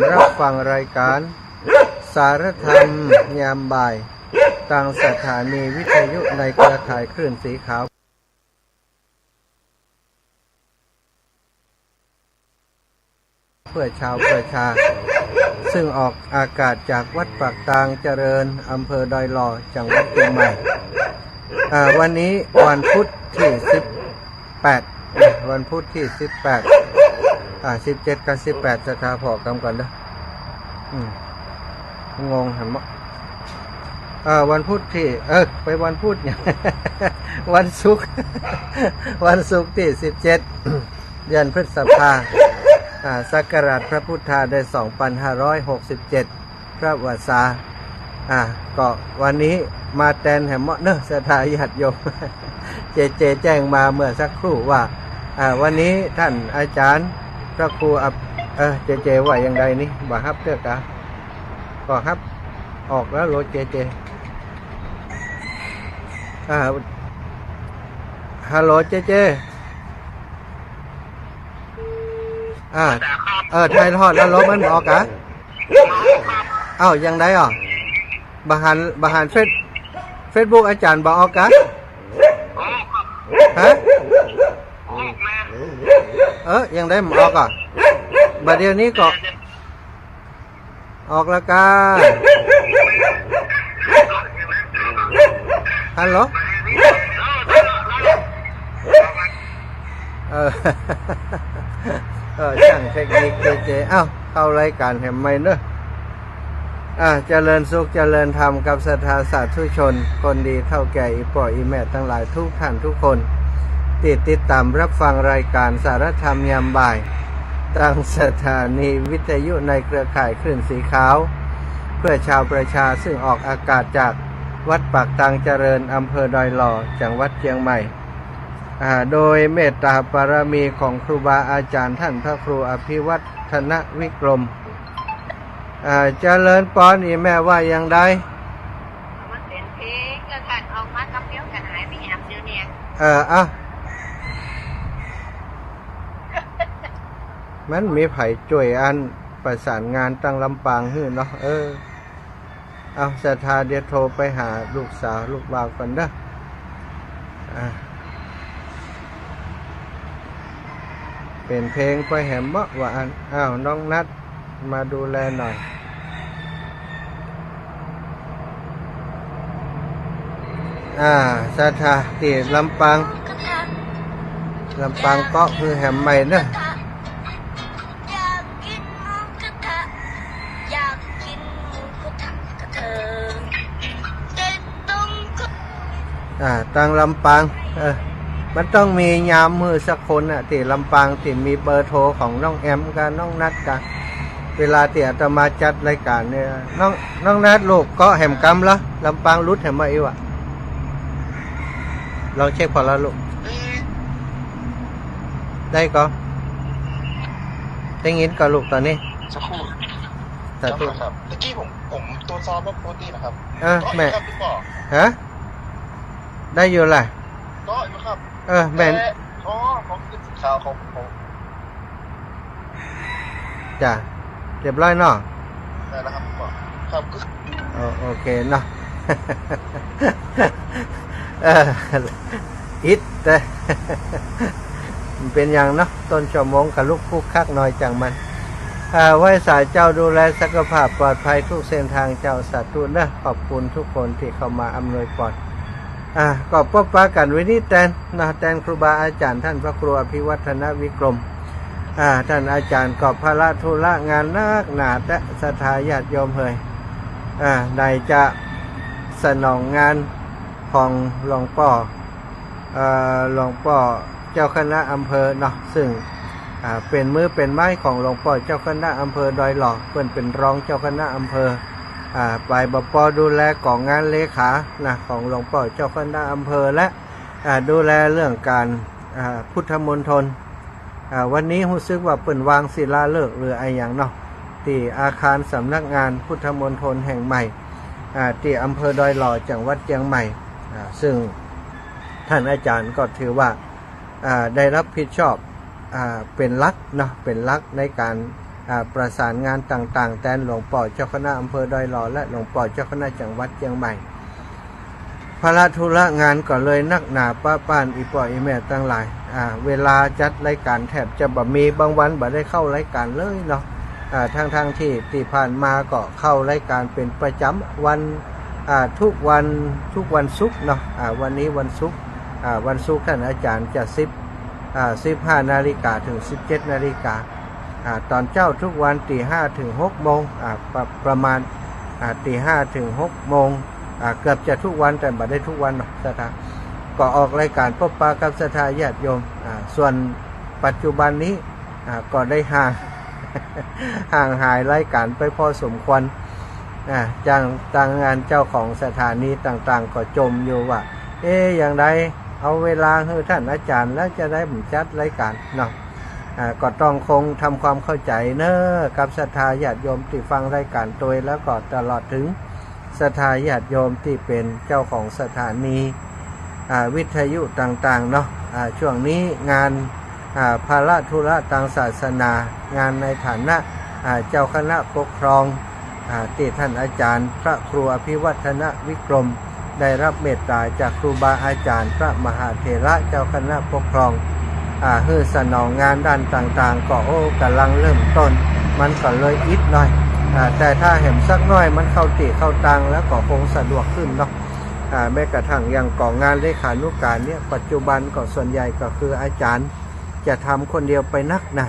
รับฟังรายการสารธรรมยามบ่ายทางสถานีวิทยุในเครือข่ายคลื่นสีขาวเพื่อชาวประชาซึ่งออกอากาศจากวัดปากตางเจริญอำเภอดอยหล่อจังหวัดเชียงใหม่วันนี้วันพุธที่18วันพุธที่18 17กับ18สถาพอกำกันเด้องงหันมั้งวันพุธที่ไปวันพุธเนี่ย วันศุกร์ วันศุกร์ที่17 เดือนพฤษภาคมศักราชพระพุทธาได้2567พระวสาก็วันนี้มาแตนแหมเมาะเนอะสถาญาติโยม เจแจ้งมาเมื่อสักครู่ว่าวันนี้ท่านอาจารย์พระครูเจว่าอย่างไรนี่บ่ฮับเด้อกะก็ฮับออกแล้วโลเจฮัลโหลเจไทยทอดแล้วรถมันออกกะยังได้บาหันเฟซบุ๊กอาจารย์บอกออกกะฮะยังได้มันออกบัดเดี๋ยวนี้ก็ออกแล้วกะฮัลโหลช่างเทคนิคเจเข้ารายการแห่งใหม่เนอะเจริญสุขเจริญธรรมกับศรัทธาสาธุชนคนดีเท่าแก่อีป่ออีแม่ทั้งหลายทุกท่านทุกคนติดตามรับฟังรายการสารธรรมยามบ่ายทางสถานีวิทยุในเครือข่ายคลื่นสีขาวเพื่อชาวประชาซึ่งออกอากาศจากวัดปากตางเจริญอำเภอดอยหล่อจังหวัดเชียงใหม่โดยเมตตาบารมีของครูบาอาจารย์ท่านพระครูอภิวัฒนวิกรมเจริญปอนอีแม่ว่าอย่างใดมันเป็นเพลงกระถันออกมากับเปี้ยวกันหายไม่แอบเดี๋ยวเนี่ยมันมีไผ่จ่วยอันประสานงานตั้งลำปางหื้อเนาะศรัทธาเดี๋ยวโทรไปหาลูกสาวลูกบ่าวกันเด้อเป็นเพลงไปแหมบ่ว่าอันน้องนัดมาดูแลหน่อยศรัทธาที่ลำปางเกาะคือแหมใหม่เนอะตั้งลำปางมันต้องมียามมือสักคนที่ลำปางที่มีเบอร์โทรของน้องแอมกับน้องนัดกันเวลาที่อาตมาจัดรายการเนี่ยน้องนัดลูกก็แหมกำละลำปางรุดแหมมาอีวะลองเช็คพอแล้วลูกได้ก็ได้ยินก็ลูกตอนนี้สักครู่ครับเมื่อกี้ผมตัวซ้อมว่าโพสต์นี่นะครับแม่ฮะได้อยู่แหละก็อยู่ครับแม่ของขึ้นสีขาวของจ้ะเรียบร้อยเนาะได้แล้วครับพ่อครับโอเคเนาะอิดแต่เป็นอย่างเนาะต้นชั่วโมงกับลูกคู่คักหน่อยจังมันไว้สายเจ้าดูแลสุขภาพปลอดภัยทุกเส้นทางเจ้าสาธุนะขอบคุณทุกคนที่เข้ามาอำนวยปลอดก็พบปะกันวินิแตนครูบาอาจารย์ท่านพระครูอภิวัฒนวิกรมท่านอาจารย์กอบภาระธุระงานนักหนาแต่ศรัทธาญาติโยมใดจะสนองงานของหลวงพ่อเจ้าคณะอำเภอเนาะซึ่งเป็นมือเป็นไม้ของหลวงพ่อเจ้าคณะอำเภอดอยหล่อเป็นรองเจ้าคณะอำเภอไปบป.ดูแลของงานเลขาของหลวงพ่อเจ้าคณะอำเภอและดูแลเรื่องการพุทธมณฑลวันนี้รู้สึกว่าเปิ่นวางศิลาฤกษ์หรืออะไรอย่างเนาะที่อาคารสำนักงานพุทธมณฑลแห่งใหม่ที่อำเภอดอยหล่อจังหวัดเชียงใหม่ซึ่งท่านอาจารย์ก็ถือว่าได้รับผิดชอบเป็นหลักเนาะเป็นหลักในการ ประสานงานต่างๆแทนหลวงปู่เจ้าคณะอำเภอดอยหล่อและหลวงปู่เจ้าคณะจังหวัดเชียงใหม่ภาระธุระงานก็เลยนักหนาป้าป้านอีป่ออีแม่ตั้งหลายเวลาจัดรายการแทบจะบ่มีบางวันบ่ได้เข้ารายการเลยเนาะทั้งที่ผ่านมาก็เข้ารายการเป็นประจำวันทุกวันศุกร์เนาะวันนี้วันศุกร์วันศุกร์ท่านอาจารย์จะ15 นาฬิกาถึง 17 นาฬิกาตอนเจ้าทุกวันตี 5 ถึง 6 โมงประมาณตี 5 ถึง 6 โมงเกือบจะทุกวันแต่บ่ได้ทุกวันหรอกสถานก็ออกรายการพบปะกับศรัทธาญาติโยมส่วนปัจจุบันนี้ก็ได้ห่างหายรายการไปพอสมควรต่างงานเจ้าของสถานีต่างๆก็จมอยู่ว่าอย่างไรเอาเวลาให้ท่านอาจารย์แล้วจะได้ผมจัดรายการเนาะก็ต้องคงทำความเข้าใจเนอะกับศรัทธาญาติโยมที่ฟังรายการตัวแล้วก็ตลอดถึงศรัทธาญาติโยมที่เป็นเจ้าของสถานีวิทยุต่างๆเนาะช่วงนี้งานภาระธุระทางศาสนางานในฐานะเจ้าคณะปกครองที่ท่านอาจารย์พระครูอภิวัฒนวิกรมได้รับเมตตาจากครูบาอาจารย์พระมหาเถระเจ้าคณะปกครองให้สนองงานด้านต่างๆก็กำลังเริ่มต้นมันก็เลยอิดหน่อยแต่ถ้าเห็นสักน้อยมันเข้าติเข้าตังแล้วก็คงสะดวกขึ้นเนาะแม้กระทั่งอย่างก่องานเลขานุการเนี่ยปัจจุบันก็ส่วนใหญ่ก็คืออาจารย์จะทำคนเดียวไปนักนะ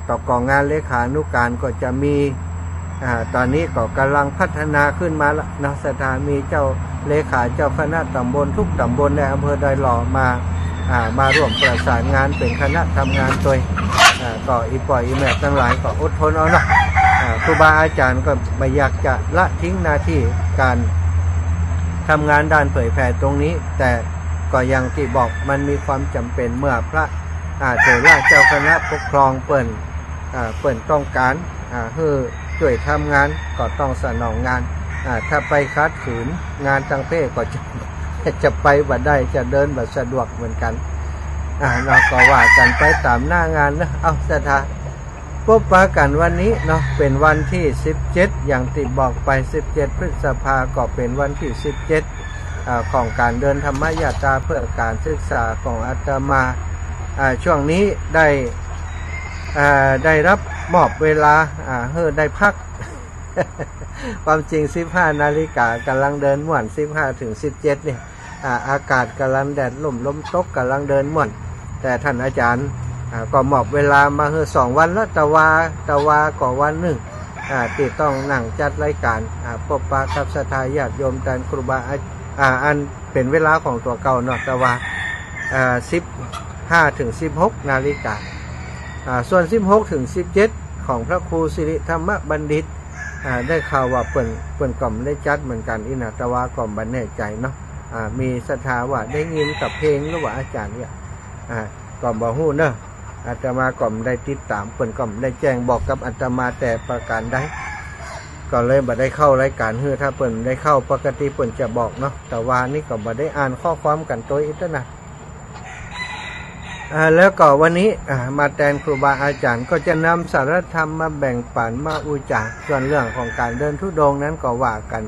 ต่อก่องานเลขานุการก็จะมีตอนนี้ก็กำลังพัฒนาขึ้นมาแล้วนะสถานีเจ้าเลขาเจ้าคณะตำบลทุกตำบลในอำเภอดอยหล่อมาร่วมประสานงานเป็นคณะทำงานโดยก็อีป่อยอีแม่ทั้งหลายก็อดทนเอาเนาะครูบาอาจารย์ก็ไม่อยากจะละทิ้งหน้าที่การทำงานด้านเผยแผ่ตรงนี้แต่ก็ยังที่บอกมันมีความจำเป็นเมื่อพระเถระเจ้าคณะปกครองเปิ่นต้องการให้ช่วยทำงานก็ต้องสนองงานถ้าไปคัดขืนงานตั้งเพศก็จะไปบัดได้จะเดินบัดสะดวกเหมือนกันเราก็ว่ากันไปตามหน้างานนะเอาศรัทธาพบปะกันวันนี้เนาะเป็นวันที่17อย่างที่บอกไป17 พฤษภาก็เป็นวันที่17ของการเดินธรรมยาตราเพื่อการศึกษาของอาตมาช่วงนี้ได้รับมอบเวลาได้พัก ความจริง15 นาฬิกากำลังเดินม่วน15 ถึง 17เนี่ยอากาศกำลังแดดลมตกกำลังเดินม่วนแต่ท่านอาจารย์ก็มอบเวลามาให้2 วันแล้วตะวาก็วันหนึ่งที่ต้องนั่งจัดรายการพบปะกับศรัทธาญาติโยมการครูบาอันเป็นเวลาของตัวเก่าเนาะตะวา15 ถึง 16 นาฬิกาส่วน16 ถึง 17ของพระครูสิริธรรมบัณฑิตได้ข่าวว่าเปิ่นกล่อมได้จัดเหมือนกันอินะตะวากล่อมบันแน่ใจเนาะมีศรัทธาว่าได้ยินกับเพลงหรือว่าอาจารย์เนี่ยกล่อมบ่ฮู้เนาะอาตมากล่อมได้ติดตามเปิ่นกล่อมได้แจ้งบอกกับอาตมาแต่ประการใดก็เลยบ่ได้เข้ารายการถ้าเปิ่นได้เข้าปกติเปิ่นจะบอกเนาะแต่ว่านี่ก็บ่ได้อ่านข้อความกันตัวอีกนะแล้วก็วันนี้มาแทนครูบาอาจารย์ก็จะนำสารธรรมมาแบ่งปันมาอุจาส่วนเรื่องของการเดินธุดงค์นั้นก็ว่ากัน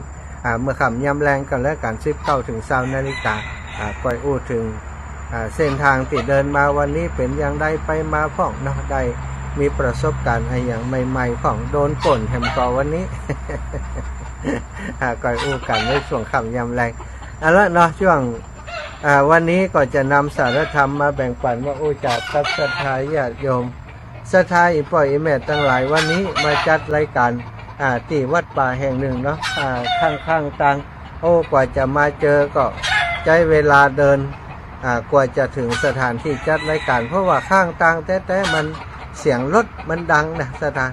เมื่อค่ำยามแรงกันและการ19 ถึง 20 นาฬิกาก็อู้ถึงเส้นทางที่เดินมาวันนี้เป็นอย่างไรไปมาพ่องเนาะได้มีประสบการณ์อะไรอย่างใหม่ๆพ่องโดนป่นแหมก่อวันนี้ ก็อู้กันในช่วงค่ำยามแรงแล้วเนาะช่วงวันนี้ก็จะนำสารธรรมมาแบ่งปันว่าอุจากับศรัทธาญาติโยมศรัทธาอีป่อยอีแม่ทั้งหลายวันนี้มาจัดรายการที่วัดป่าแห่งหนึ่งเนาะข้างตังกว่าจะมาเจอก็ใช้เวลาเดินกว่าจะถึงสถานที่จัดรายการเพราะว่าข้างตังแต่มันเสียงรถมันดังนะสถาน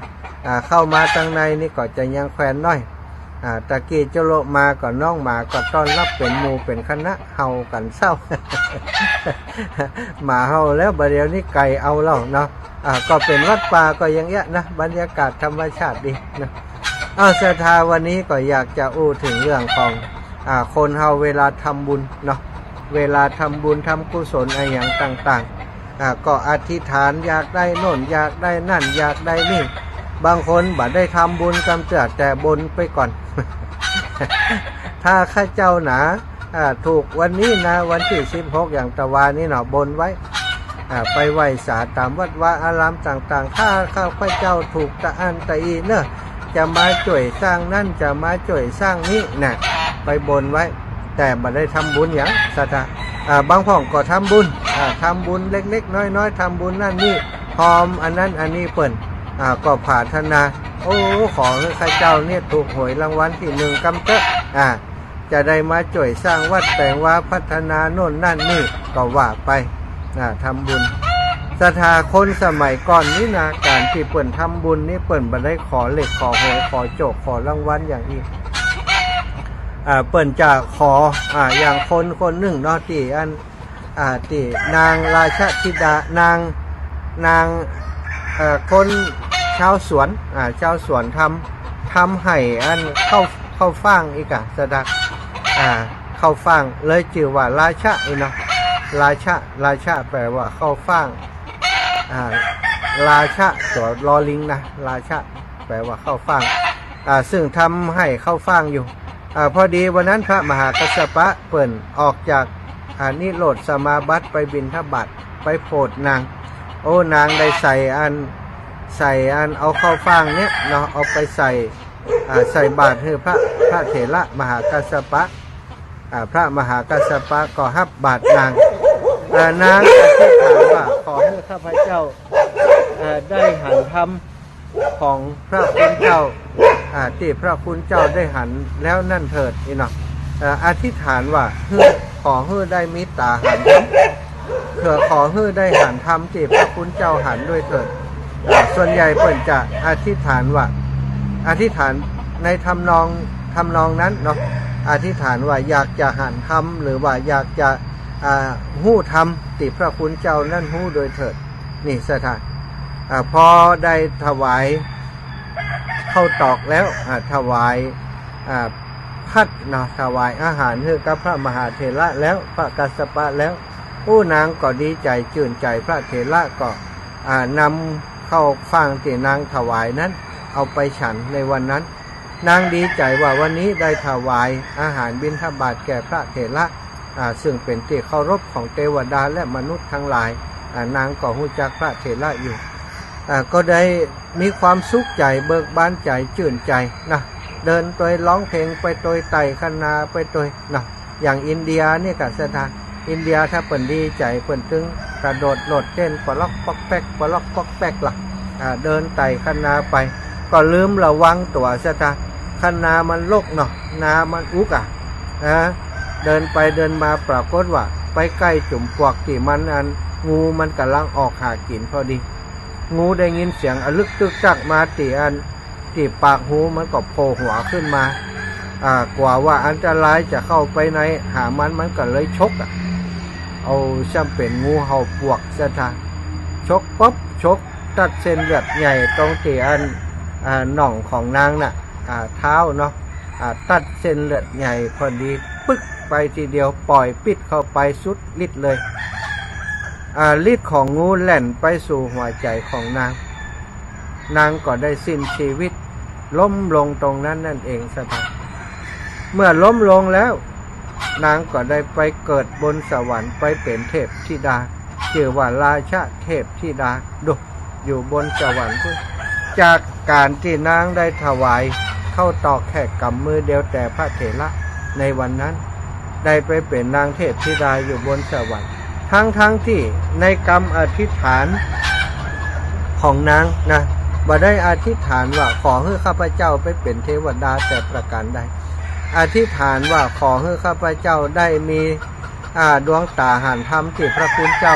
เข้ามาทางในนี่ก็จะยังแควนน้อยตะกี้เจ้าโลมาก็น้องหมาก็ต้อนรับเป็นหมู่เป็นคณะเฮากันเศร้า หมาเฮาแล้วบัดเดี๋ยวนี้ไก่เอาแล้วเนาะก็เป็นวัดป่าก็อย่างเงี้ยนะบรรยากาศธรรมชาติดีนะศรัทธาวันนี้ก็อยากจะอู้ถึงเรื่องของคนเฮาเวลาทำบุญเนาะเวลาทำบุญทำกุศลอะไรอย่างต่างๆก็อธิษฐานอยากได้โน่นอยากได้นั่นอยากได้นี่ บางคนบัดได้ทำบุญกำจัดแต่บนไปก่อน ถ้าข้าเจ้าหนาถูกวันนี้นะวันที่16อย่างตะวานี่เนาะบนไว้ไปไหว้ศาลตามวัดวาอารามต่างๆถ้าข้าพเจ้าถูกตะอันตะอีเนอะจะมาช่วยสร้างนั่นจะมาช่วยสร้างนี้นะไปบนไว้แต่บัดได้ทำบุญอย่างศรัทธาบางพ่องก็ทำบุญทำบุญเล็กๆน้อยๆทำบุญนั่นนี่พร้อมอันนั้นอันนี้เปิ่นก็ปรารถนาโอ้ขอให้ข้าเจ้าเนี่ยถูกหวยรางวัลที่1กำเตอะจะได้มาช่วยสร้างวัดแต่งว่าพัฒนาโน่นนั่นนี่ก็ว่าไปทำบุญศรัทธาคนสมัยก่อนนี่นะการที่เปิ่นทำบุญนี่เปิ่นบ่ได้ขอเหล็กขอหวยขอโจกขอรางวัลอย่างอีกเปิ่นจะขออย่างคนหนึ่งเนาะที่ที่นางราชธิดานางคนชาวสวนชาวสวนทำให้เข้าฟังอีกสะดักเข้าฟังเลยชื่อว่าราชาเนาะราชาแปลว่าเข้าฟังราชาตัวลอลิงนะราชาแปลว่าเข้าฟังซึ่งทำให้เข้าฟังอยู่พอดีวันนั้นพระมหากัสสปะเปิ่นออกจากนิโรธสมาบัติไปบิณฑบาตไปโปรดนางโอ้นางได้ใส่เอาเข้าฟังเนี่ยเนาะเอาไปใส่บาตรให้พระเถระมหากัสสปะพระมหากัสสปะก็ฮับบาตรนางนางอธิษฐานว่าขอให้ข้าพเจ้าได้หันธรรมของพระคุณเจ้าที่พระคุณเจ้าได้หันแล้วนั่นเถิดนี่เนาะอธิษฐานว่าขอให้ได้มิตาหันขอให้ได้หันธรรมที่พระคุณเจ้าหันด้วยเถิดส่วนใหญ่เพิ่นจะอธิษฐานว่าอธิษฐานในทำนองนั้นเนาะอธิษฐานว่าอยากจะหันธรรมหรือว่าอยากจะหู้ธรรมที่พระคุณเจ้านั่นหู้โดยเถิดนี่สถานพอได้ถวายเข้าตอกแล้วถวายพัดเนาะถวายอาหารให้กับพระมหาเถระแล้วพระกัสสปะแล้วผู้นางก็ดีใจชื่นใจพระเถระก็นำเข้าฟังที่นางถวายนั้นเอาไปฉันในวันนั้นนางดีใจว่าวันนี้ได้ถวายอาหารบิณฑบาตแก่พระเถระซึ่งเป็นที่เคารพของเทวดาและมนุษย์ทั้งหลายนางก็รู้จักพระเถระอยู่ก็ได้มีความสุขใจเบิกบานใจชื่นใจนะเดินตัวร้องเพลงไปตัวไต่คณาไปตัวนะอย่างอินเดียนี่กับสถานอินเดียถ้าเปิ่นดีใจเปิ่นถึงกระโดดโลดเต้นปลอกปอกแป๊กปลอกปอกแป๊กล่ะเดินไต่คณาไปก็ลืมระวังตัวสถานคณามันลกเนาะนามันอุกเดินไปเดินมาปรากฏว่าไปใกล้จุ่มปวกที่มันงูมันกำลังออกหากินพอดีงูได้ยินเสียงลึกตึกจักมาที่ปากหูมันก็โผล่หัวขึ้นมากว่าว่าอันตรายจะเข้าไปในหามันก็เลยชกเอาช่ำเป็นงูเห่าปวกสถานชกป๊บชกตัดเส้นเลือดใหญ่ตรงที่หน่องของนางน่ะเท้าเนาะตัดเส้นเลือดใหญ่พอดีปึ๊กไปทีเดียวปล่อยปิดเข้าไปสุดฤทธิ์เลยฤทธิ์ของงูแล่นไปสู่หัวใจของนางก็ได้สิ้นชีวิตล้มลงตรงนั้นนั่นเองสถานเมื่อล้มลงแล้วนางก็ได้ไปเกิดบนสวรรค์ไปเป็นเทพธิดาชื่อว่าราชเทพธิดาดูอยู่บนสวรรค์จากการที่นางได้ถวายเข้าตอกแค่กำมือเดียวแต่พระเถระในวันนั้นได้ไปเป็นนางเทพธิดาอยู่บนสวรรค์ทั้งที่ในกรรมอธิษฐานของนางนะบ่ได้อธิษฐานว่าขอให้ข้าพเจ้าไปเป็นเทวดาแต่ประการใดอธิษฐานว่าขอให้ข้าพเจ้าได้มีดวงตาหันธรรมที่พระคุณเจ้า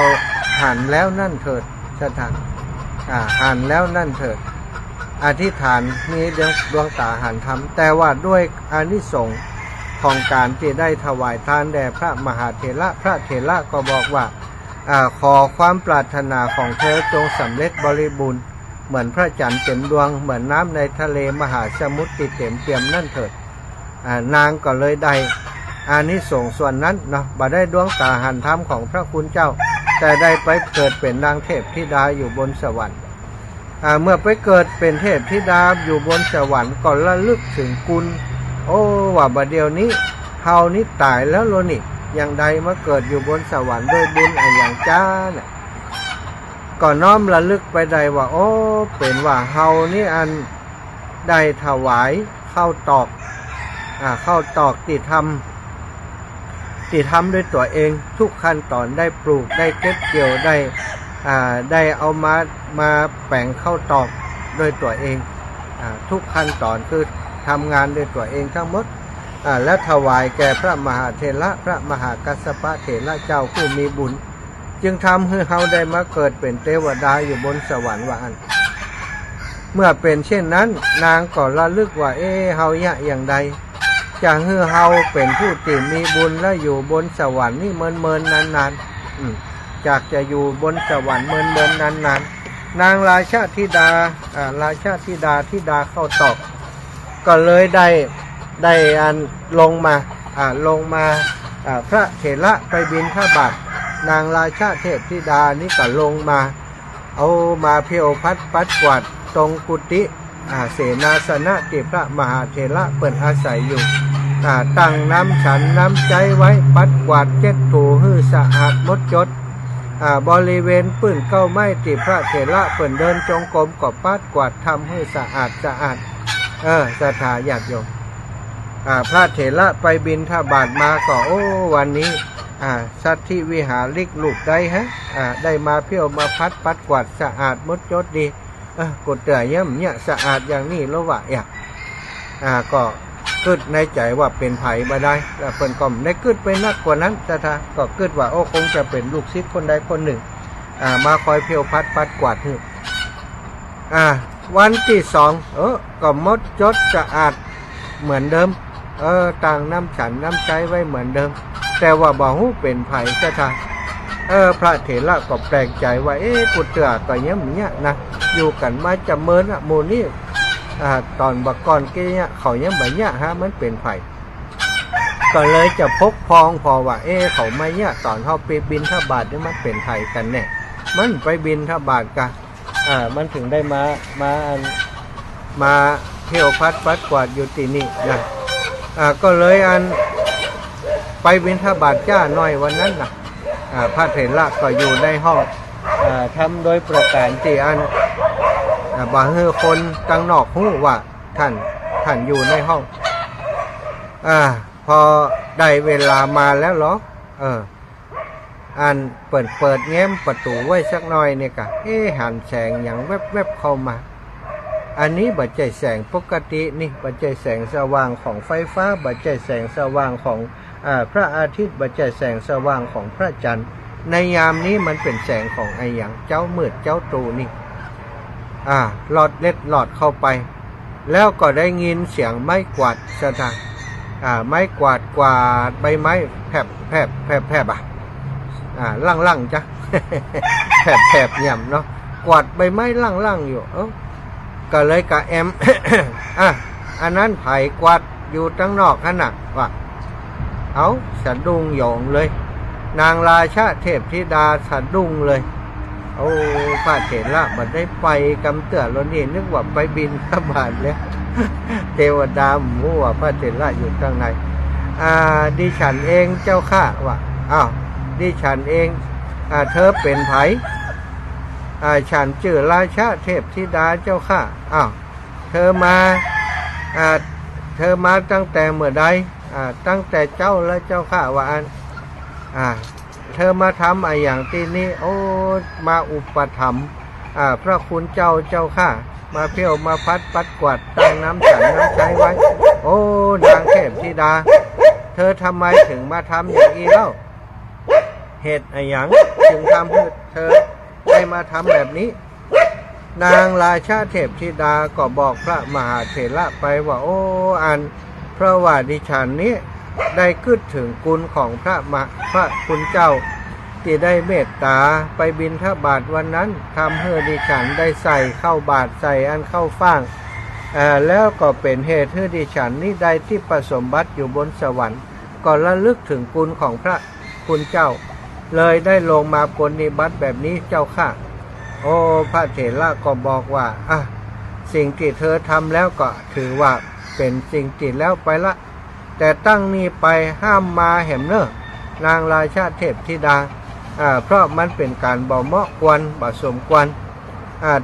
หันแล้วนั่นเถิดสถานหันแล้วนั่นเถิดอธิษฐานมีดวงตาหันธรรมแต่ว่าด้วยอานิสงส์ของการที่ได้ถวายทานแด่พระมหาเถระพระเถระก็บอกว่าขอความปรารถนาของเธอจงสำเร็จบริบูรณ์เหมือนพระจันทร์เต็มดวงเหมือนน้ำในทะเลมหาสมุทรที่เต็มเปี่ยมนั่นเถิดนางก็เลยได้อานิสงส์ส่วนนั้นเนาะบ่ได้ดวงตาหันธรรมของพระคุณเจ้าแต่ได้ไปเกิดเป็นนางเทพธิดาอยู่บนสวรรค์ เมื่อไปเกิดเป็นเทพธิดาอยู่บนสวรรค์ก่อนระลึกถึงกุลโอ้ว่าบัดเดี๋ยวนี้เฮานี่ตายแล้วโลนี่อย่างใดมาเกิดอยู่บนสวรรค์ด้วยบุญอย่างจ้าเนี่ยก่อนน้อมระลึกไปได้ว่าโอ้เป็นว่าเฮานี่อันได้ถวายข้าวตอกข้าวตอกที่ทำด้วยตัวเองทุกขั้นตอนได้ปลูกได้เก็บเกี่ยวได้เอามาแปลงข้าวตอกด้วยตัวเองทุกขั้นตอนคือทำงานด้วยตัวเองทั้งหมดและถวายแก่พระมหาเถระพระมหากัสสปะเถระเจ้าผู้มีบุญจึงทำให้เฮาได้มาเกิดเป็นเทวดาอยู่บนสวรรค์ว่าอันเมื่อเป็นเช่นนั้นนางก็ระลึกว่าเฮาอย่างใดจะให้เฮาเป็นผู้ที่มีบุญและอยู่บนสวรรค์นี่เมินนานๆจากจะอยู่บนสวรรค์เมินนานๆนางราชธิดาธิดาเข้าตอกก็เลยได้อันลงมาพระเถระไปบิณฑบาตนางราชเทพธิดานี่ก็ลงมาเอามาเพียวพัดปัดกวาดตรงกุฏิเสนาสนะที่พระมหาเถระเปิดอาศัยอยู่ตั้งน้ำฉันน้ำใจไว้ปัดกวาดเช็ดถูให้สะอาดหมดจดบริเวณปื้นเก้าไม้ที่พระเถระเปิดเดินจงกรมก็ปัดกวาดทำให้สะอาดศรัทธาญาติโยมพระเถระไปบิณฑบาตมาก็โอ้วันนี้สัตธิวิหาริกลูกได้ได้มาเพี้ยวมาพัดปัดกวาดสะอาดมดจดดีกดเตือย้ำเนี่ยสะอาดอย่างนี้แล้วว่าก็กึดในใจว่าเป็นไผ่มาได้แล้วเพิ่นก็ได้กึดไปนักกว่านั้นก็กึดว่าโอ้คงจะเป็นลูกศิษย์คนใดคนหนึ่งมาคอยเพี้ยวพัดปัดกวาดวันที่สองก็มดจดสะอาดเหมือนเดิมต่างน้ำฉันน้ำใจไว้เหมือนเดิมแต่ว่าบ่ฮู้เป็นไผพระเถระก็แปลกใจว่ากุฏะก็ยังเนี่ยนะอยู่กันมาจะเมินหมู่นี้ตอนบักก่อนเกี้ยเขายังบ่เนี่ยมันเป็นไผก็เลยจะพกพองพอว่าเขาไม่เนี่ยตอนเฮาไปบิณฑบาตนี่มันเป็นไผกันแน่มันไปบิณฑบาตกันมันถึงได้มาเที่ยวพัดปัดกวาดอยู่ที่นี่นะก็เลยไปบิณฑบาตจ้าน้อยวันนั้นนะพระเถระก็อยู่ในห้องทำโดยประการที่บ่ให้คนตั้งนอกฮู้ว่าท่านอยู่ในห้องพอได้เวลามาแล้วหรอเปิดแง้มประตูไว้สักหน่อยเนี่ยกะหันแสงอย่างแวบๆเข้ามาอันนี้บัจจัยแสงปกตินี่บัจจัยแสงสว่างของไฟฟ้าบัจจัยแสงสว่างของพระอาทิตย์บัจจัยแสงสว่างของพระจันทร์ในยามนี้มันเป็นแสงของไอ้อย่างเจ้ามืดเจ้าตูนี่หลอดเล็ดหลอดเข้าไปแล้วก็ได้ยินเสียงไม้กวาดไม้กวาดใบไม้แผบลั่งจ้ะ แผบย่ำเนาะกวาดใบไม้ลั่งอยู่ก็เลยกะแอม อันนั้นไผ่กวาดอยู่ตั้งนอกขนาดว่าสะดุ้งโยงเลยนางราชาเทพธิดาสะดุ้งเลยพระเถระมันได้ไปกำเตือนแล้วนี่นึกว่าไปบิณฑบาตแล้ว เทวดาหมู่ว่าพระเถระอยู่ข้างในดิฉันเองเจ้าข้าว่าดิฉันเองเธอเป็นไผฉันชื่อราชาเทพธิดาเจ้าข้าเธอมาตั้งแต่เมื่อใดตั้งแต่เจ้าและเจ้าข้าว่าเธอมาทำอย่างที่นี้มาอุปถัมภ์พระคุณเจ้าข้ามาเพี้ยวมาพัดปัดกวาดตั้งน้ำฉันน้ำใจไว้นางเทพธิดาเธอทำไมถึงมาทำอย่างนี้เล่าเหตุอย่างจึงทำให้เธอได้มาทำแบบนี้นางราชาเทพธิดาก็บอกพระมหาเถระไปว่าเพราะว่าดิฉันนี้ได้คิดถึงกุลของพระคุณเจ้าที่ได้เมตตาไปบิณฑบาตวันนั้นทำให้ดิฉันได้ใส่เข้าบาตรใส่เข้าฟ่างแล้วก็เป็นเหตุให้ดิฉันนี้ได้ที่ประสมบัติอยู่บนสวรรค์ก็ระลึกถึงกุลของพระคุณเจ้าเลยได้ลงมาปฏิบัติแบบนี้เจ้าค่ะ โอ้พระเถระก็บอกว่าสิ่งที่เธอทำแล้วก็ถือว่าเป็นสิ่งที่แล้วไปละแต่ตั้งนี้ไปห้ามมาแหมเนอะนางราชาเทพธิดาเพราะมันเป็นการบ่เหมาะควรบ่สมควร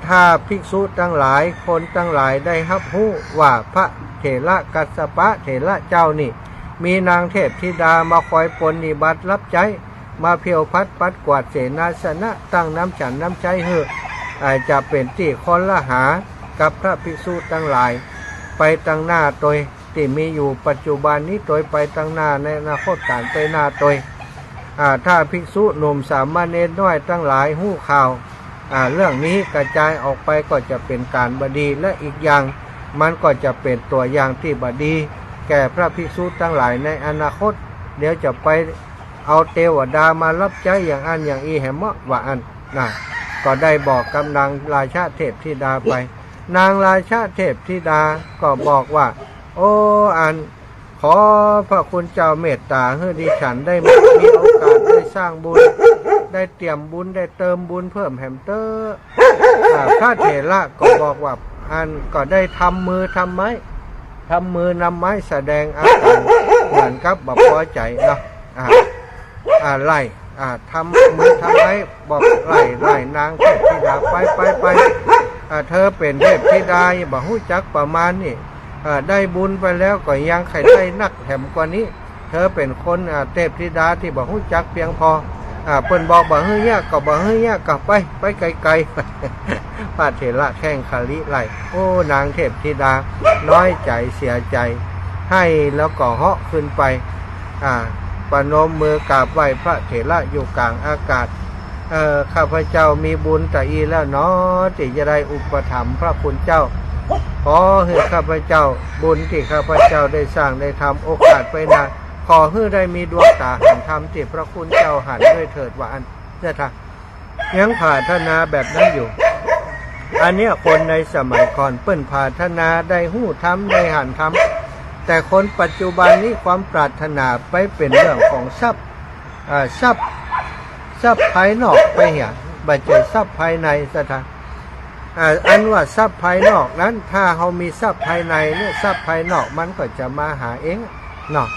ถ้าภิกษุทั้งหลายคนทั้งหลายได้รับรู้ว่าพระเถระกัสสปะเถระเจ้านี่มีนางเทพธิดามาคอยปรนนิบัติรับใจมาเพียวพัดปัดกวาดเสนาสนะตั้งน้ำฉันน้ำใจเหือจะเป็นที่คนละหากับพระภิกษุทั้งหลายไปตั้งหน้าโดยที่มีอยู่ปัจจุบันนี้โดยไปตั้งหน้าในอนาคตการไปหน้าโดยถ้าภิกษุหนุ่มสามเณรน้อยทั้งหลายหู้ข่าวเรื่องนี้กระจายออกไปก็จะเป็นการบดีและอีกอย่างมันก็จะเป็นตัวอย่างที่บดีแก่พระภิกษุทั้งหลายในอนาคตเดี๋ยวจะไปเอาเทวดามารับใจอย่างอันอย่างอีแหมะว่าอันนะก็ได้บอกกับนางราชาเทพธิดาไปนางราชาเทพธิดาก็บอกว่าโอ้อันขอพระคุณเจ้าเมตตาให้ดิฉันได้มีโอกาสได้สร้างบุญได้เตรียมบุญได้เติมบุญเพิ่มแฮมเตอร์พระเถระก็บอกว่าอันก็ได้ทำมือนำไม้แสดงอาการเหมือนกับบ่พอใจเนาะไล่ทำมือทำไม้บอกไล่นางเทพธิดาไปเธอเป็นเทพธิดาอย่าบอกหู้จักประมาณนี่ได้บุญไปแล้วก็ยังใครได้นักแถมกว่านี้เธอเป็นคนเทพธิดาที่บอกหู้จักเพียงพอเปิ้นบอกบ่ฮื้อยากก็บ่ฮื้อยากก็ไปไกลๆพระเถระแข้งขาลิไล่โอ้นางเทพธิดาน้อยใจเสียใจให้แล้วก็เหาะขึ้นไปประนมมือกราบไหว้พระเถระอยู่กลางอากาศข้าพเจ้ามีบุญตะอีแล้วเนาะที่จะได้อุปถัมภ์พระคุณเจ้าขอให้ข้าพเจ้าบุญที่ข้าพเจ้าได้สร้างได้ทำโอกาสไปนาขอให้ได้มีดวงตาหันธรรมที่พระคุณเจ้าหันด้วยเถิดว่าอันเจ้าค่ะยังปรารถนาแบบนั้นอยู่อันเนี้ยคนในสมัยก่อนเปิ้นปรารถนาได้หู้ธรรมได้หันธรรมแต่คนปัจจุบันนี้ความปรารถนาไปเป็นเรื่องของทรัพย์ภายนอกไปเหี่ยบัจเจทรัพย์ภายในสถานอันว่าทรัพย์ภายนอกนั้นถ้าเขามีทรัพย์ภายในเนี่ยทรัพย์ภายนอกมันก็จะมาหาเองเนาะ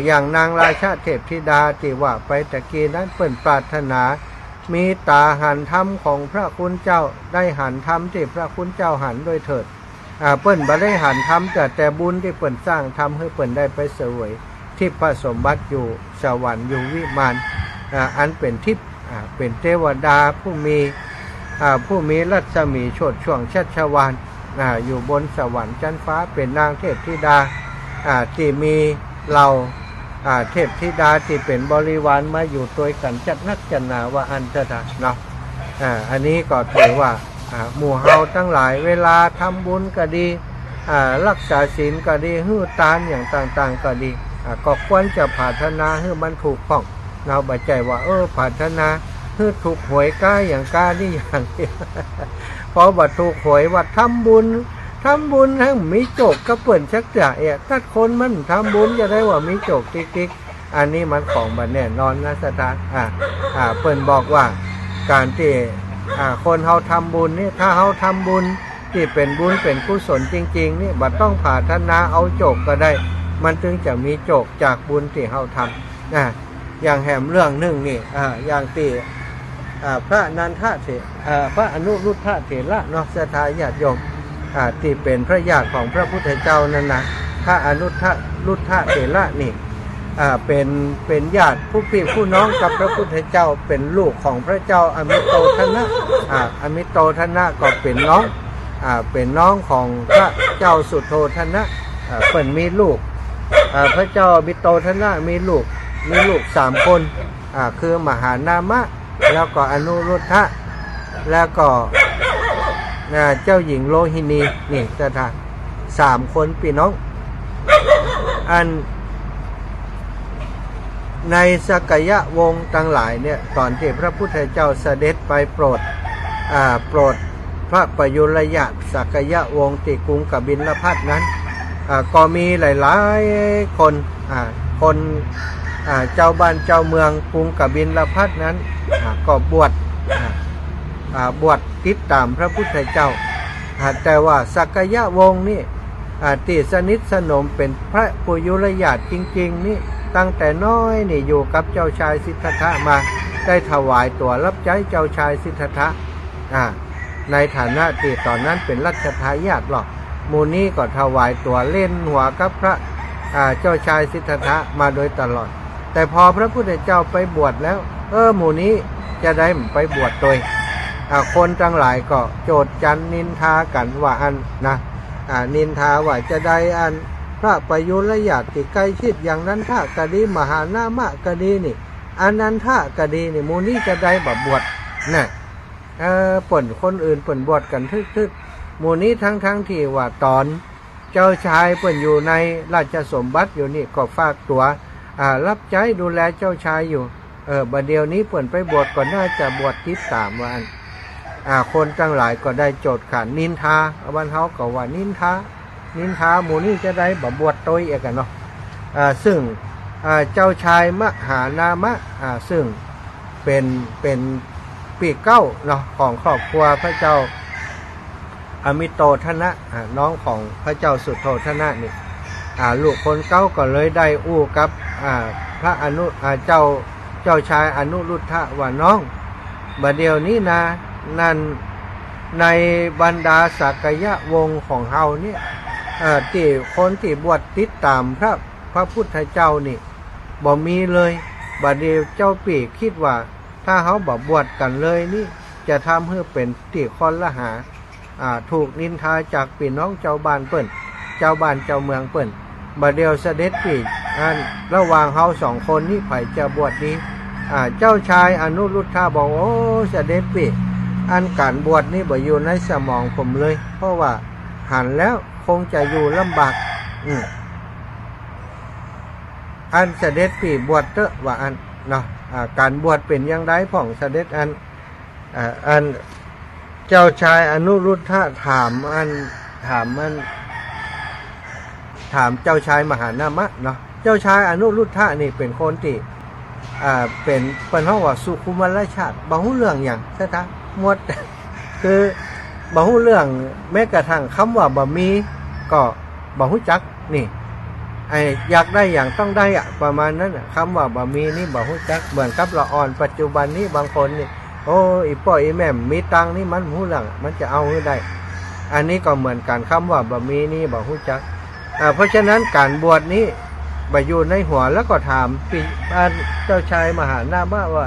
อย่างนางราชาเทพธิดาที่ว่าไปตะกี้นั้นเปิ้นปรารถนามีตาหันธรรมของพระคุณเจ้าได้หันธรรมที่พระคุณเจ้าหันด้วยเถิดเปิ้นบ่ได้หันธรรมแต่บุญที่เปิ้นสร้างทำให้เปิ้นได้ไปเสวยทิพย์สมบัติอยู่สวรรค์อยู่วิมานอันเป็นทิพย์เป็นเทวดาผู้มีรัศมีโชติช่วงชัชวาลอยู่บนสวรรค์ชั้นฟ้าเป็นนางเทพธิดาที่มีเราเทพธิดาที่เป็นบริวารมาอยู่ตัวกันจัดนักจันนาว่าอันตรายเนาะอันนี้ก็ถือว่าหมู่เฮาทั้งหลายเวลาทำบุญก็ดีรักษาศีลก็ดีหื้อตานอย่างต่างๆก็ดีก็ควรจะปรารถนาให้มันถูกต้องเราบัจใจว่าปรารถนาให้ถูกหวยก้าอย่างก้านี่อย่างนี้พอบัดถูกหวยว่าทำบุญให้มีโจกกระเปิ่นชักจะถ้าคนมันทำบุญจะได้ว่ามีโจกติ๊กอันนี้มันของบัดแน่นอนนะสตาเปิ่นบอกว่าการที่คนเฮาทำบุญนี่ถ้าเฮาทำบุญที่เป็นบุญเป็นกุศลจริงๆนี่บัดต้องปรารถนาเอาโจกก็ได้มันถึงจะมีโจกจากบุญที่เฮาทำอย่างแหมเรื่องหนึ่งนี่อย่างที่พระนันทเถพระอนุรุทธเถระเนาะสถาญาติโยมที่เป็นพระญาติของพระพุทธเจ้านั่นนะพระอนุรุทธเถระนี่เป็นญาติผู้พี่ผู้น้องกับพระพุทธเจ้าเป็นลูกของพระเจ้าอมิโตทนะอมิโตทนะก็เป็นน้องของพระเจ้าสุโธทนะเป็นมีลูกพระเจ้าอมิโตทนะมีลูก3 คนคือมหานามะแล้วก็อนุรุทธะแล้วก็เจ้าหญิงโลหินีนี่สถาน3 คนพี่น้องอันในสักยะวงศ์ทั้งหลายเนี่ยตอนที่พระพุทธเจ้าเสด็จไปโปรดพระประยุรยะสักยะวงศ์ที่กรุงกบิลพัสนั้นก็มีหลายๆคนเจ้าบ้านเจ้าเมืองกรุงกบิลพัสนั้นก็บวช บวชติดตามพระพุทธเจ้าแต่ว่าสักยะวงศ์นี่ที่สนิทสนมเป็นพระปุยุรญาติจริงๆนี่ตั้งแต่น้อยนี่อยู่กับเจ้าชายสิทธัตถะมาได้ถวายตัวรับใช้เจ้าชายสิทธัตถะในฐานะที่ตอนนั้นเป็นรัชทายาทหรอกมูนี้ก็ถวายตัวเล่นหัวกับพระเจ้าชายสิทธัตถะมาโดยตลอดแต่พอพระพุทธเจ้าไปบวชแล้วหมู่นี้จะได้ไปบวชโดยคนทั้งหลายก็โจทย์จันนินทากันว่านินทาว่าจะได้พระประยุรญาติใกล้ชิดอย่างนั้นท่ากะดีมหานามะกะดีนี่อันนั้นท่ากะดีนี่หมู่นี้จะได้แบบบวชน่ะป่นคนอื่นป่นบวชกันทึกๆหมู่นี้ทั้งที่ว่าตอนเจ้าชายป่นอยู่ในราชสมบัติอยู่นี่ก็ฝากตัวรับใช้ดูแลเจ้าชายอยู่บัดเดี๋ยวนี้ป่นไปบวชก็น่าจะบวชติดตามว่าคนทั้งหลายก็ได้โจทย์ขันนินทาวันเฮาก็ว่านินทาหมู่นี้จะได้บวชโตยเอกเนาะซึ่งเจ้าชายมหานามะซึ่งเป็นปีเก้าเนาะของครอบครัวพระเจ้าอมิโตทนะน้องของพระเจ้าสุโธทนะนี่ลูกคนเก้าก็เลยได้อู้กับพระเจ้าชายอนุรุทธะว่าน้องบัดเดี๋ยวนี้นั่นในบรรดาสักยะวงศ์ของเฮาเนี่ยที่คนที่บวชติดตามพระพุทธเจ้านี่บ่มีเลยบัดเดี๋ยวเจ้าปีคิดว่าถ้าเฮาบ่บวชกันเลยนี่จะทำให้เป็นที่คอนละหาถูกนินทาจากพี่น้องเจ้าบ้านเปิ้นเจ้าบ้านเจ้าเมืองเปิ้นบัดเดี๋ยวเสด็จปีระหว่างเฮาสองคนนี่ไผจะบวชดีเจ้าชายอนุรุทธะบอกโอ้เสด็จปีการบวชนี่บ่อยู่ในสมองผมเลยเพราะว่าหันแล้วคงจะอยู่ลำบากเสด็จปีบวชเถอะว่าเนาะการบวชเป็นอย่างไรของเสด็จเจ้าชายอนุรุทธะถามเจ้าชายมหานามะเนาะเจ้าชายอนุรุทธะนี่เป็นคนที่เป็นเฮาว่าสุขุมรชาติบ่ฮู้เรื่องหยังซะทะหมดคือบ่ฮู้เรื่องแม้กระทั่งคำว่าบ่มีก็บ่ฮู้จักนี่อยากได้อย่างต้องได้ประมาณนั้นคำว่าบ่มีนี่บ่ฮู้จักเหมือนกับละอ่อนปัจจุบันนี้บางคนนี่โอ้อีพ่ออีแม่มีตังนี่มันฮู้เรื่องมันจะเอาให้ได้อันนี้ก็เหมือนกันคำว่าบ่มีนี่บ่ฮู้จักเพราะฉะนั้นการบวชนี้ไปอยู่ในหัวแล้วก็ถามเจ้าชายมหานามะว่า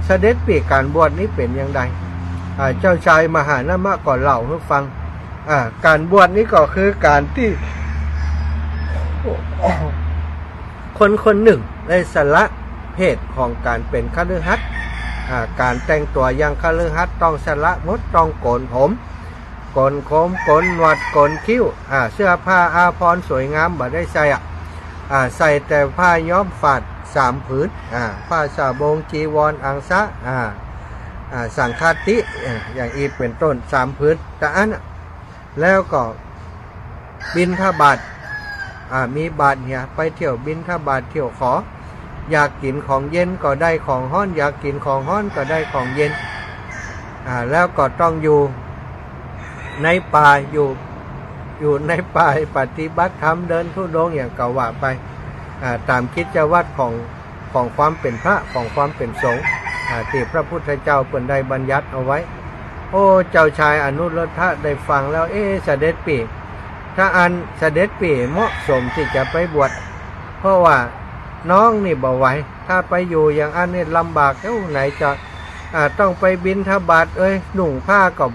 เสด็จปีการบวชนี้เป็นอย่างไรเจ้าชายมหานามะก็เล่าให้ฟังการบวชนี้ก็คือการที่คนหนึ่งได้สละเพศของการเป็นคฤหัสถ์การแต่งตัวอย่างคฤหัสถ์ต้องสละหมดต้องโกนผมโกนโคมโกนหนวดโกนคิ้วเสื้อผ้าอาภรณ์สวยงามบ่ได้ใส่ใส่แต่ผ้าย้อมฝาด3 ผืนผ้าสาบงจีวรอังสะสังฆาติอย่างอีกเป็นต้น3 ผืนแต่แล้วก็บิณฑบาตมีบาตรเนี่ยไปเที่ยวบิณฑบาตเที่ยวขออยากกินของเย็นก็ได้ของร้อนอยากกินของร้อนก็ได้ของเย็นแล้วก็ต้องอยู่ในป่าอยู่ในป่าปฏิบัติธรรมเดินธุดงค์อย่างเก่าว่าไปตามกิจวัตรของความเป็นพระของความเป็นสงฆ์ที่พระพุทธเจ้าเปิ่นได้บัญญัติเอาไว้โอ้เจ้าชายอนุรุทธะได้ฟังแล้วเสด็จปีถ้าเสด็จปีเหมาะสมที่จะไปบวชเพราะว่าน้องนี่บ่ไหวถ้าไปอยู่อย่างนี่ลำบากไหนจะต้องไปบิณฑบาตหนุ่งผ้าก็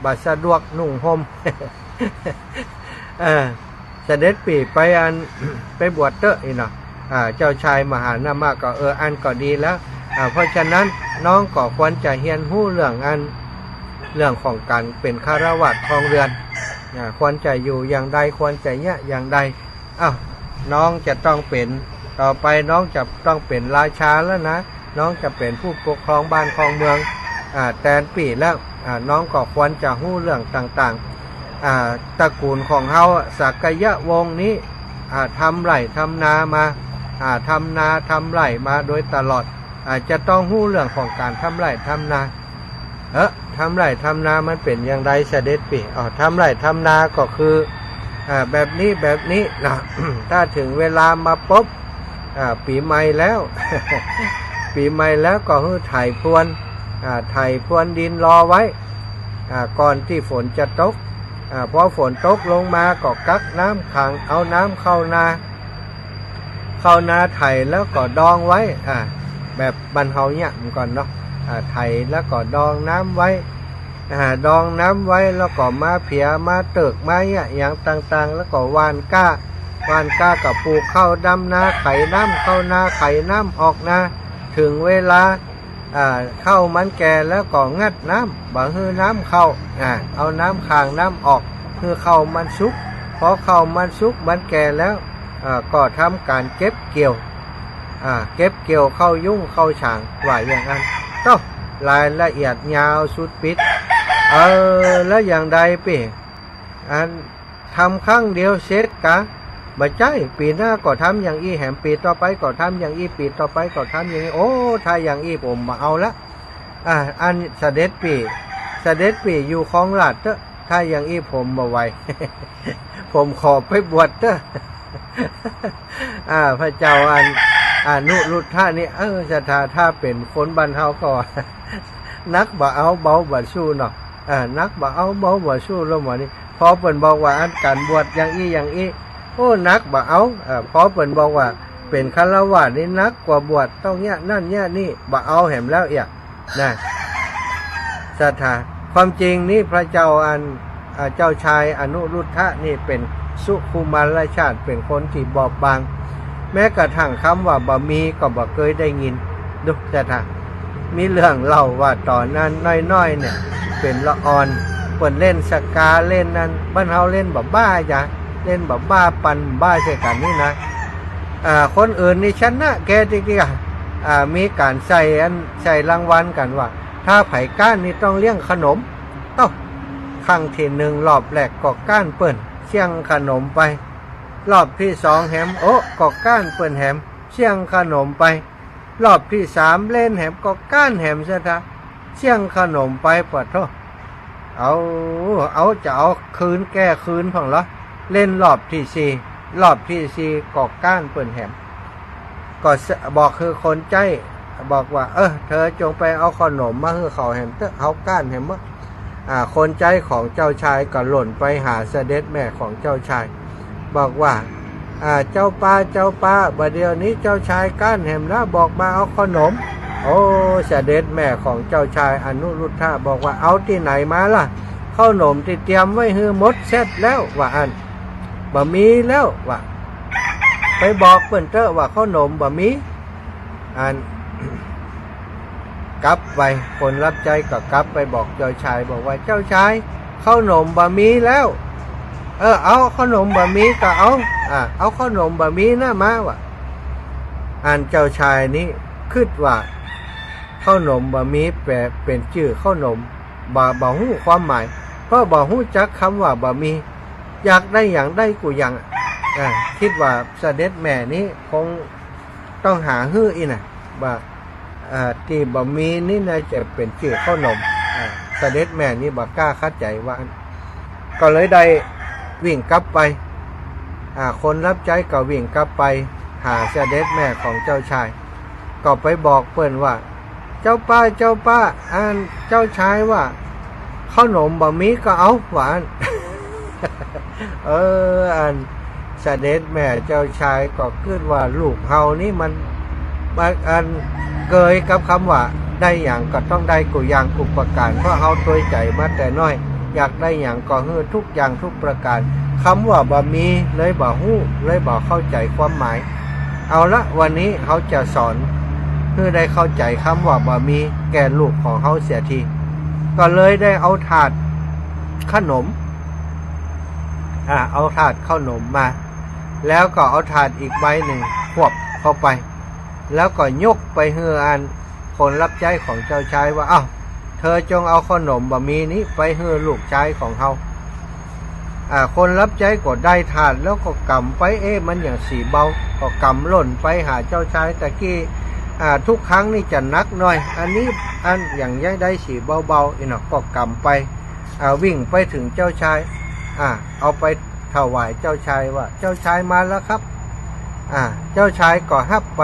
บ่สะดวกหนุ่งห่ม เสด็จปีไปบวชเตอะเนาะเจ้าชายมหานามะก็ก็ดีแล้วเพราะฉะนั้นน้องก็ควรจะเรียนรู้เรื่องของการเป็นฆราวาสครองเรือนควรจะอยู่อย่างใดควรจะอย่างใดน้องจะต้องเป็นต่อไปน้องจะต้องเป็นราชาแล้วนะน้องจะเป็นผู้ปกครองบ้านครองเมืองแตนปีแล้วน้องก็ควรจะรู้เรื่องต่างๆตระกูลของเฮาสักยะวงศ์นี้ทำไร่ทำนามาทำนาทำไร่มาโดยตลอดจะต้องรู้เรื่องของการทำไร่ทำนา ทำไร่ทำนามันเป็นอย่างไรเสด็จปี่ทำไร่ทำนาก็คือแบบนี้นะ ถ้าถึงเวลามาปุ๊บปีใหม่แล้ว ปีใหม่แล้วก็คือไถพรวนดินรอไว้ก่อนที่ฝนจะตกพอฝนตกลงมาก็กักน้ำขังเอาน้ำเข้านาไถแล้วก็ดองไว้แบบบรรเทาเนี่ยมันก่อนเนาะไถแล้วก็ดองน้ำไว้ดองน้ำไว้แล้วก็มาเผียมาเติกมาเนี่ยอย่างต่างๆแล้วก็หว่านก้ากับปลูกข้าวดำนาไข่น้ำเข้านาไข่น้ำออกนาถึงเวลาเข้ามันแก่แล้วก็งัดน้ำบ่ฮื้อน้ำเข้าเอาน้ำข้างน้ำออกคือเข้ามันสุกพอเข้ามันสุกมันแก่แล้วก็ทำการเก็บเกี่ยวเข้ายุ่งเข้าฉางว่าอย่างนั้นต้องรายละเอียดยาวสุดปิดแล้วอย่างใดปี่ทำครั้งเดียวเสร็จกะบ่ใจปีหน้าก็ทำอย่างอีแหมปีต่อไปก็ทำอย่างอีปีต่อไปก็ทำอย่างนี้โอ้ถ้าอย่างอีผมมาเอาละอันเสด็จปี่อยู่คลองลาดเถอะถ้าอย่างอีผมมาไว ผมขอไปบวชเถอะพระเจ้านุรุทธะนี่จะถ้าเป็นคนบ้านเฮาก็ นักบ่เอาเบาบ่สู้เนาะนักบ่เอาเบาบ่สู้แล้วหมอนี่พอเพิ่นบอกว่าอันการบวชอย่างอีโอ้นักบ่เอาพอเพิ่นบอกว่าเป็นฆราวาสนี่นักกว่าบวชต้องเนี่ยนั่นเนี่ยนี่บ่เอาแหมแล้วเอียนะศรัทธาความจริงนี่พระเจ้าเจ้าชายอนุรุทธะนี่เป็นสุขุมารชาติเป็นคนที่บอบบางแม้กระทั่งคำว่าบ่มีก็บ่เคยได้ยินดูศรัทธามีเรื่องเล่าว่าตอนนั้นน้อยๆเนี่ยเป็นละอ่อนเปิ่นเล่นสกาเล่นนั้นบ้านเฮาเล่นบ้าจ้ะเล่นบ้าปันบ้าใช่กันนี่นะคนอื่นนี่ชนะแกจริงๆมีการใส่รางวัลกันว่าถ้าไผ่ก้านนี่ต้องเลี้ยงขนมครั้งที่หนึ่งรอบแรกก็ก้านเปิ่นเชี่ยงขนมไปรอบที่สองแหมก็ก้านเปิ่นแหมเชี่ยงขนมไปรอบที่สามเล่นแหมก็ก้านแหมซะท่าเชี่ยงขนมไปปะโทเอาจะเอาคืนแก้คืนพังเหรอเล่นรอบที่สี่ก็ก้านเปิ่นแหมก็บอกคือคนใจบอกว่าเธอจงไปเอาขนมมาให้เขาแหมเตเอาก้านแหมมั้งคนใจของเจ้าชายก็หล่นไปหาเสด็จแม่ของเจ้าชายบอกว่าเจ้าป้าบัดเดี๋ยวนี้เจ้าชายก้านแหมนะบอกมาเอาขนมโอ้เสด็จแม่ของเจ้าชายอนุรุทธะบอกว่าเอาที่ไหนมาล่ะขนมที่เตรียมไว้ให้หมดเสร็จแล้วว่าบ่มีแล้วว่าไปบอกเพิ่นเถอะว่าขนมบ่มีกลับไปคนรับใจก็กลับไปบอกเจ้าชายบอกว่าเจ้าชายขนมบะหมี่แล้วเอาขนมบะหมี่ก็เอาขนมบะหมี่นะมาว่ะเจ้าชายนี้คิดว่าขนมบะหมี่แปลเป็นชื่อขนมบ่ฮู้ความหมายเพราะบ่ฮู้จักคำว่าบะหมี่อยากได้อย่างได้กูอย่างคิดว่าเสด็จแม่นี้คงต้องหาฮื้ออีน่ะว่าที่บะหมี่นี่น่าจะเป็นชื่อขนมเสด็จแม่นี่บ่กล้าคัดใจว่าก็เลยได้วิ่งกลับไปคนรับใจก็วิ่งกลับไปหาเสด็จแม่ของเจ้าชายก็ไปบอกเปิ้นว่าเจ้าป้าเจ้าชายว่าขนมบะหมี่ก็เอาหวาน เสด็จแม่เจ้าชายก็คิดว่าลูกเฮานี่มันเกยกับคำว่าได้อย่างก็ต้องได้กูอย่างกูประการเพราะเฮาตัวใจมาแต่น้อยอยากได้อย่างก็เฮือทุกอย่างทุกประการคำว่าบะหมี่เลยบ่ฮู้เลยบ่เข้าใจความหมายเอาละวันนี้เขาจะสอนเพื่อได้เข้าใจคำว่าบะหมี่แก่ลูกของเขาเสียทีก็เลยได้เอาถาดขนมเอาถาดขนมมาแล้วก็เอาถาดอีกใบหนึ่งควบเข้าไปแล้วก็ยกไปเฮือคนรับใช้ของเจ้าชายว่าเธอจงเอาขนมบะหมี่นี้ไปเฮือลูกชายของเขาคนรับใช้ก็ได้ถาดแล้วก็กำไปมันอย่างสีเบาก็กำหล่นไปหาเจ้าชายตะกี้ ทุกครั้งนี่จะนักหน่อย อันนี้อันอย่างย้ายได้สีเบาๆอีกหน่อยก็กำไปวิ่งไปถึงเจ้าชายเอาไปถวายเจ้าชายว่าเจ้าชายมาแล้วครับเจ้าชายก็ฮับไป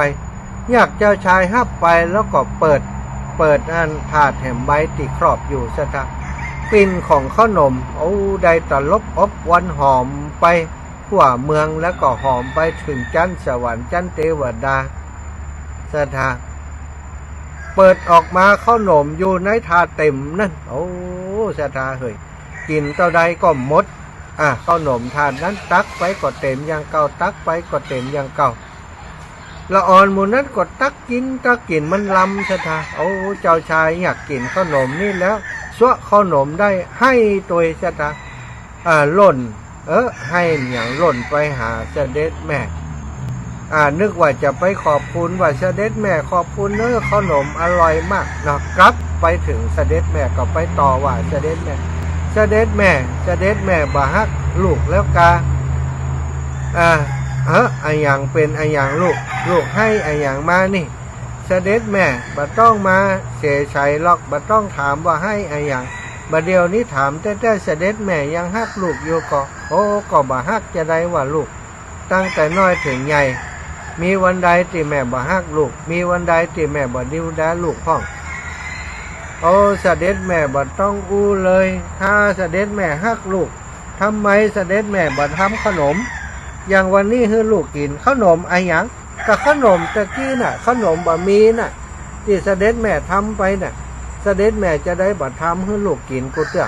อยากเจ้าชายฮับไปแล้วก็เปิดอันถาดแหมใบติครอบอยู่สถานกลิ่นของขนมได้ตลบอบวันหอมไปทั่วเมืองแล้วก็หอมไปถึงจันทร์สวรรค์จันทร์เทวดาสถานเปิดออกมาขนมอยู่ในถาดเต็มนั่นสถานเฮ้ยกินเท่าใดก็หมดขนมถาดนั้นตักไปก็เต็มอย่างเก่าตักไปก็เต็มอย่างเก่าละอ่อนหมูนั้นก็ตักกินมันลำสถานเจ้าชายอยากกินขนมนี่แล้วสวะขนมได้ให้ตัวสถานหล่นให้อย่างหล่นไปหาเสด็จแม่นึกว่าจะไปขอบคุณว่าเสด็จแม่ขอบคุณขนมอร่อยมากเนาะกลับไปถึงเสด็จแม่ก็ไปต่อว่าเสด็จแม่บ่ฮักลูกแล้วกาอย่างเป็นอย่างลูกให้อย่างมานี่เสด็จแม่บ่ต้องมาเสียใจหรอกบ่ต้องถามว่าให้อย่างบัดเดียวนี้ถามแต่เสด็จแม่ยังฮักลูกอยู่ก็บ่ฮักจะได้ว่าลูกตั้งแต่น้อยถึงใหญ่มีวันใดที่แม่บ่ฮักลูกมีวันใดที่แม่บ่ดิ้วด้าลูกพ้องเสด็จแม่บ่ต้องอู้เลยถ้าเสด็จแม่ฮักลูกทำไมเสด็จแม่บ่ทำขนมอย่างวันนี้ให้ลูกกินขนมอย่างกับขนมตะกี้น่ะขนมบะหมี่น่ะที่เสด็จแม่ทำไปน่ะเสด็จแม่จะได้บ่ทำให้ลูกกินกูเตื้อ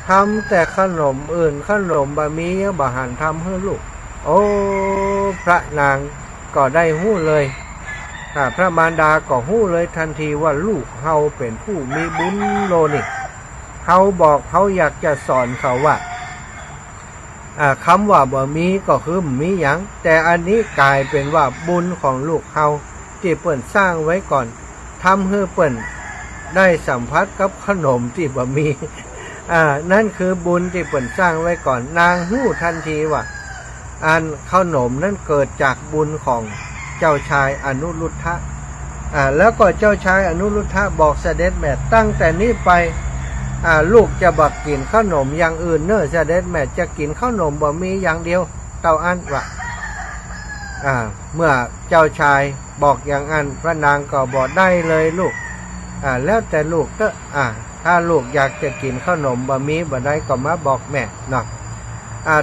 ทำแต่ขนมอื่นขนมบะหมี่บ่หันทำให้ลูกพระนางก็ได้หู้เลยพระมารดาก็หู้เลยทันทีว่าลูกเฮาเป็นผู้มีบุญโลนี่เขาบอกเขาอยากจะสอนเขาว่าคำว่าบ่มีก็คือมีหยังแต่อันนี้กลายเป็นว่าบุญของลูกเฮาที่เปิ่นสร้างไว้ก่อนทำให้เปิ่นได้สัมผัสกับขนมที่บ่มีนั่นคือบุญที่เปิ่นสร้างไว้ก่อนนางหู้ทันทีว่าอันขนมนั้นเกิดจากบุญของเจ้าชายอนุรุทธะแล้วก็เจ้าชายอนุรุทธะบอกเสด็จแม่ตั้งแต่นี้ไปลูกจะบักกินขนมอย่างอื่นเสด็จแม่จะกินขนมบ่มีอย่างเดียวเต่าอันว่าเมื่อเจ้าชายบอกอย่างอันพระนางก็บอกได้เลยลูกแล้วแต่ลูกก็ถ้าลูกอยากจะกินขนมบ่มีบ่ได้ก็มาบอกแม่เนาะ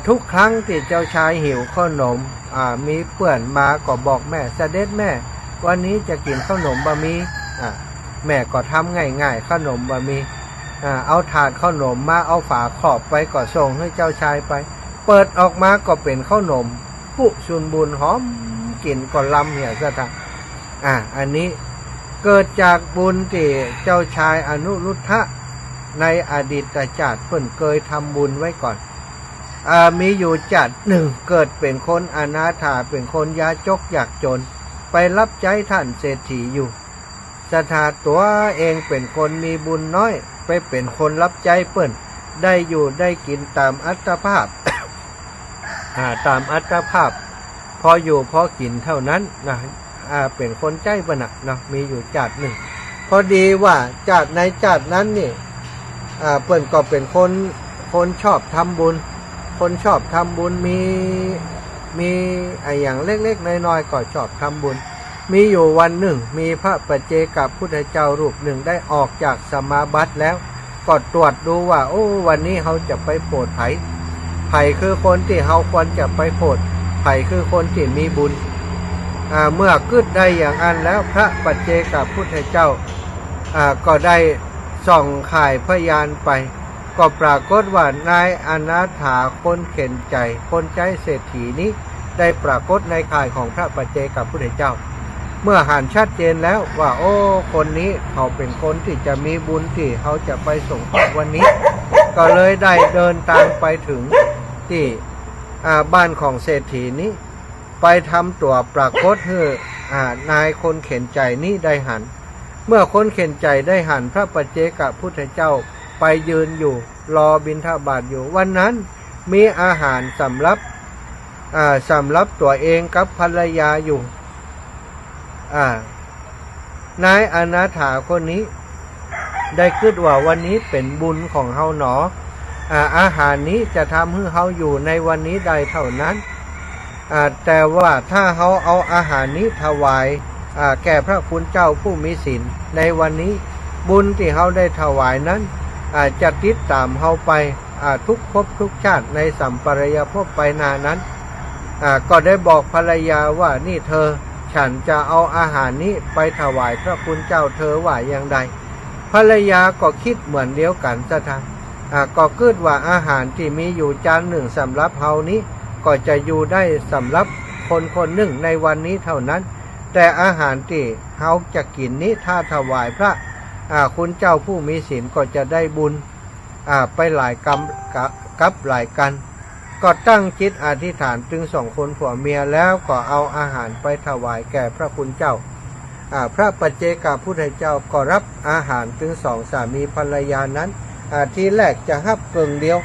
ทุกครั้งที่เจ้าชายหิวขนมมีเพื่อนมาก็บอกแม่เสด็จแม่วันนี้จะกินขนมบะหมี่แม่ก็ทำง่ายๆขนมบะหมี่เอาถาดขนมมาเอาฝาขอบไปก็ส่งให้เจ้าชายไปเปิดออกมาก็เป็นขนมปุชุนบุญหอมกลิ่นก็ลำเหี่ยซะทั้งอันนี้เกิดจากบุญที่เจ้าชายอนุรุทธะในอดีตชาติเพิ่นเคยทำบุญไว้ก่อนมีอยู่จัดหนึ่งเกิดเป็นคนอนาถาเป็นคนยากจกยากจนไปรับใช้ท่านเศรษฐีอยู่สถาตัวเองเป็นคนมีบุญน้อยไปเป็นคนรับใช้เปิ้นได้อยู่ได้กินตามอัตภาพ ตามอัตภาพพออยู่พอกินเท่านั้นนะเป็นคนใจบนะเนาะมีอยู่จัดหนึ่งพอดีว่าจัดในจัดนั้นนี่เปิ้นก็เป็นคนชอบทำบุญคนชอบทำบุญมีอย่างเล็กๆน้อยๆก็ชอบทำบุญมีอยู่วันหนึ่งมีพระปัจเจกพุทธเจ้ารูปหนึ่งได้ออกจากสมาบัติแล้วก็ตรวจดูว่าวันนี้เขาจะไปโปรดไผ่คือคนที่เขาควรจะไปโปรดไผ่คือคนที่มีบุญเมื่อกึดได้อย่างนั้นแล้วพระปัจเจกพุทธเจ้าก็ได้ส่องข่ายพยานไปก็ปรากฏว่านายอนาถาคนเข็นใจคนใจเศรษฐีนี้ได้ปรากฏในข่ายของพระปัจเจกพุทธเจ้าเมื่อหันชัดเจนแล้วว่าคนนี้เขาเป็นคนที่จะมีบุญที่เขาจะไปส่งต่อวันนี้ก็เลยได้เดินตามไปถึงที่บ้านของเศรษฐีนี้ไปทำตัวปรากฏให้นายคนเข็นใจนี้ได้หันเมื่อคนเข็นใจได้หันพระปัจเจกพุทธเจ้าไปยืนอยู่รอบิณฑบาตอยู่วันนั้นมีอาหารสำรับตัวเองกับภรรยาอยู่ นายอนาถาคนนี้ได้คิดว่าวันนี้เป็นบุญของเฮาหนออาหารนี้จะทำให้เฮาอยู่ในวันนี้ได้เท่านั้นแต่ว่าถ้าเฮาเอาอาหารนี้ถวายแก่พระคุณเจ้าผู้มีศีลในวันนี้บุญที่เฮาได้ถวายนั้นจะติดตามเฮาไปทุกภพทุกชาติในสัมปรายภพไปนานั้นก็ได้บอกภรรยาว่านี่เธอฉันจะเอาอาหารนี้ไปถวายพระคุณเจ้าเธอว่าอย่างใดภรรยาก็คิดเหมือนเดียวกันซะทางก็คิดว่าอาหารที่มีอยู่จานหนึ่งสำหรับเฮานี้ก็จะอยู่ได้สำหรับคนคนหนึ่งในวันนี้เท่านั้นแต่อาหารที่เฮาจะกินนี้ถ้าถวายพระคุณเจ้าผู้มีศีลก็จะได้บุญไปหลายกรรมกับหลายกันก็ตั้งจิตอธิษฐานถึง2 คนผัวเมียแล้วก็เอาอาหารไปถวายแก่พระคุณเจ้าพระปัจเจกพุทธเจ้าก็รับอาหารถึง2 สามีภรรยานั้นทีแรกจะรับเพียงเดียว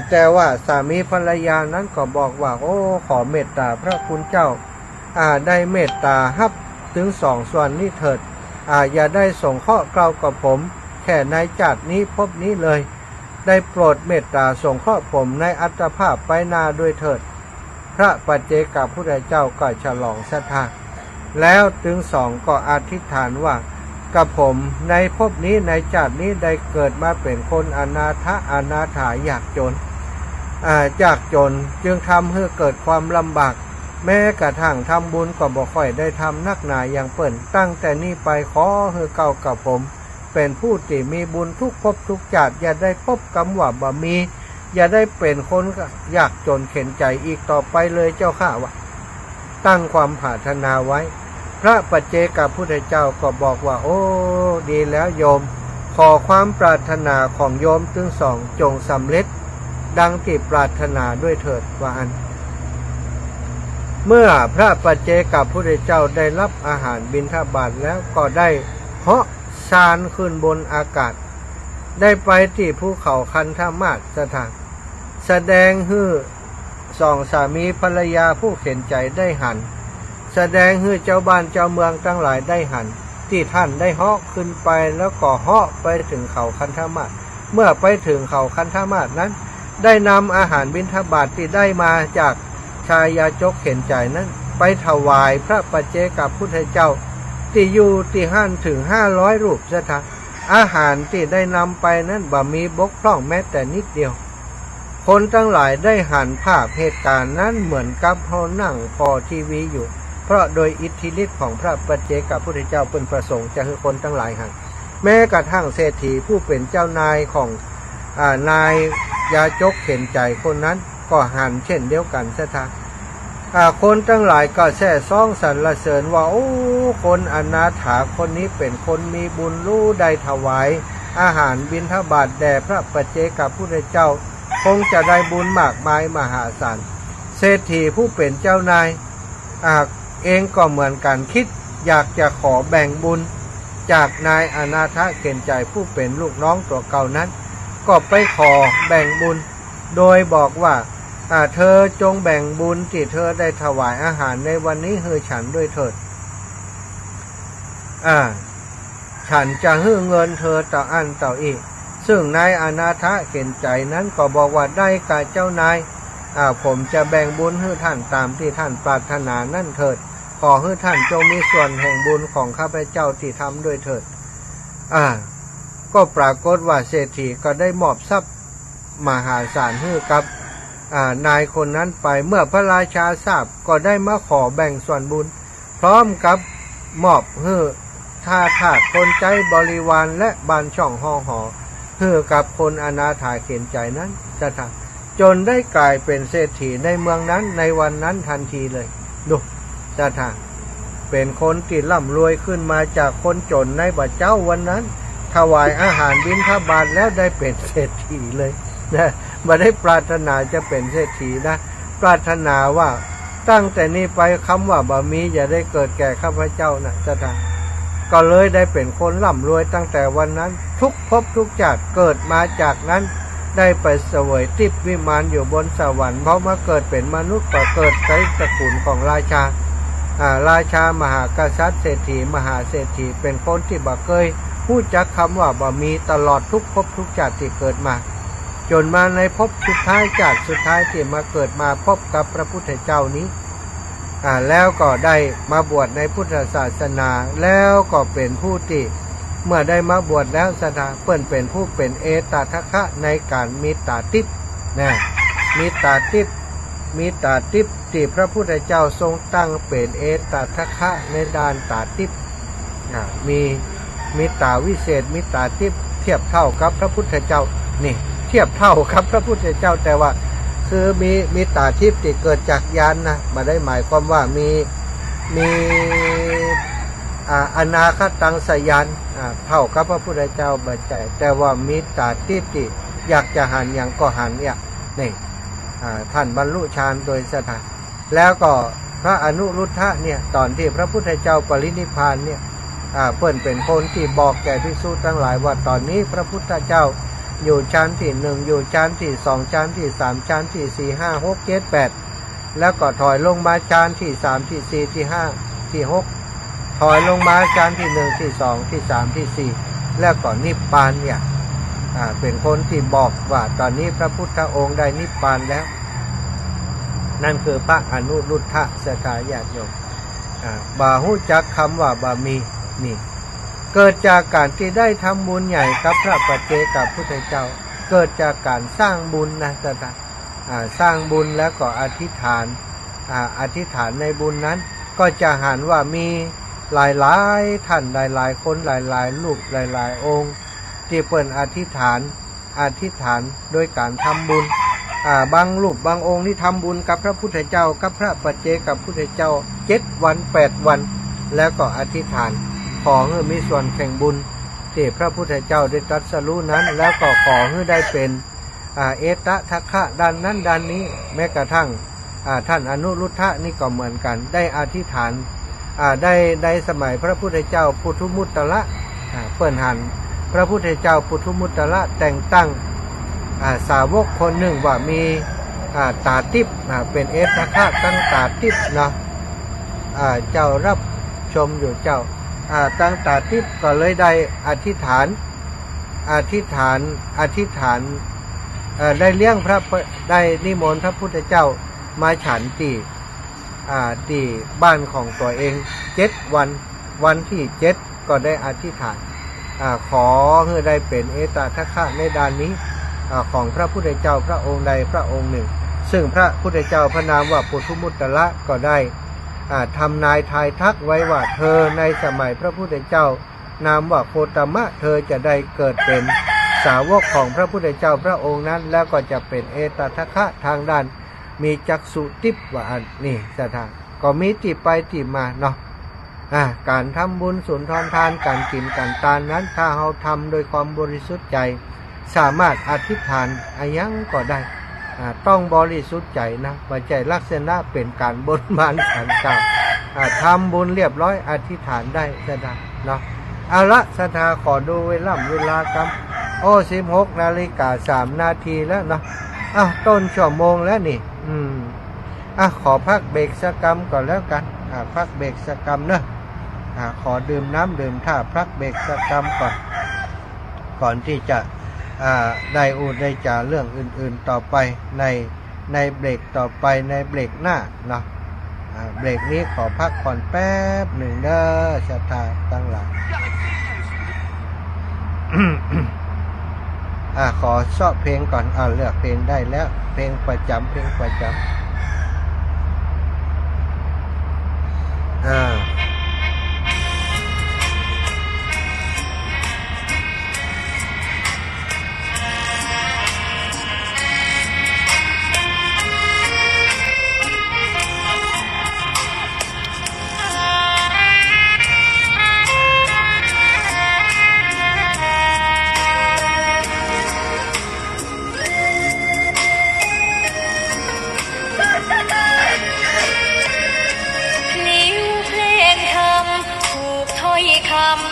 แต่ว่าสามีภรรยานั้นก็บอกว่าโอ้ขอเมตตาพระคุณเจ้าได้เมตตารับถึง2 ส่วนนี้เถิดอย่าได้ส่งข้อเกล่าวกับผมแค่ในจัดนี้พบนี้เลยได้โปรดเมตตาส่งข้อผมในอัตภาพไปนาด้วยเถิดพระปัจเจกพุทธเจ้าก็ฉลองศรัทธาแล้วถึง2ก็อธิษฐานว่ากับผมในภพนี้ในชาตินี้ได้เกิดมาเป็นคนอนาถายากจนจึงทำให้เกิดความลำบากแม้กระทั่งทำบุญก็บ่ค่อยได้ทำนักหนาอย่างเปิ่นตั้งแต่นี้ไปขอให้เก่ากับผมเป็นผู้ที่มีบุญทุกภพทุกชาติอย่าได้พบกรรมว่าบ่มีอย่าได้เป็นคนยากจนเข็นใจอีกต่อไปเลยเจ้าข้าว่าตั้งความปรารถนาไว้พระปัจเจกพุทธเจ้าก็บอกว่าโอ้ดีแล้วโยมขอความปรารถนาของโยมทั้ง2จงสำเร็จดังที่ปรารถนาด้วยเถิดว่าอันเมื่อพระปัจเจกพุทธเจ้าได้รับอาหารบิณฑบาตแล้วก็ได้เหาะซานขึ้นบนอากาศได้ไปที่ภูเขาคันธมาศสถานแสดงให้2 สามีภรรยาผู้เข็นใจได้หันแสดงให้เจ้าบ้านเจ้าเมืองทั้งหลายได้หันที่ท่านได้เหาะขึ้นไปแล้วก็เหาะไปถึงเขาคันธมาศเมื่อไปถึงเขาคันธมาศนั้นได้นำอาหารบิณฑบาตที่ได้มาจากชายาจกเข็นใจนั้นไปถวายพระปัจเจกพุทธเจ้าที่อยู่ที่หันถึง500 รูปซะทั้งอาหารที่ได้นำไปนั้นบ่มีบกพร่องแม้แต่นิดเดียวคนทั้งหลายได้หันภาพเหตุการณ์นั้นเหมือนกับเขานั่งพอทีวีอยู่เพราะโดยอิทธิฤทธิ์ของพระปัจเจกพุทธเจ้าเป็นประสงค์จะให้คนทั้งหลายหันแม้กระทั่งเศรษฐีผู้เป็นเจ้านายของนายยาจกเข็นใจคนนั้นก็หันเช่นเดียวกันซะทั้งคนทั้งหลายก็แซ่ซ่องสรรเสริญว่าโอ้คนอนาถาคนนี้เป็นคนมีบุญรู้ได้ถวายอาหารบิณฑบาตแด่พระปัจเจกพุทธเจ้าคงจะได้บุญมากมายมหาศาลเศรษฐีผู้เป็นเจ้านายเองก็เหมือนกันคิดอยากจะขอแบ่งบุญจากนายอนาถเข็นใจผู้เป็นลูกน้องตัวเก่านั้นก็ไปขอแบ่งบุญโดยบอกว่าเธอจงแบ่งบุญที่เธอได้ถวายอาหารในวันนี้ให้ฉันด้วยเถิดฉันจะให้เงินเธอต่ออันต่ออีกซึ่งนายอนาถเข็นใจนั้นก็บอกว่าได้กับเจ้านายผมจะแบ่งบุญให้ท่านตามที่ท่านปรารถนานั่นเถิดขอให้ท่านจงมีส่วนแห่งบุญของข้าพเจ้าที่ทำด้วยเถิดก็ปรากฏว่าเศรษฐีก็ได้มอบทรัพย์มหาศาลให้กับนายคนนั้นไปเมื่อพระราชาทราบก็ได้มาขอแบ่งส่วนบุญพร้อมกับมอบให้ทาสคนใจบริวารและบานช่องห้องหอให้กับคนอนาถาเข็นใจนั้นจะทำจนได้กลายเป็นเศรษฐีในเมืองนั้นในวันนั้นทันทีเลยดูจะทำเป็นคนที่ร่ำรวยขึ้นมาจากคนจนในบัดเจ้าวันนั้นถวายอาหารบิณฑบาตแล้วได้เป็นเศรษฐีเลยนะไม่ได้ปรารถนาจะเป็นเศรษฐีนะปรารถนาว่าตั้งแต่นี้ไปคำว่าบ่มีอย่าได้เกิดแก่ข้าพเจ้านะจะทำก็เลยได้เป็นคนร่ำรวยตั้งแต่วันนั้นทุกภพทุกชาติเกิดมาจากนั้นได้ไปเสวยทิพย์วิมานอยู่บนสวรรค์เพราะมาเกิดเป็นมนุษย์ก็เกิดในตระกูลของราชา ราชามหากษัตริย์เศรษฐีมหาเศรษฐีเป็นคนที่บ่เคยพูดจักคำว่าบ่มีตลอดทุกภพทุกชาติที่เกิดมาจนมาในภพสุดท้ายชาติสุดท้ายที่มาเกิดมาพบกับพระพุทธเจ้านี้แล้วก็ได้มาบวชในพุทธศาสนาแล้วก็เป็นผู้ที่เมื่อได้มาบวชแล้วสถาเปิ้นเป็นผู้เป็นเอตทัคคะในการมีตาทิพย์นะมีตาทิพย์ที่พระพุทธเจ้าทรงตั้งเป็นเอตทัคคะในด้านตาทิพย์มีตาวิเศษมีตาทิพย์เทียบเท่ากับพระพุทธเจ้านี่เทียบเท่ากับพระพุทธเจ้าแต่ว่าคือมีตาทิพย์ที่เกิดจากญาณนะมาได้หมายความว่ามีอนาคตังสยานเท่ากับพระพุทธเจ้าบัจจัยแต่ว่ามีตาทิพย์ที่อยากจะหันอย่างก็หันเนี่ยนี่ท่านบรรลุฌานโดยสถานแล้วก็พระอนุรุทธะเนี่ยตอนที่พระพุทธเจ้าปรินิพพานเนี่ยเปิ้นเป็นคนที่บอกแก่ภิกษุทั้งหลายว่าตอนนี้พระพุทธเจ้าอยู่ชั้นที่1อยู่ชั้นที่2ชั้นที่3ชั้นที่4 5 6 7 8แล้วก็ถอยลงมาชั้นที่3ที่4ที่5ที่6ถอยลงมาชั้นที่1ที่2ที่3ที่4แล้วก็นิพพานเนี่ยเป็นคนที่บอกว่าตอนนี้พระพุทธองค์ได้นิพพานแล้วนั่นคือพระอนุรุทธะสถาญาติโยมบ่ฮู้จักคำว่าบ่มีนี่เกิดจากการที่ได้ทำบุญใหญ่กับพระปัจเจกพุทธเจ้าเกิดจากการสร้างบุญนะสถาสร้างบุญแล้วก็อธิษฐานในบุญนั้นก็จะหันว่ามีหลายๆท่านหลายๆคนหลายๆรูปหลายๆองค์ที่เปิ่นอธิษฐานโดยการทำบุญบางรูปบางองค์ที่ทำบุญกับพระพุทธเจ้ากับพระปัจเจกพุทธเจ้า7 วัน8 วันแล้วก็อธิษฐานขอให้มีส่วนแข่งบุญที่พระพุทธเจ้าได้ตรัสรู้นั้นแล้วก็ขอให้ได้เป็นเอตทัคคะด้านนั้นด้านนี้แม้กระทั่งท่านอนุรุทธะนี่ก็เหมือนกันได้อธิษฐานได้สมัยพระพุทธเจ้าปุถุมุตตละเปิ้นหันพระพุทธเจ้าปุถุมุตตละแต่งตั้งสาวกคนหนึ่งว่ามีตาทิพย์เป็นเอตทัคคะตั้งตาทิพย์นะเจ้ารับชมอยู่เจ้าตั้งตาทิพย์ก็เลยได้อธิษฐานได้เลี้ยงได้นิมนต์พระพุทธเจ้ามาฉันที่บ้านของตัวเอง7 วันที่7ก็ได้อธิษฐานขอให้ได้เป็นเอตทัคคะในด้านนี้ของพระพุทธเจ้าพระองค์ใดพระองค์หนึ่งซึ่งพระพุทธเจ้าพระนามว่าปุถุมุตตละก็ได้ทำนายทายทักไว้ว่าเธอในสมัยพระพุทธเจ้านามว่าโคตมะเธอจะได้เกิดเป็นสาวกของพระพุทธเจ้าพระองค์นั้นแล้วก็จะเป็นเอตทัคคะทางด้านมีจักษุทิพย์ว่านี่สถานก็มีที่ไปที่มาเนาะการทำบุญสุนทรทานการกินการทานนั้นถ้าเราทำโดยความบริสุทธิ์ใจสามารถอธิษฐานยังก็ได้ต้องบริสุทธิ์ใจนะปัจจัยลักษณะเป็นการบนบานขันเก่าทำบุญเรียบร้อยอธิษฐานได้สถาเนาะเอาละสถาขอดูเวลากรรม16:03 นาทีแล้วเนาะต้นชั่วโมงแล้วนี่ขอพักเบรกสักกรรมก่อนแล้วกันพักเบรกสักกรรมเนอะขอดื่มน้ำดื่มท่าพักเบรกสักกรรมก่อนที่จะได้ได้จ่าเรื่องอื่นๆต่อไปในเบรกต่อไปในเบรกหน้าเนาะเบรกนี้ขอพักผ่อนแป๊บหนึ่งเด้อชะตาตั้งหลัง ขอชอบเพลงก่อนเลือกเพลงได้แล้วเพลงประจำ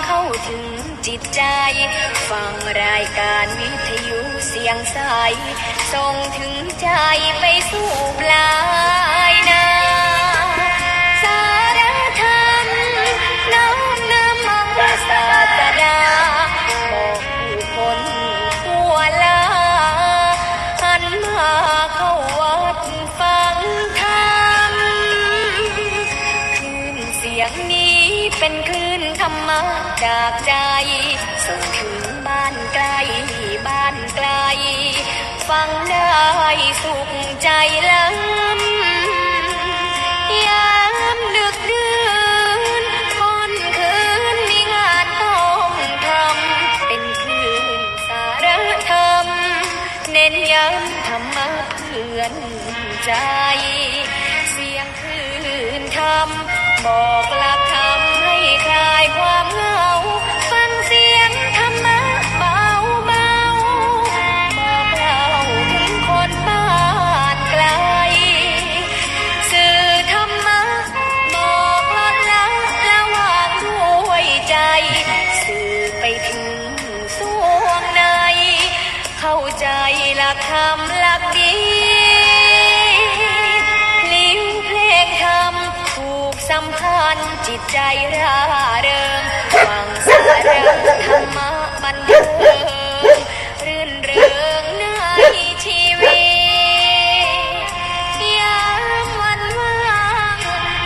เข้าถึงจิตใจฟังรายการวิทยุเสียงใสส่งถึงใจไปสู่ปลายนาสาระ จากใจส่งถึงบ้านไกลบ้านไกลฟังได้สุขใจล้ำยามดึกดื่นค่อนคืนมีงานต้องทำเป็นคลื่นสารธรรมเน้นย้ำธรรมะเพื่อนใจเสียงคลื่นธรรมบอกหลักธรรมให้คลายความเหงาฟังเสียงธรรมะเบาเบาบอกเล่าถึงคนบ้านไกลสื่อธรรมะบอกลดละระหว่างด้วยใจสื่อไปถึงสวงในเข้าใจหลักธรรมหลักดีลิ้วเพลงธรรมถูกสัมพันธ์จิตใจร่าเริงฟังสาระธรรมะบันเทิงรื่นเริงในชีวิตยามวันว่าง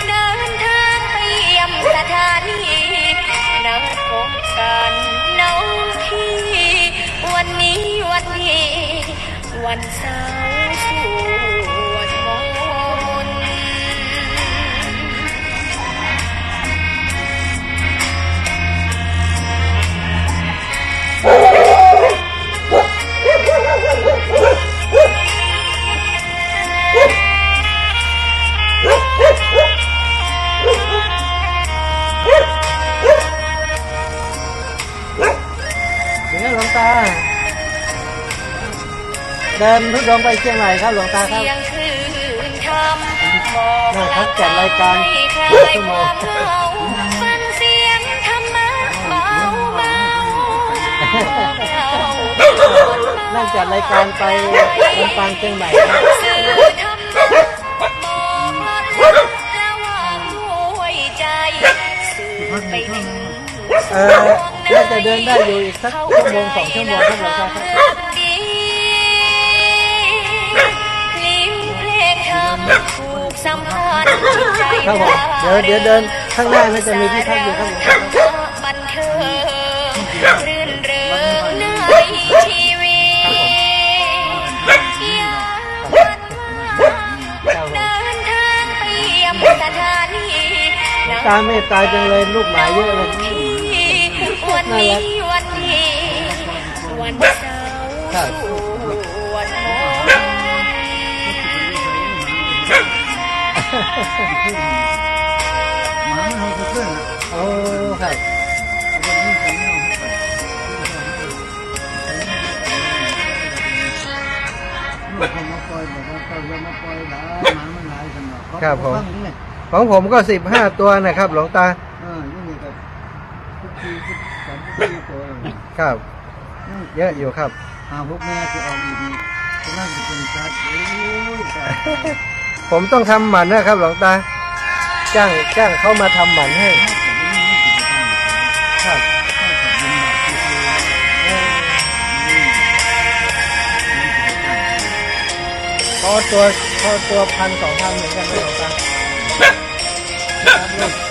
เดินทางไปเยี่ยมสถานีนัดพบกันน้องพี่วันนี้วันเสาร์สวดมนต์ ถึงแล้วหลวงตาเดินทุดงไปเชียงใหม่ครับหลวงตาครับนี่เขาจัดรายการชั่วโมงนั่งจัดรายการไปลำปางเชียงใหม่น่าจะเดินได้อยู่อีกสักชั่วโมง2 ชั่วโมงครับหลวงตาครับผมเดี๋ยวเดินข้างหน้าน่าจะมีที่พักอยู่ครับหลวงตาบันเทิงรื่นเริงในชีวิตเดินทางไปเยี่ยมสถานีตาเมตตาจังเลยลูกหมาเยอะเลยวันนี้วันเสาร์สวดมนต์หมามันเขาขึ้นโอ้ครับครับผมของผมก็15 ตัวนะครับหลวงตาครับเยอะอยู่ครับพวกแม่จะออกอีกน่าจะเป็นการผมต้องทำหมันนะครับหลวงตาจ้างเขามาทำหมันให้ครับพอตัว1,000-2,000เหมือนกันไหมหลวงตา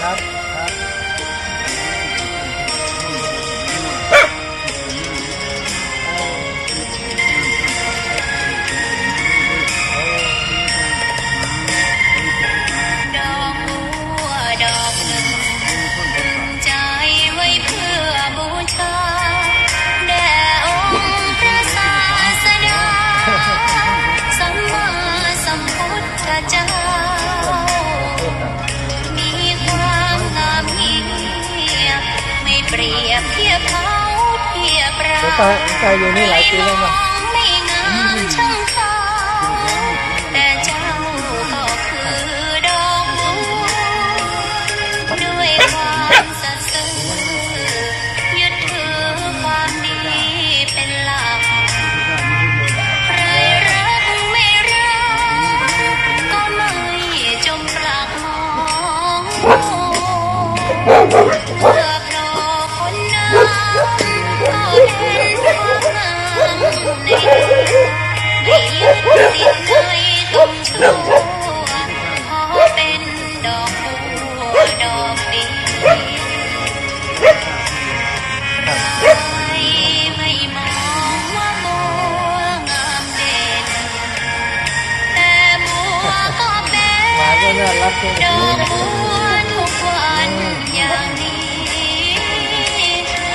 ครับเปรียบเทียบเขาเทียบเราใจอยู่นี่หลายปีแล้วนะไม่งามช่างเขาแต่เจ้าก็คือดอกบัวด้วยความสัตย์ซื่อยึดถือความดีเป็นหลักใครรักไม่รักก็ไม่จมปลักมองได้ยึดติดในตรงชั่วขอเป็นดอกบัวดอกดี รักเลย ดอกบัวทุกวันอย่างนี้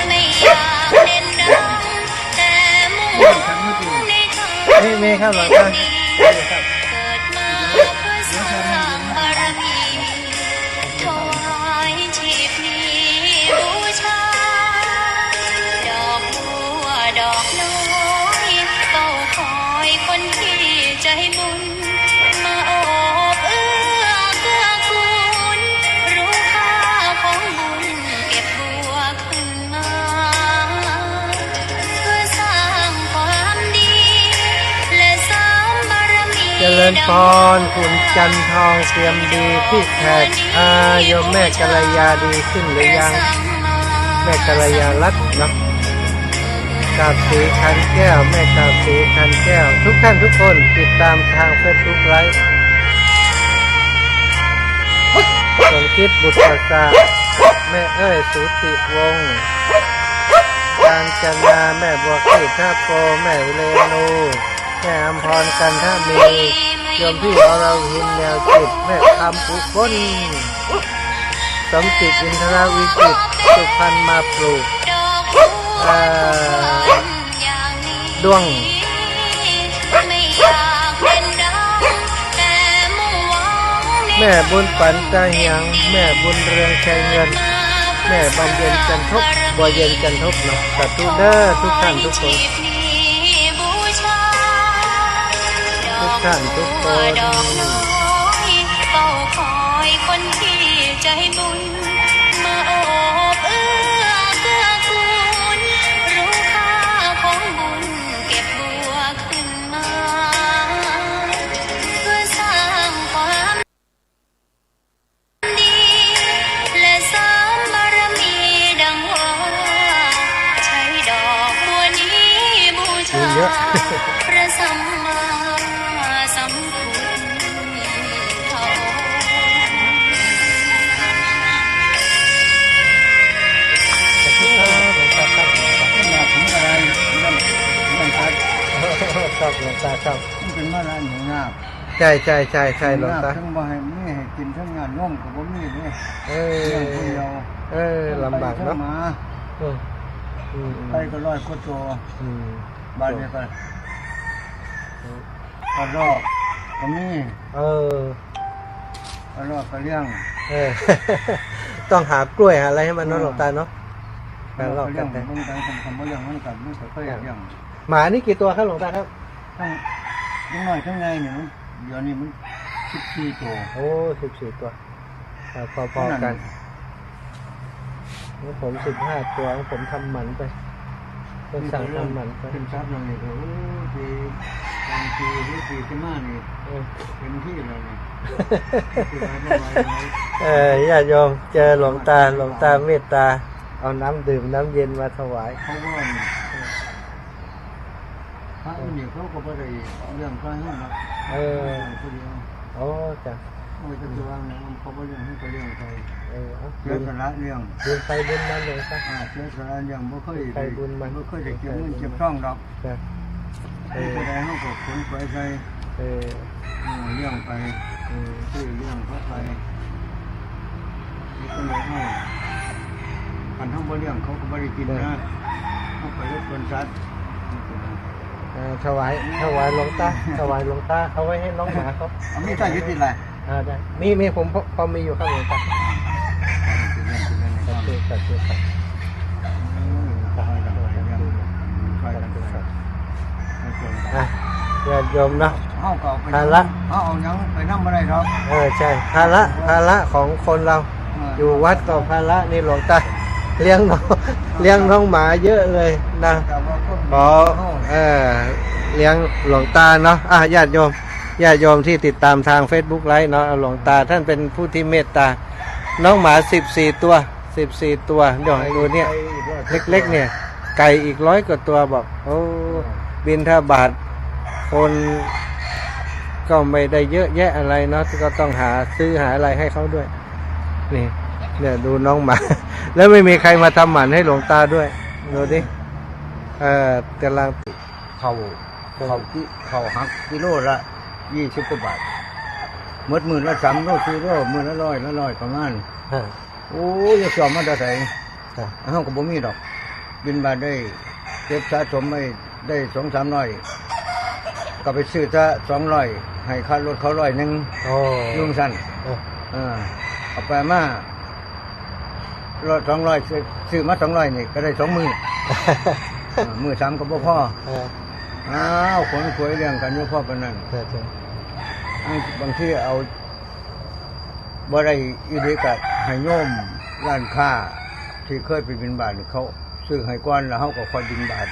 ไม่อยากเด่นดังแต่มุ่งในทาง มีครับหลวงตา เกิดมาเพื่อสร้างบารมีถวายชีพนี้บูชาดอกบัวดอกน้อยเฝ้าคอยคนที่ใจบุญมาโอบเอื้อเกื้อกูลรู้ค่าของบุญเก็บบัวขึ้นมาเพื่อสร้างความดีและสร้างบารมี เจริญพรคุณจันทองเตรียมดีพี่แขกโยมแม่กัลยาดีขึ้นหรือยัง แม่กัลยารัตน์เนาะกาบสีคันแก้วแม่กาบสีคันแก้วทุกท่านทุกคนติดตามทางเฟซบุ๊กไลฟ์สมคิดบุตรประสาทแม่เอ้ยสุติวงศ์การจนาแม่บัวขีท่าโปแม่เรนูแม่อมพรกันท่ามีโยมพี่อรวินแนวจิตแม่คำปุก้นสมจิตอินทรวิจิตรสุพรรณมาปลูกดวงแม่บุญปันตาเหียงแม่บุญเรืองชัยเงินแม่บำเย็นจันทบบัวเย็นจันทบเนาะสาธุเด้อทุกท่านทุกคนทุกท่านทุกคน เฝ้าคอยคนที่ใจบุญมาโอบเอื้อเกื้อกูลรู้ค่าของบุญเก็บบัวขึ้นมาเพื่อสร้างความดีและสร้างบารมีดังว่าใช้ดอกบัวนี้บูชาพระสัมมาสัมพุทธเจ้า ครับหลวงตาครับ มันเป็นมาลายหนูงาบ ใช่หลวงตา ทั้งบ่ให้มีให้กินทั้งงานน่มกับบ่มีนี่ เอ เรื่องคนเดียว ลำบากเนาะ ไปทั้งหมา ไปก็ร้อยกว่าตัวบ้านนี้ก็กระรอกก็มีกระรอกก็เลี้ยง ต้องหากล้วยหาอะไรให้มันเนาะหลวงตาเนาะ กระรอกเลี้ยงมันก็คำว่าเลี้ยงมันก็ไม่ค่อยเลี้ยง หมานี่กี่ตัวครับหลวงตาครับ ทั้งน้อยทั้งไงเนี่ยมันเดี๋ยวนี้มัน14ตัว โอ้14 ตัวพอๆกันของผม15 ตัวของผมทำหมันไปต้องสั่งทำหมันไป เป็นทรัพย์นั่นนี่ก็ปีบางปีหรือปีที่มานี่เต็มที่เลยนี่ ญาติโยมเจอหลวงตาเมตตาเอาน้ำดื่มน้ำเย็นมาถวาย เขาว่าพระนี่เขาก็ไม่ได้เรื่องการให้นะคนเดียว โอ้จ้ะ ไม่จะวางนะเขาไม่เรื่องให้เขาเรื่องใคร เเสียสละเรื่อง บุญไปบุญมาเลยจ้ะ เสียสละเรื่องไม่เคย ไปบุญมัน ไม่เคยได้เก็บเงินเก็บทองดอก จ้ะ แสดงเขาก็ขนไปใส่เรื่องไปซื้อเรื่องเขาไปนี่ก็เลยคันทั้งบ่เรื่องเขาก็ไม่ได้กินนะเขาไปรบกวนสัตว์ ถวายหลวงตาเอาไว้ให้น้องหมาเขา ไม่ใช่ยึดติดอะไร ได้มีผมพอมีอยู่ครับหลวงตาสัตว์ครับญาติโยมเนาะ ภาระเอายังไปนั่งไม่ได้ครับ ใช่ภาระของคนเราอยู่วัดก็ภาระนี่หลวงตาเลี้ยงน้องหมาเยอะเลยนะขอเลี้ยงหลวงตาเนาะญาติโยมที่ติดตามทาง Facebook ไลฟ์เนาะหลวงตาท่านเป็นผู้ที่เมตตาน้องหมา14 ตัวเดี๋ยวดูเนี่ยเล็กๆเนี่ยไก่อีก100 กว่าตัวบอกโอ้บิณฑบาตคนก็ไม่ได้เยอะแยะอะไรเนาะก็ต้องซื้อหาอะไรให้เขาด้วยนี่เนี่ยดูน้องหมา แล้วไม่มีใครมาทำหมันให้หลวงตาด้วยดูดิกำลังเขาหักกิโลละ20 กว่าบาท หมด10,000ละ3โล4โลมื้อละ100ประมาณ ฮะ โอ้ยจะสอบมาแต่ไส ครับ เฮาก็บ่มีดอกบินบาทได้เก็บสะสมไว้ได้2-300ก็ไปซื้อซะ200ให้ค่ารถเขา100 โอ้ ลุงสั่น เออ เอาไปมา200ซื้อมา200นี่ก็ได้2มื้อ มื้อ3ก็บ่พอ เออ อ้าวคนคุยเรื่องกันอยู่พอปานนั้น ใช่ใช่ บางทีเอาบ่ได้อีเดกะให้โยมร้านค้าที่เคยไปบิณฑบาตเขาซื้อให้ก่อนแล้วเฮาก็ค่อยบิณฑบาต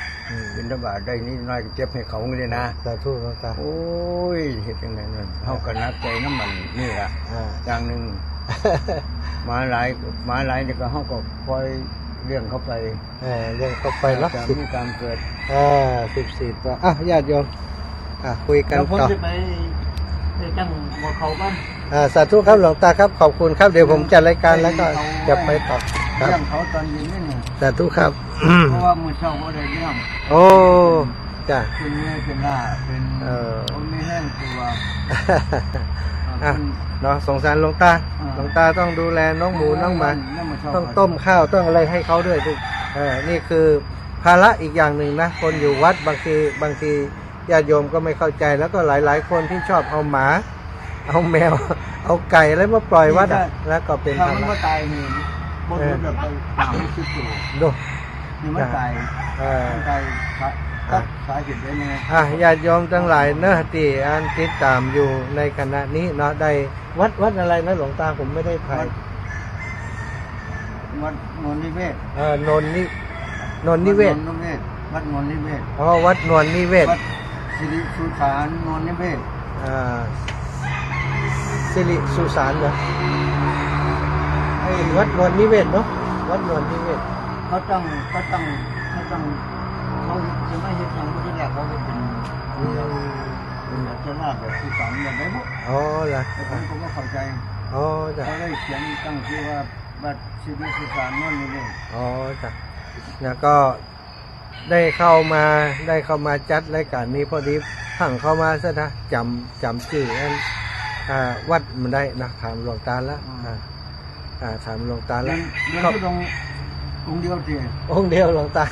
บิณฑบาตได้นิดหน่อยก็เก็บให้เขาเลยนะ สาธุหลวงตา โอ้ยเฮ็ดจังได๋นั่นเฮาก็นักใจน้ำมันนี่ล่ะ อ่า อย่างหนึงหมาหลายนี่ก็เฮาก็คอยเลี้ยงเขาไป เรื่องเข้าไปเนาะ จะมีการเกิด 14ตัวอ่ะญาติโยมคุยกัน แล้วผม ต่อ จะไปตั้งหมอเขาบ้าน สาธุครับหลวงตาครับขอบคุณครับเดี๋ยวผมจัดรายการแล้วก็จะไปต่อครับ เลี้ยงเขาตอนเย็นนี่เนี่ย สาธุครับ เพราะว่ามื้อเช้าบ่ได้เลี้ยง โอ้จ้ะ เป็นเนื้อเป็นหน้าเป็น คนไม่แห้งตัว อ่ะเนาะสงสารหลวงตาหลวงตาต้องดูแลน้องหมูน้องหมาต้องต้มข้าวต้องอะไรให้เขาด้วยทุกนี่คือภาระอีกอย่างหนึ่งนะคนอยู่วัดบางทีญาติโยมก็ไม่เข้าใจแล้วก็หลายคนที่ชอบเอาหมาเอาแมว เอาไก่อะไรมาปล่อยวัดอะแล้วก็เป็น ถ้า ภา มัน ระ ว่าตายนี่บนรถแบบไปตามชิดตัว ดู นี่มันตาย เออ มันตายสาเหตุได้ไง ญาติโยมทั้งหลายเนอะที่อันติดตามอยู่ในขณะนี้เนาะได้วัดอะไรนะหลวงตาผมไม่ได้ถ่าย วัดนนนิเวศ นนนิเวศ วัดนนนิเวศ อ๋อวัดนวลนิเวศ วัดสิริสุสานนนนิเวศ สิริสุสานเหรอไอ้วัดนวลนิเวศเนาะวัดนวลนิเวศ เขาจะไม่เห็นอย่างที่แรกเขาเป็นจะลาดแบบสุสานแบบไหนบุ อ๋อเหรอ แต่ผมก็ไม่เข้าใจ อ๋อจ้ะ เขาได้เขียนตั้งชื่อว่าวัดสิริสุสานนนนิเวศ อ๋อจ้ะแล้วก็ได้เข้ามาจัดรายการนี้พอดีผังเข้ามาซะนะจำชื่ออันวัดมันได้นะถามหลวงตาแล้วถามหลวงตา เรี แล้ ยน ว ก็ตรงองค์เดียวสิ องค์เดียวหลวงตา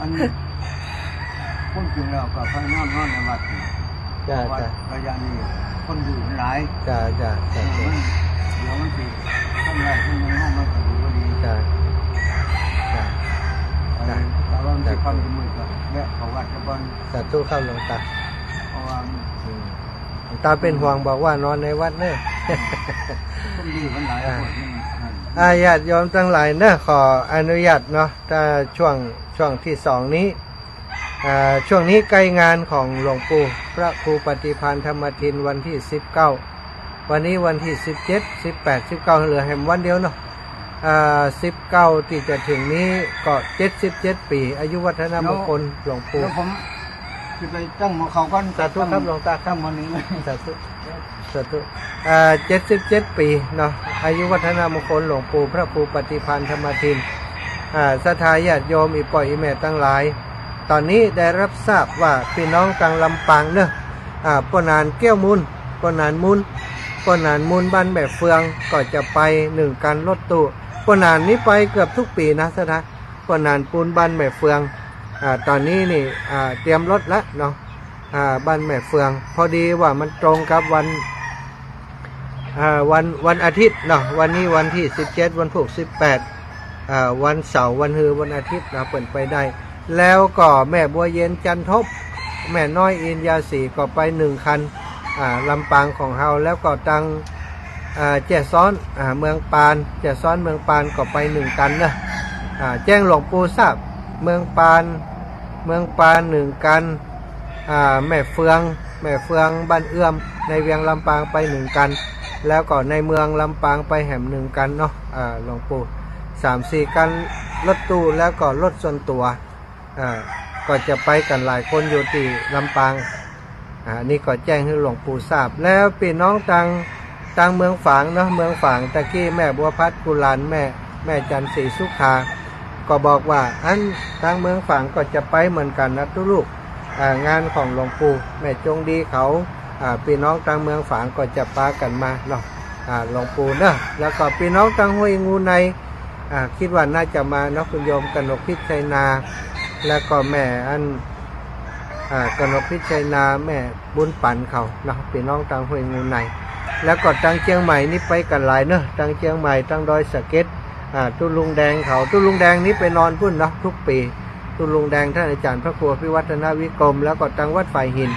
อันคนจริงแล้วก็พนอนในวัด จ้า วัด จ้า ระยะนี้คนอยู่หลาย จ้าจ้าจ้า เดี๋ยวมันสิต้นไร่ต้นไม้ห้องมันก็ดูก็ดี จ้าจ้า แต่ว่ามันจะความจมือก็แวะเขาวัดกับบ้าน สาธุเข้าหลวงตา เพราะว่า หลวงตาเป็นห่วงบอกว่านอนในวัดเนอะ คนดีมันหลายคนญาติโยมทั้งหลายเนอะขออนุญาตเนาะถ้าช่วงที่2นี้ช่วงนี้ใกล้งานของหลวงปู่พระครูปฏิภาณธรรมทินวันที่19วันนี้วันที่17 18 19เหลือแห่งวันเดียวเนาะ19ที่จะถึงนี้ก็77 ปีอายุวัฒนมงคลหลวงปู่ แล้วผมจะไปตั้งหมอเขาก่อน สาธุครับหลวงตาครั ตั้ บ งมาหนึ่งเลย สาธุ77 ปีเนาะอายุวัฒนมงคลหลวงปู่พระครูปฏิภาณธรรมทินศรัทธาญาติโยมอีปล่อยอีแม่ตั้งหลายตอนนี้ได้รับทราบว่าพี่น้องกลางลำปางเนอะปนานแก้วมูลปนานมูลบ้านแบบเฟืองก็จะไป1กันรถตู้ปนานนี้ไปเกือบทุกปีนะสนะปนานปูนบ้านแบบเฟืองตอนนี้นี่เตรียมรถแล้วเนาะบ้านแม่เฟืองพอดีว่ามันตรงกับวันอาทิตย์เนาะวันนี้วันที่17วันพุธ18วันเสาร์วันฮือวันอาทิตย์เราเปิดไปได้แล้วก็แม่บัวเย็นจันทบแม่น้อยอินยาสีก็ไป1คันลำปางของเฮาแล้วก็ตังแจ่ซ้อนเมืองปานแจ่ซ้อนเมืองปานก็ไป1กันนะแจ้งหลวงปู่ทราบเมืองปาน1กันแม่เฟืองบ้านเอื้อมในเวียงลำปางไป1กันแล้วก็ในเมืองลำปางไปแห่ม1กันเนาะหลวงปู่3-4กันรถตู้แล้วก็รถส่วนตัวก็จะไปกันหลายคนอยู่ที่ลำปางนี่ก็แจ้งให้หลวงปู่ทราบแล้วพี่น้องต่างเมืองฝางเนาะเมืองฝางตะกี้แม่บัวพัดกุลานแม่จันทร์ศรีสุขาก็บอกว่าทางเมืองฝางก็จะไปเหมือนกันนะทุกลูกงานของหลวงปู่แม่จงดีเขา พี่น้องทางเมืองฝางก็จะปากันมาเนาะหลวงปู่เนาะแล้วก็พี่น้องทางห้วยงูในคิดว่าน่าจะมาเนาะคุณโยมกนกพิชัยนาแล้วก็แม่กนกพิชัยนาแม่บุญปันเขาเนาะพี่น้องทางห้วยงูในแล้วก็ทางเชียงใหม่นี่ไปกันหลายเนาะทางเชียงใหม่ทางดอยสะเก็ดตุ้ลุงแดงเขาตุ้ลุงแดงนี้ไปนอนพุ่นเนาะทุกปีตุ้ลุงแดงท่านอาจารย์พระครูพิวัฒนวิกรมแล้วก็ทางวัดฝ่ายหิน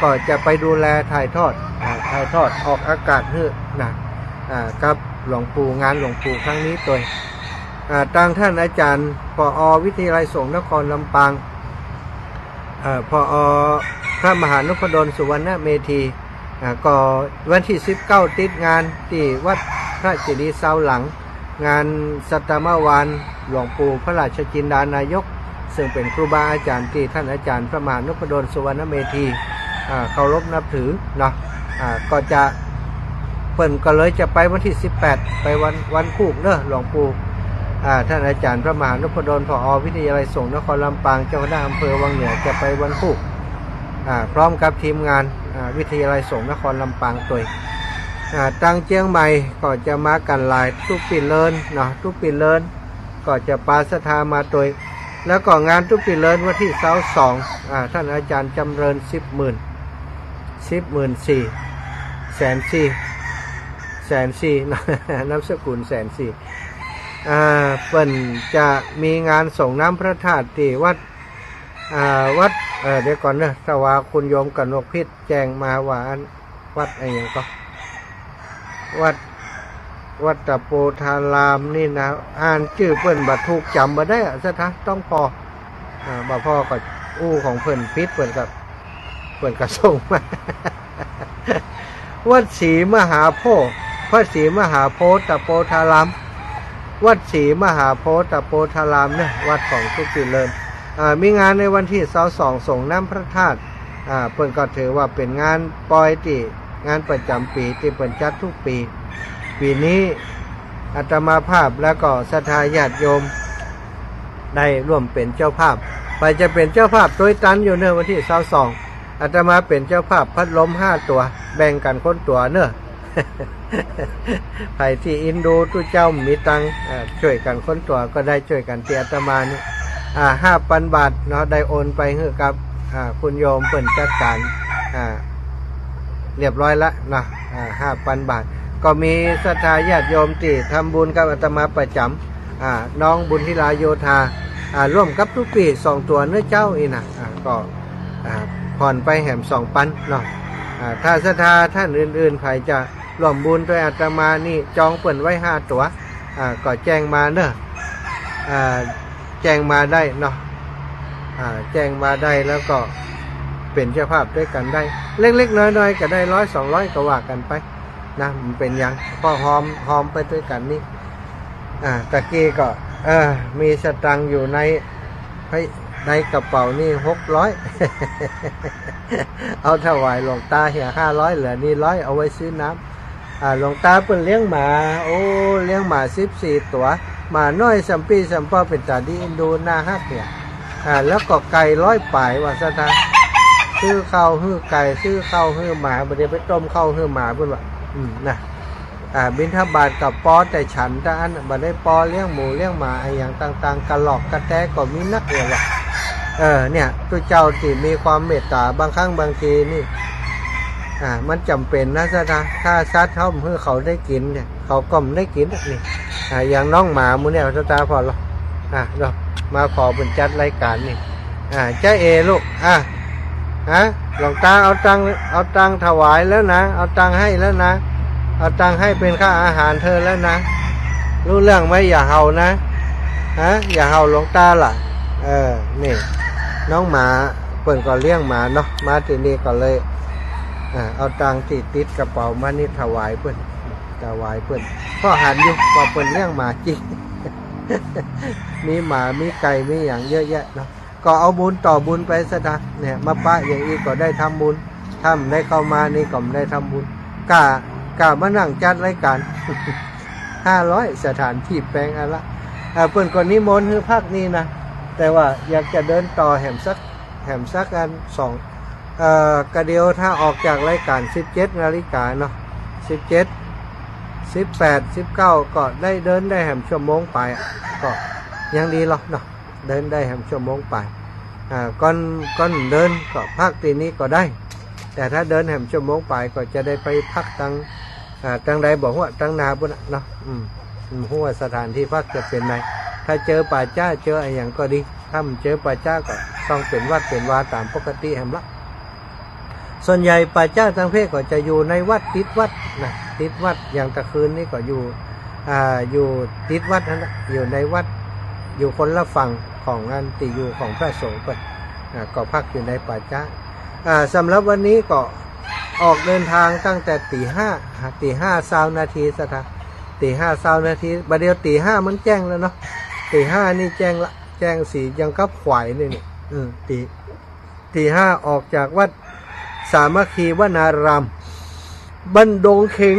ก็จะไปดูแลถ่ายทอดออกอากาศเฮือนะกับหลวงปู่งานหลวงปู่ครั้งนี้ตัวทางท่านอาจารย์ผอ.วิทยาลัยสงฆ์นครลำปางผอ.พระมหานพดลสุวรรณเมธีก็วันที่19ติดงานที่วัดพระเจดีย์เสาหลังงานสัตมวานหลวงปู่พระราชจินดานายกซึ่งเป็นครูบาอาจารย์ที่ท่านอาจารย์พระมหานพดลสุวรรณเมธีเคารพนับถือเนาะก็จะเพิ่นก็เลยจะไปวันที่18ไปวันคู่เนอะหลวงปู่ท่านอาจารย์พระมหานพดลผอ.วิทยาลัยสงฆ์นครลำปางเจ้าคณะอำเภอวังเหนือจะไปวันคู่พร้อมกับทีมงานวิทยาลัยสงฆ์นครลำปางตัวทางเชียงใหม่ก็จะมากันหลายทุกปีเลินเนาะทุกปีเลินก็จะปาสถามาตัวแล้วก็งานทุกปีเลินวันที่22ท่านอาจารย์จำเริญ10,000 104,000นามสกุล104,000เปิ้นจะมีงานส่งน้ำพระธาตุที่วัดเดี๋ยวก่อนนะถ้าว่าคุณโยมกนกพิษแจ้งมาว่าวัดอะไรอย่างก็วัดตะโปธารามนี่นะอ่านชื่อเปิ้นบัดถูกจำมาได้ซะทะต้องพอบ่พ่อก็อู้ของเพิ่นพิษเปิ้นก็ส่งมา วัดศรีมหาโพธิ์พระศรีมหาโพธิ์ตะโปธารามวัดศรีมหาโพธิ์ตะโปธารามเนี่ยวัดของทุกปีเลยมีงานในวันที่22ส่งน้ำพระธาตุเพิ่นก็ถือว่าเป็นงานปอยที่งานประจำปีที่เพิ่นจัดทุกปีปีนี้อาตมาภาพแล้วก็ศรัทธาญาติโยมได้ร่วมเป็นเจ้าภาพไปจะเป็นเจ้าภาพโดยตันอยู่เนอะวันที่22อาตมาเป็นเจ้าภาพพัดลม5ตัวแบ่งกันคนตัวเนอะ ใครที่อินดูตู้เจ้ามีตังช่วยกันคนตัวก็ได้ช่วยกันที่อาตมานี่5,000 บาทเนาะได้โอนไปให้กับคุณโยมเปิ่นจัดการเรียบร้อยละนะ5,000 บาทก็มีศรัทธาญาติโยมที่ทำบุญกับอาตมาประจำน้องบุญธิลาโยธาร่วมกับทุกปี2ตัวเนื้อเจ้าอีนะก็ผ่อนไปแหม2,000เนาะถ้าศรัทธาท่านอื่นๆใครจะร่วมบุญด้วยอาตมานี่จองเปิ่นไว้5ตัวก็แจ้งมาเนอะแจ้งมาได้เนาะแจ้งมาได้แล้วก็เป็นเจ้าภาพด้วยกันได้เล็กๆน้อยๆก็ได้100-200ก็ว่ากันไปนะมันเป็นยังก็หอมไปด้วยกันนี่ตะกี้ก็มีสตังค์อยู่ในกระเป๋านี่600 เอาถวายหลวงตาเหี่ย500เหลือนี่100เอาไว้ซื้อน้ำหลวงตาเพิ่นเลี้ยงหมาเลี้ยงหมา14ตัวหมาน้อยสัมปีสัมปอเป็นตาดีอินดูหน้าฮักเนี่ยแล้วก็ไก่100 ป่ายว่าซะท่าซื้อข้าวฮื้อไก่ซื้อข้าวฮื้อหมาบ่ได้ไปต้มข้าวฮื้อหมาเพิ่นว่านะบิณฑบาตกับปอแต่ฉันแต่อันบ่ได้ปอเลี้ยงหมูเลี้ยงหมาอะไรอย่างต่างๆกระหลอกกระแตก็มีนักเลยว่ะเนี่ยตัวเจ้าที่มีความเมตตาบางครั้งบางทีนี่มันจำเป็นนะซะนะถ้าซัดเขาเพื่อเขาได้กินเนี่ยเขาก็ไม่ได้กินนี่อย่างน้องหมามูเนี่ยสตาพอหรอเรามาขอเป็นจัดรายการนี่จ้าเอลูกหลวงตาเอาตังถวายแล้วนะเอาตังให้แล้วนะเอาตังให้เป็นค่าอาหารเธอแล้วนะรู้เรื่องไหมอย่าเห่านะอย่าเห่าหลวงตาล่ะนี่น้องหมาเปิ่นก็เลี้ยงหมาเนาะมาที่นี่ก็เลยเอาตังติดกระเป๋ามานี่ถวายเพิ่นก็หันอยู่ว่าเพิ่นเลี้ยงหมาจริง มีหมามีไก่มีอย่างเยอะแยะเนาะก็เอาบุญต่อบุญไปซะนะเนี่ยมาปะอย่างนี้ก็ได้ทำบุญทำได้เข้ามานี่ก็ได้ทำบุญกล้ามานั่งจัดรายการ500สถานที่แปลงอะไรเพิ่นก็นิมนต์ให้ภาคนี้นะแต่ว่าอยากจะเดินต่อแหมสักอัน กระเดียวถ้าออกจากรายการ17 นาฬิกาเนาะ17 18 19ก็ได้เดินได้แหมชั่วโมงไปก็ยังดีหรอกเนาะเดินได้แหมชั่วโมงไปก่อนเดินก็พักตีนี้ก็ได้แต่ถ้าเดินแหมชั่วโมงไปก็จะได้ไปพักตั้งใดบอกว่าตั้งนาบุญเนาะหัวสถานที่พักจะเป็นไงถ้าเจอป่าจ้าเจออะไรอย่างก็ดีถ้ามันเจอป่าจ้าก็ต้องเป็นวัดเป็นวาตามปกติแหมละส่วนใหญ่ป่าจ้าทางเพศก็จะอยู่ในวัดติดวัดนะติดวัดอย่างตะคืนนี่ก็อยู่ติดวัดนั่นนะอยู่ในวัดอยู่คนละฝั่งของงานติอยู่ของพระสงฆ์ก็พักอยู่ในป่าจ้าสำหรับวันนี้ก็ออกเดินทางตั้งแต่ตีห้า20 นาทีสักตี5 20 นาทีบัดเดียวตี 5มันแจ้งแล้วเนาะตี 5นี่แจ้งละแจ้งสียังกับขวายนี่ตี 5ออกจากวัดสามัคคีวนารามบ้านดงเข็ง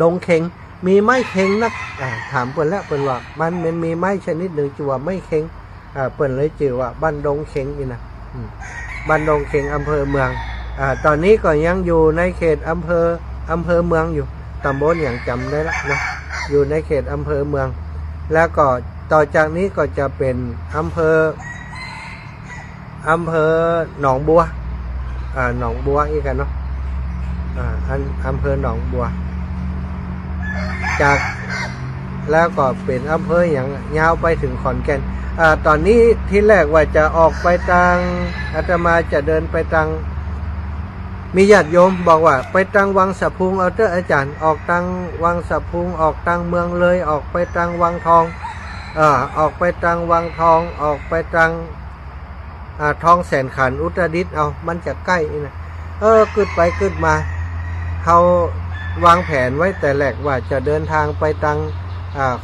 ดงเข็งมีไม้เข็งนักถามเปิ้นแล้วเปิ้นว่ามันมีไม้ชนิดหนึ่งชื่อว่าไม้เข็งเปิ้นเลยชื่อว่าบ้านดงเข็งนี่นะบ้านดงเข็งอำเภอเมืองตอนนี้ก็ยังอยู่ในเขตอำเภอเมืองอยู่ตำบลอย่างจำได้ละนะอยู่ในเขตอำเภอเมืองแล้วก็ต่อจากนี้ก็จะเป็นอำเภอหนองบัวหนองบัวอีกกันเนาะอำเภอหนองบัวจากแล้วก็เป็นอำเภออย่างยาวไปถึงขอนแก่นตอนนี้ที่แรกว่าจะออกไปทางอาตมาจะเดินไปทางมีญาติโยมบอกว่าไปทางวังสะพุงเอาเถอะอาจารย์ออกทางวังสะพุงออกทางเมืองเลยออกไปทางวังทองออกไปทางวังทองออกไปทางทองแสนขันอุตรดิตถ์เอามันจะใกล้นะกึดไปกึดมาเขาวางแผนไว้แต่แรกว่าจะเดินทางไปทาง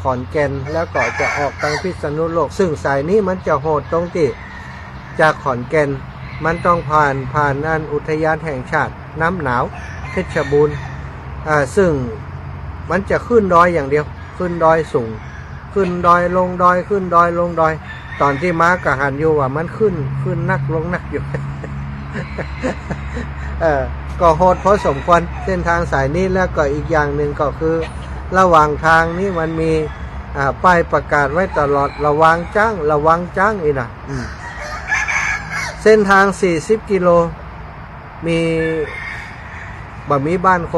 ขอนแก่นแล้วก็จะออกทางพิษณุโลกซึ่งสายนี้มันจะโหดตรงที่จากขอนแก่นมันต้องผ่านอันอุทยานแห่งชาติน้ำหนาวเพชรบูรณ์ซึ่งมันจะขึ้นดอยอย่างเดียวขึ้นดอยสูงขึ้นดอยลงดอยขึ้นดอยลงดอยตอนที่ม้ากะหันอยู่ว่ามันขึ้นนักลงนักอยู่ ก็โหดพอสมควรเส้นทางสายนี้แล้วก็อีกอย่างหนึ่งก็คือระหว่างทางนี้มันมีป้ายประกาศไว้ตลอดระวังจ้างอีนะเส้นทาง40 กิโลมีบะมีบ้านค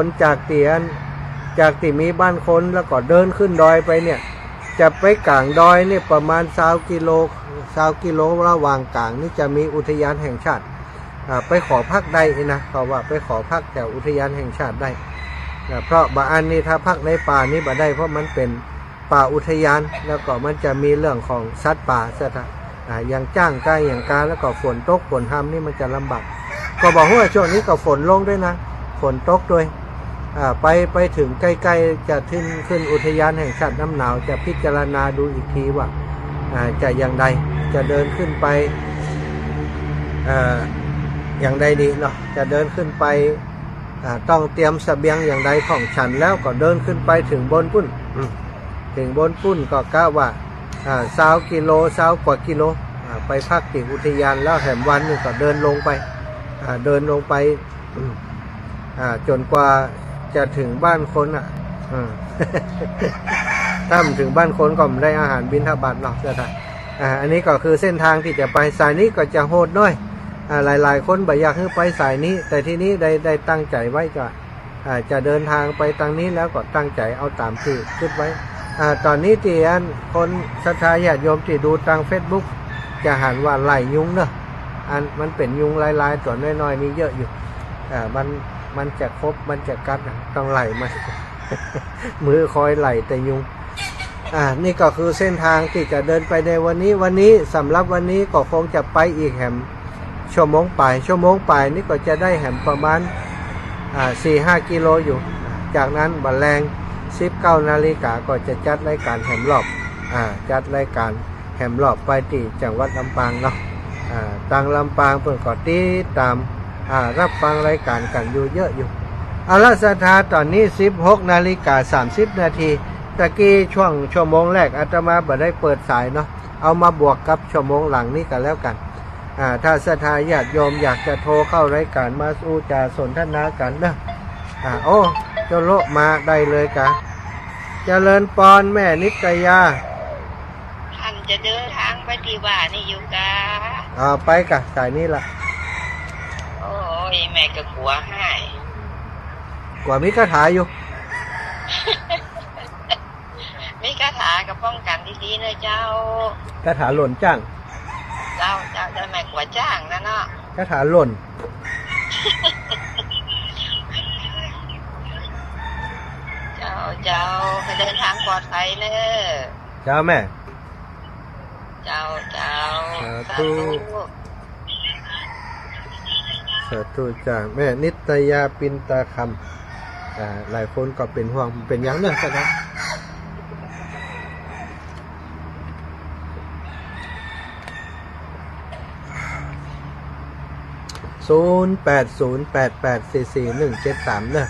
นจากที่มีบ้านคนแล้วก็เดินขึ้นดอยไปเนี่ยจะไปกลางดอยเนี่ยประมาณ20 กิโลระหว่างกลางนี่จะมีอุทยานแห่งชาติไปขอพักได้นะเขาว่าไปขอพักแถวอุทยานแห่งชาติได้เพราะบางอันนี่ถ้าพักในป่านี่บ่ได้เพราะมันเป็นป่าอุทยานแล้วก็มันจะมีเรื่องของสัตว์ป่าซะอย่างจ้างไก่อย่างกาแล้วก็ฝนตกฝนห้ำนี่มันจะลำบากก็บอกว่าช่วงนี้ก็ฝนลงด้วยนะฝนตกด้วยไปถึงใกล้ๆจะขึ้นอุทยานแห่งชาติน้ำหนาวจะพิจารณาดูอีกทีว่าจะอย่างใดจะเดินขึ้นไปอย่างใดดีเนาะจะเดินขึ้นไปต้องเตรียมเสบียงอย่างใดของฉันแล้วก็เดินขึ้นไปถึงบนปุ้นก็กะว่า20 กิโล20 กว่ากิโลไปพักที่อุทยานแล้วแหมวันนึงก็เดินลงไปจนกว่าจะถึงบ้านคนถ้าถึงบ้านคนก็ไม่ได้อาหารบิณฑบาตหรอกอันนี้ก็คือเส้นทางที่จะไปสายนี้ก็จะโหดน้อยหลายคนบ่อยากให้ไปสายนี้แต่ที่นี้ได้ตั้งใจไว้ก็จะเดินทางไปทางนี้แล้วก็ตั้งใจเอาตามที่คิดไว้ตอนนี้ที่คนศรัทธาญาติโยมที่ดูทาง Facebook จะหันว่าไหลยุงเนอะมันเป็นยุงลายๆตัวน้อยๆนี่เยอะอยู่มันจะครบมันจะกัดต้องไหลมา มือคอยไหลแต่ยุงนี่ก็คือเส้นทางที่จะเดินไปในวันนี้สำหรับวันนี้ก็คงจะไปอีกแหมชั่วโมงปลายนี่ก็จะได้แหมประมาณ4-5 กิโลอยู่จากนั้นบัดแรง19 นาฬิกาก็จะจัดรายการแหมรอบแหมรอบไปที่จังหวัดลำปางเนาะทางลำปางเพิ่นก็ติดตามรับฟังรายการกันอยู่เยอะอยู่เอาละศรัทธาตอนนี้ 16:30 นาทีตะกี้ชั่วโมงแรกอาตมาบ่ได้เปิดสายเนาะเอามาบวกกับชั่วโมงหลังนี้กันแล้วกัน ถ้าศรัทธาญาติโยมอยากจะโทรเข้ารายการมาสู้จาสนทนากันนะโอ้เจ้าโลมาได้เลยกะเจริญปอนแม่นิตยา ท่านจะเดินทางไปที่บ้านนี่อยู่กะ ไปกะสายนี้ล่ะ โอ้ยแม่ก็กลัวให้ กว่ามีคาถาอยู่ มีคาถากับป้องกันดีๆนะเจ้า คาถาหล่นจ้าง เจ้าจะแม่กลัวจ้างนะเนาะ คาถาหล่น เจ้าให้เดินทางปลอดภัยเนอะ เจ้าแม่ เจ้า สาธุ สาธุจ้าแม่นิตยาปินตาคำหลายคนก็เป็นห่วงเป็นยังเนอะครับ0808844173เนอะ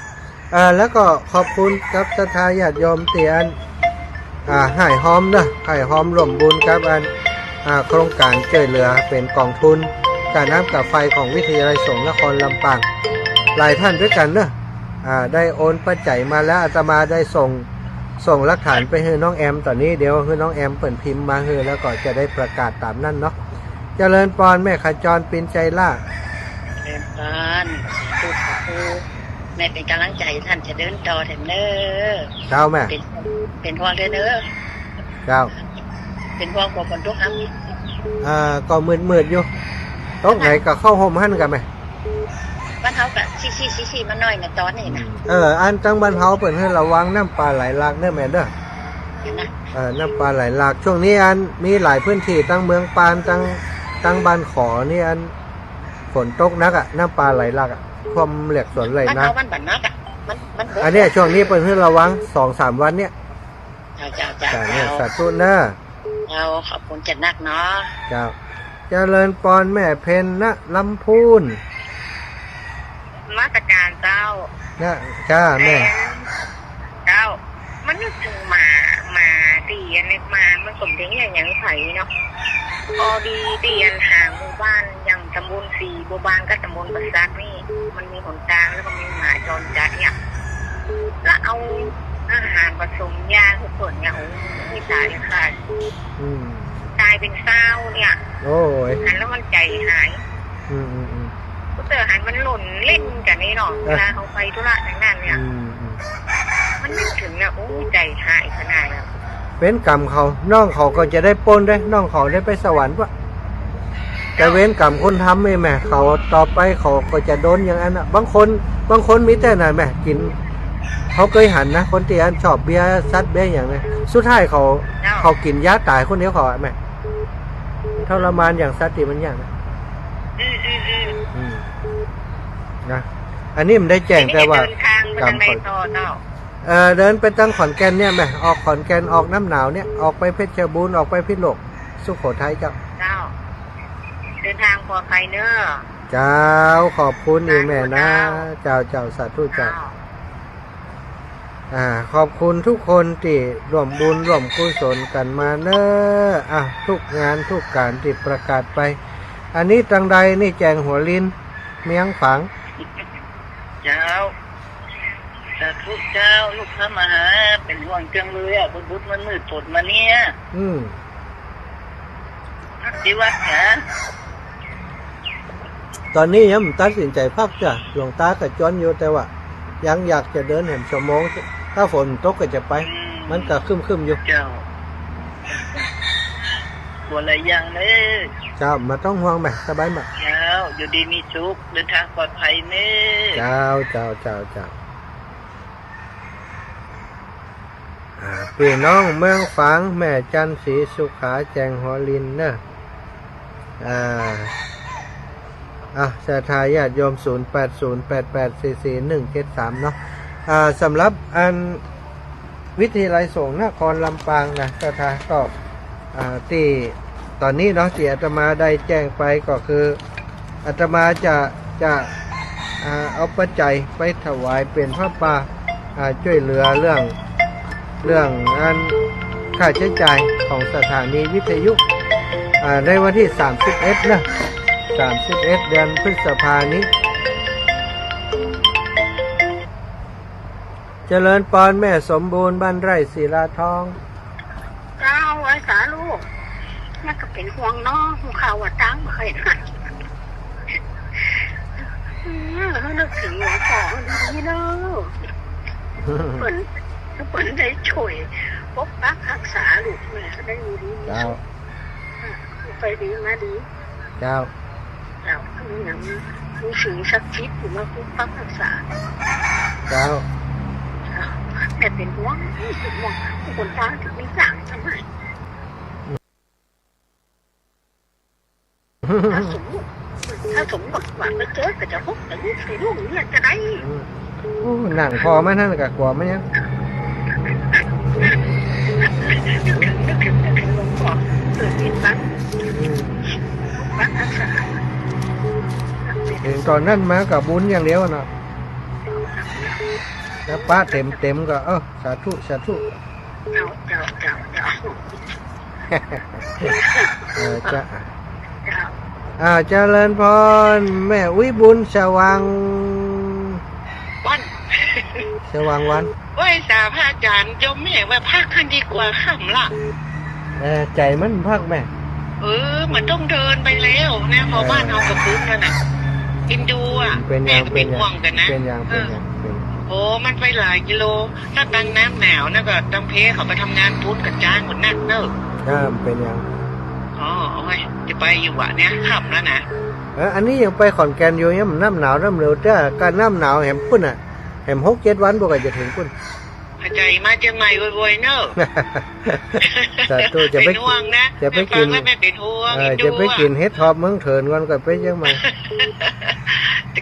แล้วก็ขอบคุณกับศรัทธาญาติโยมเตียนให้หอมเนอะให้หอมร่วมบุญกับโครงการช่วยเหลือเป็นกองทุนการน้ำกับไฟของวิทยาลัยสงฆ์นครลำปางหลายท่านด้วยกันเนอะได้โอนปัจจัยมาแล้วอาตมาได้ส่งหลักฐานไปให้น้องแอมตอนนี้เดี๋ยวให้น้องแอมเปิดพิมพ์มาให้แล้วก็จะได้ประกาศตามนั้นเนาะเจริญปอนแม่ขจรปินใจล่า เดินปานพูดแม่เป็นกำลังใจท่านจะเดินต่อแถมเนอ เจ้าแม่ เป็นห่วงเด้อเนอ เจ้า เป็นห่วงกว่าคนทุกครั้ง ก็มืดอยู่ตรงไหนก็เข้าโฮมหั่นกันไหม บ้านเฮากับชี้มาหน่อยนะตอนนี้นะ อันจังบ้านเฮาเปิดให้ระวังน้ำปลาไหลหลากเด้อแม่เด้อ นะ น้ำปลาไหลหลากช่วงนี้อันมีหลายพื้นที่ตั้งเมืองปานตั้งบ้านขอนี่อันฝนตกนักน้ำปลาไหลหลากความเหล็กสวนไหล บ้าน นะ เฮาบ้านบันนักมัน อันนี้ช่วงนี้เปิดให้ระวัง 2-3 วันเนี่ย เจ้า เนี่ยสาธุเนอะ เราขอบคุณจัดนักเนาะ เจ้าเจริญปอนแม่เพนนะลำพูน มาตรการเจ้า นะจ้าแม่ เจ้ามันนึกถึงมาตีอันนี้มามันสมถึงอย่างไผ่เนาะพอดีตีอันหาหมู่บ้านอย่างตำบลสีหมู่บ้านก็ตำบลประสักนี่มันมีหนทางแล้วก็มีหมาจรจัดเนี่ยแล้วเอาอาหารผสมยาทุกคนเนี่ยโอ้ไม่ตายเลยค่ะตายเป็นเศร้าเนี่ย โอ้ย หันแล้วมันใจหายก็เจอหันมันหล่นเล่นกันนี่เนาะเวลาเขาไปธุระทางนั้นเนี่ยมันนึกถึงเนี่ยโอ้ใจหายขนาดนั้น เป็นกรรมเขาน้องเขาก็จะได้ปนได้น้องเขาได้ไปสวรรค์ปะแต่เว้นกรรมคนทำไม่แม่เขาต่อไปเขาก็จะโดนอย่างนั้นบางคนมีแต่ไหนแม่กินเขาเคยหันนะคนที่ชอบเบียร์ซัดเบียร์อย่างนี้สุดท้ายเขากินยาตายคนเดียวเขาแม่ทรมานอย่างซัดตีมันอย่างนะนะอันนี้มันได้แจ้งแต่ว่ากรรมเขาเดินไปตั้งขอนแก่นเนี่ยแม่ออกขอนแก่นออกน้ำหนาวเนี่ยออกไปเพชรบูรณ์ออกไปพิษณุสุโขทัยเจ้าเดินทางปลอดภัยเนอะเจ้าขอบคุณอีแม่นะเจ้าสาธุเจ้าขอบคุณทุกคนที่ร่วมบุญร่วมกุศลกันมาเนอะทุกงานทุกการที่ประกาศไปอันนี้ตังใดนี่แจงหัวลิ้นเมียงฝังเจ้าสาธุเจ้าลูกพระมหาเป็นห่วงจังเลยบุญมันมืดฝนมาเนี่ยที่วัดนะตอนนี้ยังตัดสินใจพักจ้ะหลวงตากับจอนอยู่แต่ว่ายังอยากจะเดินเห็นชั่วโมงถ้าฝนตกก็จะไปมันก็คึมอยู่เจ้าตัวอะไรยังเลยเจ้ามาต้องห่วงแบบสบายมากเจ้าอยู่ดีมีสุขเดินทางปลอดภัยเน่เจ้าพี่น้องเมืองฝางแม่จันศรีสุขาแจงหอลินเนอะศรัทธาญาติโยม0808844173เนาะสำหรับอันวิทยาลัยสงฆ์นครลำปางนะศรัทธาก็ที่ตอนนี้เนาะที่อาตมาได้แจ้งไปก็คืออาตมาจะเอาปัจจัยไปถวายเป็นพระป่าช่วยเหลือเรื่องอันค่าใช้จ่ายของสถานีวิทยุในวันที่31นะ 31 เดือนพฤษภานี้เจริญปอนแม่สมบูรณ์บ้านไร่ศิลาทอง เจ้าไว้สาลูกแม่ก็เป็นห่วงน้องข่าวว่าตั้งไม่เคยได้นึกถึงหลวงพ่อดีเนาะเปิ่นได้ช่วยปกปักรักษาลูกแม่ก็ได้อยู่ดี เจ้า ไปดีมาดี เจ้า เราคืออย่างมีสิ่งศักดิ์สิทธิ์อยู่มาปกปักรักษา เจ้า แต่เป็นห่วงคนตาถึงไม่สั่งทำไมถ้าสมมติว่าไปเจอก็จะพบแต่ลูกสีลูกเนี่ยจะได้ หนังพอไหมนั่นกับกลัวไหมเนี่ย นึกถึงหลวงพ่อเกิดเป็นบ้านรักษา ถึงตอนนั้นมากับบุญอย่างเดียวเนาะแล้วป้าเต็มก็สาธุเจ้าจ้าเจริญพรแม่วิบุญสว่าง วัน สว่างวัน ไหว้สาพระอาจารย์เจ้าแม่ว่าพักกันดีกว่าค่ำละ ใจมันพักแม่ มันต้องเดินไปแล้วนะพอบ้านเอากระปุกนั่นน่ะกินดูอ่ะแม่ก็เป็นห่วงกันนะโอ้มันไปหลายกิโลถ้าตั้งน้ำหนาวนะก็ต้องเพเขาไปทำงานปุ้นกับจ้างหมดนักเนอะเป็นยังโอ้ยจะไปอยู่วะเนี้ยขับแล้วนะอันนี้ยังไปขอนแก่นอยู่เนี่ยมันน้ำหนาวน้ำเร็วจ้าการน้ำหนาวแหมพุ่นแหม6-7 วันบอกว่าจะถึงพุ่นใจมาเชียงใหม่บ่อยๆเนอะแต่ตัวจะไปห่วงนะจะไปกินเป็นห่วงจะไปกินเฮ็ดทอปเมืองเถินก่อนก็ไปเชียงใหม่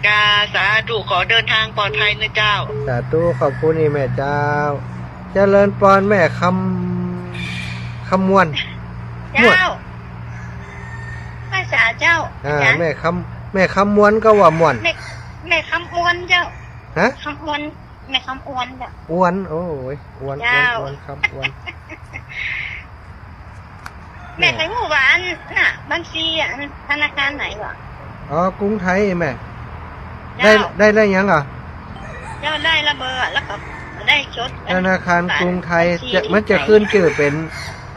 กาสาธุขอเดินทางปลอดภัยนะเจ้าสาธุขอบคุณนี่แม่เจ้าเจริญปอนแม่คำมวนเจ้าภาษาเจ้าแม่คำมวนก็ว่ามวนแม่คำอ้วนเจ้าฮะคำอ้วนแม่คำอ้วนเจ้าอ้วนโอ้ยอ้วนคำอ้วนแม่ไปหมู่บ้านน่ะบัญชีธนาคารไหนวะกรุงไทยแม่ได้ยังอ่ะเจ้าได้ระเบิดแล้วก็ได้ชดธนาคารกรุงไทยมันจะขึ้นชื่อเ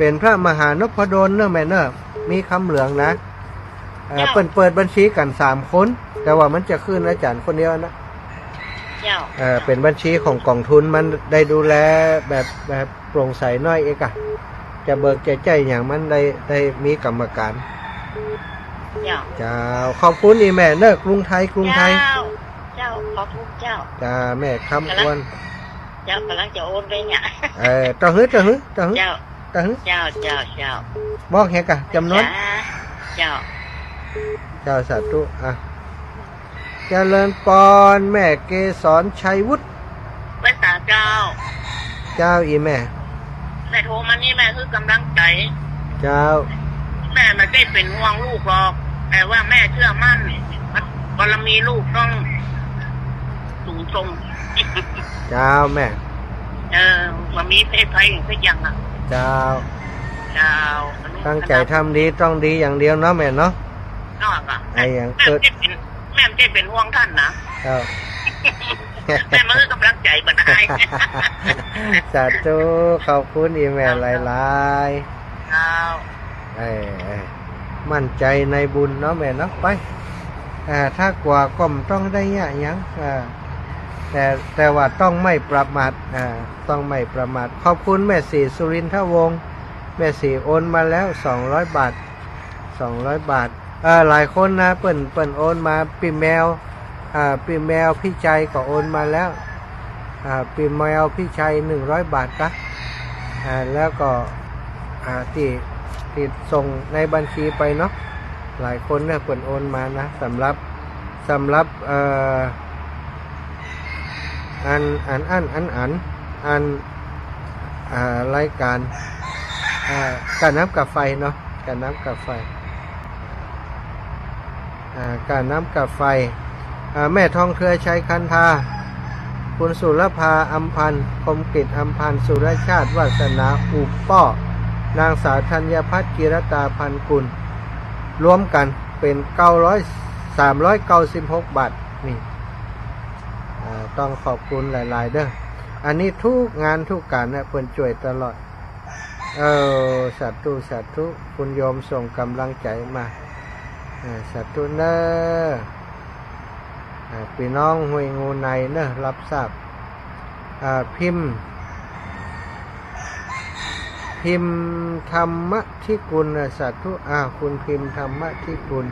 ป็นพระมหานพดลเนอะแม่เนอะมีคำเหลืองนะเปิดบัญชีกัน3 คนแต่ว่ามันจะขึ้นอาจารย์คนเดียวนะเป็นบัญชีของกองทุนมันได้ดูแลแบบโปร่งใสน้อยเองอะจะเบิกใจอย่างมันได้มีกรรมการเจ้าขอบคุณอีแม่เนอะกรุงไทยเจ้าขอบคุณเจ้าแม่คำอ้วนเจ้ากำลังจะโอนไปเนี่ยต่อฮึเจ้าบอกเฮกะจำนวนเจ้าสาธุเจริญปอนแม่เกศรชัยวุฒิภาษาเจ้าอีแม่โทรมานี่แม่คือกำลังใจเจ้าแม่ไม่ได้เป็นห่วงลูกหรอกแต่ว่าแม่เชื่อมั่นบารมีลูกต้องสูงส่งเจ้าแม่มันมีเพศภัยอย่างอ่ะเจ้าตั้งใจทำดีต้องดีอย่างเดียวเนาะแม่เนาะไอ้อย่างเกิดแม่ไม่เป็นห่วงท่านนะแม่มือกำลังใจบันไดสาธุขอบคุณอีแม่หลายๆมั่นใจในบุญเนาะแม่เนาะไปถ้ากว่าก็ต้องได้ยะยังแต่ว่าต้องไม่ประมาทต้องไม่ประมาทขอบคุณแม่สีสุรินทวงศ์แม่สีโอนมาแล้ว200 บาทหลายคนนะเปิ่นโอนมาปีแมวพี่ใจก็โอนมาแล้วปีแมวพี่ชัย100 บาทนะแล้วก็ติดส่งในบัญชีไปเนาะหลายคนเนี่ยเปิ่นโอนมานะสำหรับรายการการน้ำกับไฟเนาะการน้ำกับไฟแม่ทองเครือชัยคันธาคุณสุรภาอัมพันธ์คมกิจอัมพันธ์สุรชาติวาสนาอุปป้อนางสาวธัญพัฒน์กิรตาพันกุลรวมกัน เป็น396 บาทนี่ต้องขอบคุณหลายๆเด้ออันนี้ทุกงานทุกการนะเพิ่นช่วยตลอดสาธุคุณโยมส่งกำลังใจมาสาธุเนอพี่น้องห้วยงูในเนอะรับทราบพิมพ์ธรรมะที่กุลสาธุคุณพิมพ์ธรรมะที่กุล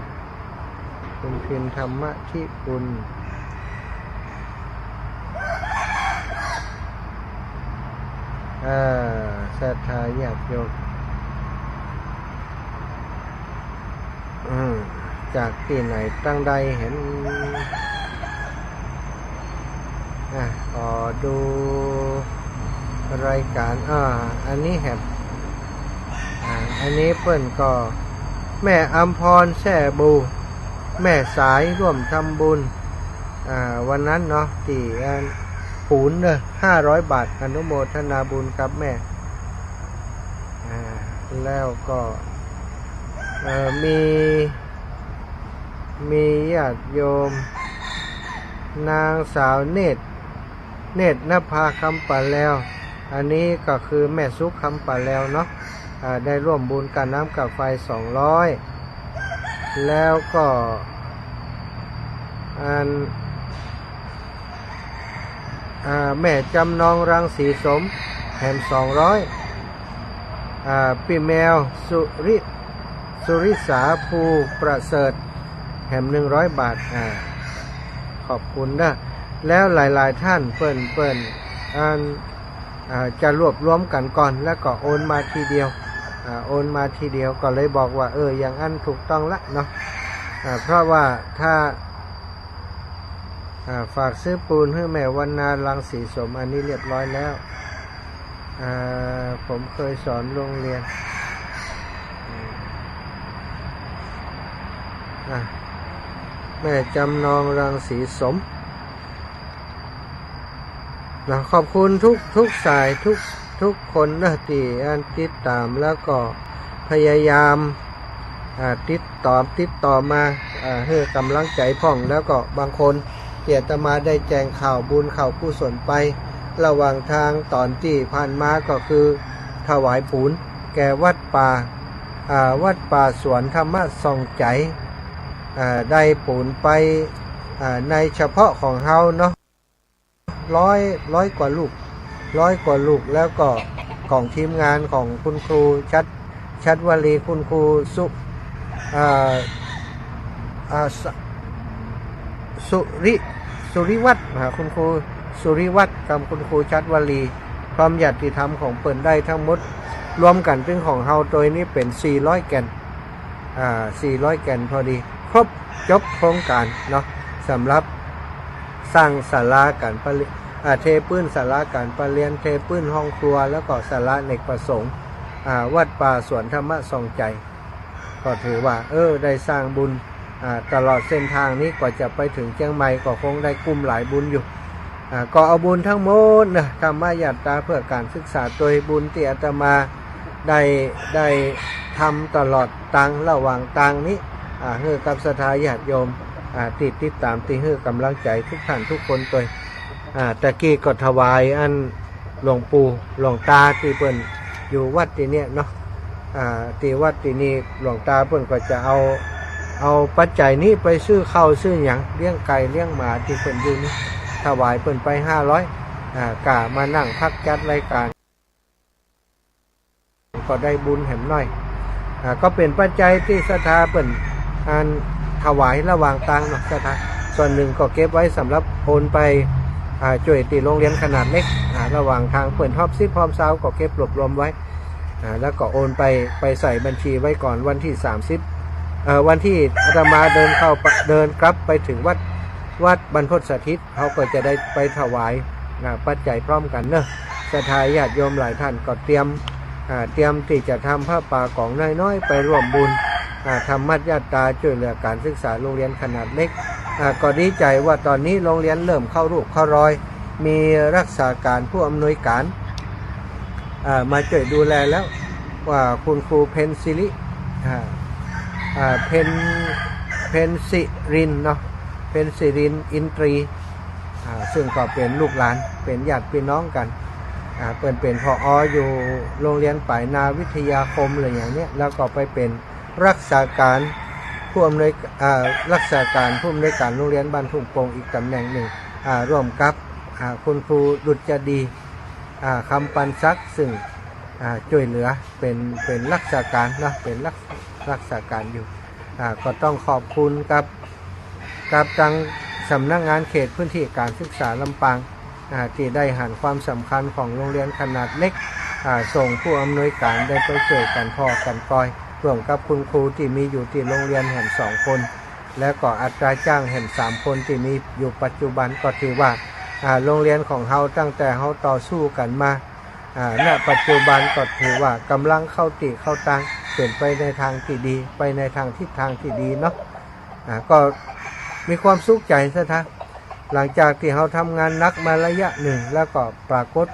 คุณพิมพ์ธรรมะที่กุลศรัทธาญาติโยมจากที่ไหนตั้งใดเห็นขอดูรายการอันนี้แหบอันนี้เปิ้นก็แม่อัมพรแซ่บูแม่สายร่วมทำบุญวันนั้นเนาะที่ปูน500 บาทอนุโมทนาบุญครับแม่แล้วก็มีญาติโยมนางสาวเนตรนภาคำป่าแล้วอันนี้ก็คือแม่ซุกคำป่าแล้วเนาะได้ร่วมบุญกับน้ำกับไฟ200แล้วก็แม่จำนองรังสีสมแหม200พี่แมวสุริสาภูประเสริฐแหม100 บาทขอบคุณนะแล้วหลายๆท่านเปิ้นจะรวบรวมกันก่อนแล้วก็โอนมาทีเดียวก็เลยบอกว่าอย่างอันถูกต้องละเนาะเพราะว่าถ้าฝากซื้อปูนให้แม่วันนารังสีสมอันนี้เรียบร้อยแล้วผมเคยสอนโรงเรียนแม่จำนองรังสีสมขอบคุณทุกสายทุกคนนะที่ติดตามแล้วก็พยายามติดต่อมาให้กำลังใจพ่องแล้วก็บางคนเกียรติมาได้แจ้งข่าวบุญข่าวกุศลไประหว่างทางตอนที่ผ่านมาก็คือถวายปูนแก่วัดป่าสวนธรรมะส่องใจได้ปูนไปในเฉพาะของเฮาเนาะร้อยกว่าลูกแล้วก็ของทีมงานของคุณครูชัดวลีคุณครูสุริวัฒน์คุณครูสุริวัฒน์กับคุณครูชัดวลีความญาติธรรมของเปิ่นได้ทั้งหมดรวมกันเป็นของเฮาโดยนี้เป็น400 แก่น400 แก่นพอดีครบจบโครงการเนาะสำหรับสร้างศาลาการประเรียนเทพื้นศาลาการประเรียนเทพื้นห้องครัวแล้วก็ศาลาเนกประสงค์วัดป่าสวนธรรมะส่องใจก็ถือว่าได้สร้างบุญตลอดเส้นทางนี้กว่าจะไปถึงเชียงใหม่ก็คงได้กุมหลายบุญอยู่ก็เอาบุญทั้งหมดนะธรรมะญาตราเพื่อการศึกษาโดยบุญที่อาตมาได้ทำตลอดตังระหว่างตังนี้ให้กับศรัทธาญาติโยมติดตามที่ให้กำลังใจทุกท่านทุกคนตัวตะกี้ก็ถวายอันหลวงปู่หลวงตาที่เปิ้นอยู่วัดที่เนี้ยเนาะที่วัดที่นี่หลวงตาเปิ้นก็จะเอาปัจจัยนี้ไปซื้อข้าวซื้อหยังเลี้ยงไก่เลี้ยงหมาที่เปิ้นอยู่นี่ถวายเปิ้นไป500กะมานั่งพักจัดรายการก็ได้บุญแหมน้อยก็เป็นปัจจัยที่ศรัทธาเปิ้นถวายระหว่างตังเนาะศรัทธาส่วนหนึ่งก็เก็บไว้สำหรับโอนไปช่วยตีโรงเรียนขนาดเล็กระหว่างทางเปิดทอบซิพร้อมเช้าก็เก็บรวบรวมไว้แล้วก็โอนไปใส่บัญชีไว้ก่อนวันที่30วันที่อาตมาเดินกลับไปถึงวัดบรรพตสถิตเขาก็จะได้ไปถวายปัจจัยพร้อมกันเนอะศรัทธาญาติโยมหลายท่านก็เตรียมที่จะทำผ้าป่ากองน้อยๆไปร่วมบุญธรรมญาตราช่วยเหลือการศึกษาโรงเรียนขนาดเล็กก็ดีใจว่าตอนนี้โรงเรียนเริ่มเข้ารูปเข้ารอยมีรักษาการผู้อำนวยการมาช่วยดูแลแล้วว่าคุณครูเพนซิลิเพ เพนสิรินเนาะเพนสิรินอินตรีซึ่งก็เป็นลูกหลานเป็นญาติพี่น้องกันเป็นผอ.อยู่โรงเรียนป่ายนาวิทยาคมอะไรอย่างเนี้ยแล้วก็ไปเป็นรักษาการผู้อำนวยรักษาการผู้อำนวยการโรงเรียนบ้านทุ่งโป่งอีกตำแหน่งหนึ่งร่วมกับคุณครูดุจดีคำปันซักซึ่งช่วยเหลือเป็นรักษาการเนาะเป็นรักษาการอยู่ก็ต้องขอบคุณกับทางสำนักงานเขตพื้นที่การศึกษาลำปางที่ได้หันความสำคัญของโรงเรียนขนาดเล็กส่งผู้อำนวยการได้ไปช่วยกันพ่อกันก้อยร่วมกับคุณครูที่มีอยู่ที่โรงเรียนแห่ง2 คนและก็อัตราจ้างแห่ง3 คนที่มีอยู่ปัจจุบันก็ถือว่าโรงเรียนของเราตั้งแต่เราต่อสู้กันมาณปัจจุบันก็ถือว่ากำลังเข้าตังเป็นไปในทางที่ดีไปในทางทิศทางที่ดีเนาะก็มีความสุขใจซะท่าหลังจากที่เราทำงานนักมาระยะหนึ่งแล้วก็ปรากฏ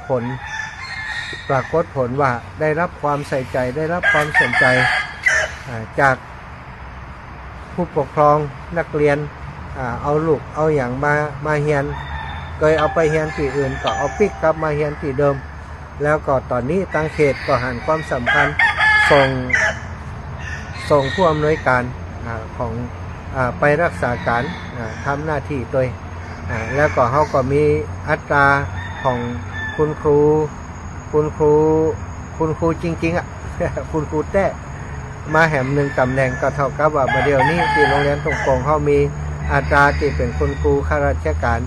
ผลว่าได้รับความใส่ใจได้รับความสนใจจากผู้ปกครองนักเรียนเอาลูกเอาอย่างมาเฮียนเคยเอาไปเฮียนที่อื่นก็เอาปิกกลับมาเฮียนที่เดิมแล้วก็ตอนนี้ทางเขตก็หันความสำคัญส่งผู้อำนวยการของไปรักษาการทำหน้าที่ตัวแล้วก็เขาก็มีอัตราของคุณครูจริงๆคุณครูแต้มาแหม1 ตำแหน่งก็เท่ากับว่าเดี๋ยวนี้ที่โรงเรียนทุ่งโป่งเขามีอัตราที่เป็นคุณครูข้าราชการ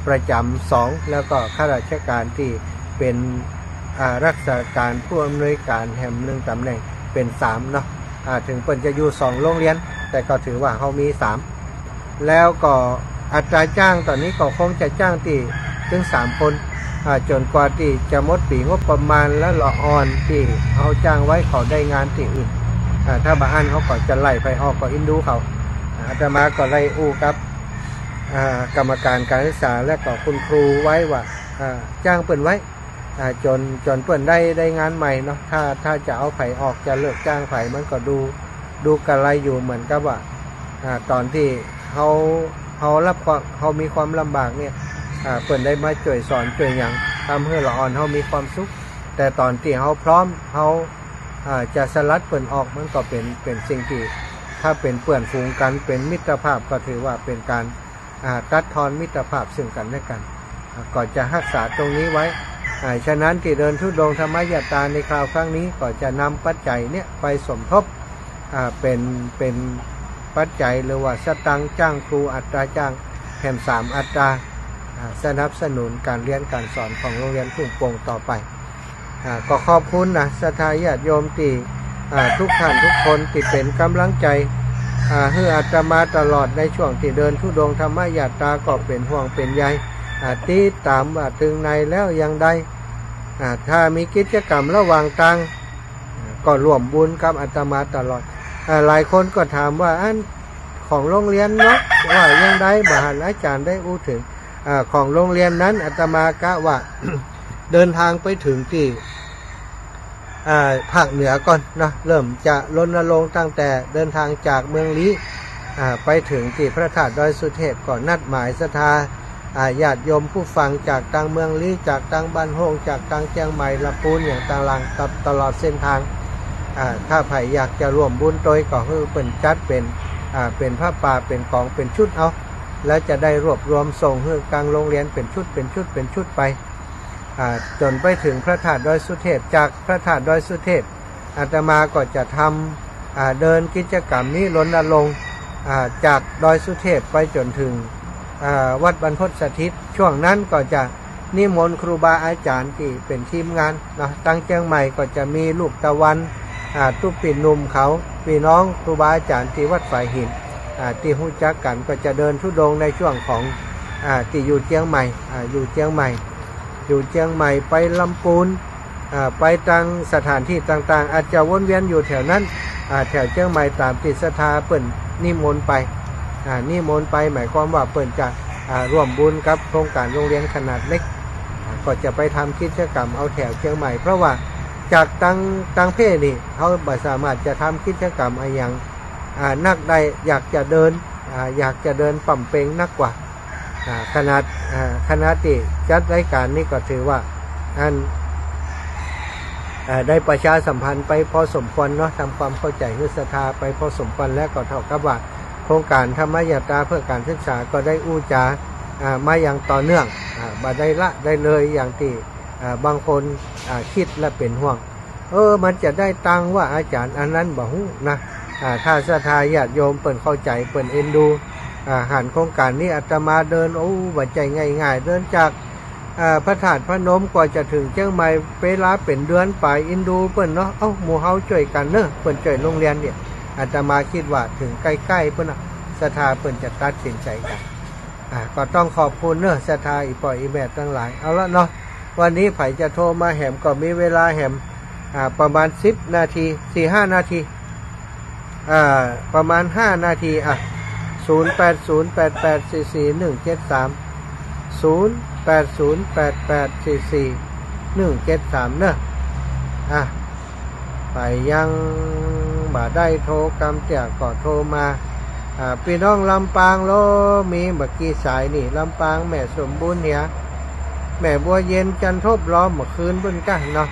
ประจำ2แล้วก็ข้าราชการที่เป็นรักษาการผู้อำนวยการแหม1 ตำแหน่งเป็น3เนาะถึงเปิ่นจะอยู่2 โรงเรียนแต่ก็ถือว่าเขามี3แล้วก็อัตราจ้างตอนนี้ก็คงจะจ้างที่ถึง3 คนจนกว่าที่จะหมดปีงบประมาณและละออนที่เขาจ้างไว้เขาได้งานที่อื่นถ้าบางอันเขาก็จะไล่ไปออกก็อินดูเขาอาตมาก็ไล่อู้กับกรรมการการศึกษาและก็คุณครูไว้ว่าจ้างเปิ่นไว้จนเปิ่นได้งานใหม่เนาะถ้าจะเอาไผออกจะเลิกจ้างไผมันก็ดูกันไรอยู่เหมือนกับว่าตอนที่เขามีความลำบากเนี่ยเปิ่นได้มาช่วยสอนช่วยอย่างทำให้ละอ่อนเขามีความสุขแต่ตอนที่เขาพร้อมเขาจะสลัดเปิ่นออกมันก็เป็นสิ่งที่ถ้าเป็นเพื่อนฝูงกันเป็นมิตรภาพก็ถือว่าเป็นการตัดทอนมิตรภาพซึ่งกันและกันก็จะรักษาตรงนี้ไว้ฉะนั้นที่เดินธุดงค์ธรรมยตราในคราวครั้งนี้ก็จะนำปัจจัยเนี่ยไปสมทบเป็นปัจจัยหรือว่าสตังค์จ้างครูอัตราจ้างแถม3 อัตราสนับสนุนการเรียนการสอนของโรงเรียนทุ่งโป่งต่อไปก็ขอบคุณนะศรัทธาญาติโยมที่ทุกท่านทุกคนที่เป็นกำลังใจให้อาตมาตลอดในช่วงที่เดินธุดงค์ธรรมยตราก็เป็นห่วงเป็นใยติดตามว่าถึงไหนแล้วยังได้ถ้ามีกิจกรรมระหว่างทางก็ร่วมบุญกับอาตมาตลอดหลายคนก็ถามว่าอันของโรงเรียนเนาะว่ายังได้บาหานอาจารย์ได้อู้ถึงของโรงเรียนนั้นอาตมากะว่า เดินทางไปถึงที่ภาคเหนือก่อนนะเริ่มจะรณรงค์ตั้งแต่เดินทางจากเมืองลี้ไปถึงที่พระธาตุดอยสุเทพก่อนนัดหมายศรัทธาญาติโยมผู้ฟังจากทางเมืองลี้จากทางบ้านโฮงจากทางเชียงใหม่ลำพูนอย่างต่างๆกับตลอดเส้นทางถ้าใครอยากจะร่วมบุญโดยก็คือเป็นจัดเป็นผ้าป่าเป็นของเป็นชุดเอาแล้วจะได้รวบรวมส่งให้กลางโรงเรียนเป็นชุดไปจนไปถึงพระธาตุดอยสุเทพจากพระธาตุดอยสุเทพอาตมาก็จะทำเดินกิจกรรมนี้รณรงค์จากดอยสุเทพไปจนถึงวัดบรรพตสถิตช่วงนั้นก็จะนิมนต์ครูบาอาจารย์ที่เป็นทีมงานนะตั้งเชียงใหม่ก็จะมีลูกตะวันทุกปีนุ่มเขาพี่น้องครูบาอาจารย์ที่วัดฝ่ายหินที่หู้จักกันก็จะเดินธุดงค์ในช่วงของที่อยู่เชียงใหม่อยู่เชียงใหม่ไปลำพูนไปตังสถานที่ต่างๆอาจจะวนเวียนอยู่แถวนั้นแถวเชียงใหม่ตามที่ศรัทธาเปิ่นนิมนต์ไปหมายความว่าเปิ่นจะร่วมบุญกับโครงการโรงเรียนขนาดเล็กก็จะไปทำกิจกรรมเอาแถวเชียงใหม่เพราะว่าจากตังเพศนี่เขาบ่สามารถจะทำกิจกรรมอย่าง นักใดอยากจะเดินอยากจะเดินปั่มเปงนักกว่าขนาดที่จัดรายการนี้ก็ถือว่าอันได้ประชาสัมพันธ์ไปพอสมควรเนาะทำความเข้าใจให้ศรัทธาไปพอสมควรแล้วก็เท่ากับว่าโครงการธรรมยตราเพื่อการศึกษาก็ได้อู้จามาอย่างต่อเนื่องมาได้ละได้เลยอย่างที่บางคนคิดและเป็นห่วงมันจะได้ตังว่าอาจารย์อันนั้นบ่ฮู้นะถ้าศรัทธาญาติโยมเปิ่นเข้าใจเปิ่นเอ็นดูหันโครงการนี้อาตมาเดินบัดใจง่ายๆเดินจากพระธาตุพนมกว่าจะถึงเชียงใหม่เวลาเป็นเดือนไปอินดูเปิ่นเนาะหมู่เฮาช่วยกันเนอะเปิ่นช่วยโรงเรียนเนี่ยอาตมาคิดว่าถึงใกล้ๆเปิ่นศรัทธาเปิ่นจะตัดสินใจกันก็ต้องขอบคุณเนอะศรัทธาอีปอยอีแม่ทั้งหลายเอาละเนาะวันนี้ไผจะโทรมาแหมก็มีเวลาแหมประมาณ10นาที 4-5 นาทีประมาณ5นาที0808844173 0808844173เนอะไปยังบ่ได้โทรกำเตี่ยก็โทรมาพี่น้องลำปางโลมีเมื่อกี้สายนี่ลำปางแม่สมบูรณ์เหียแม่บัวเย็นจันทบล้อมเมื่อคืนเพิ่นกันเนาะ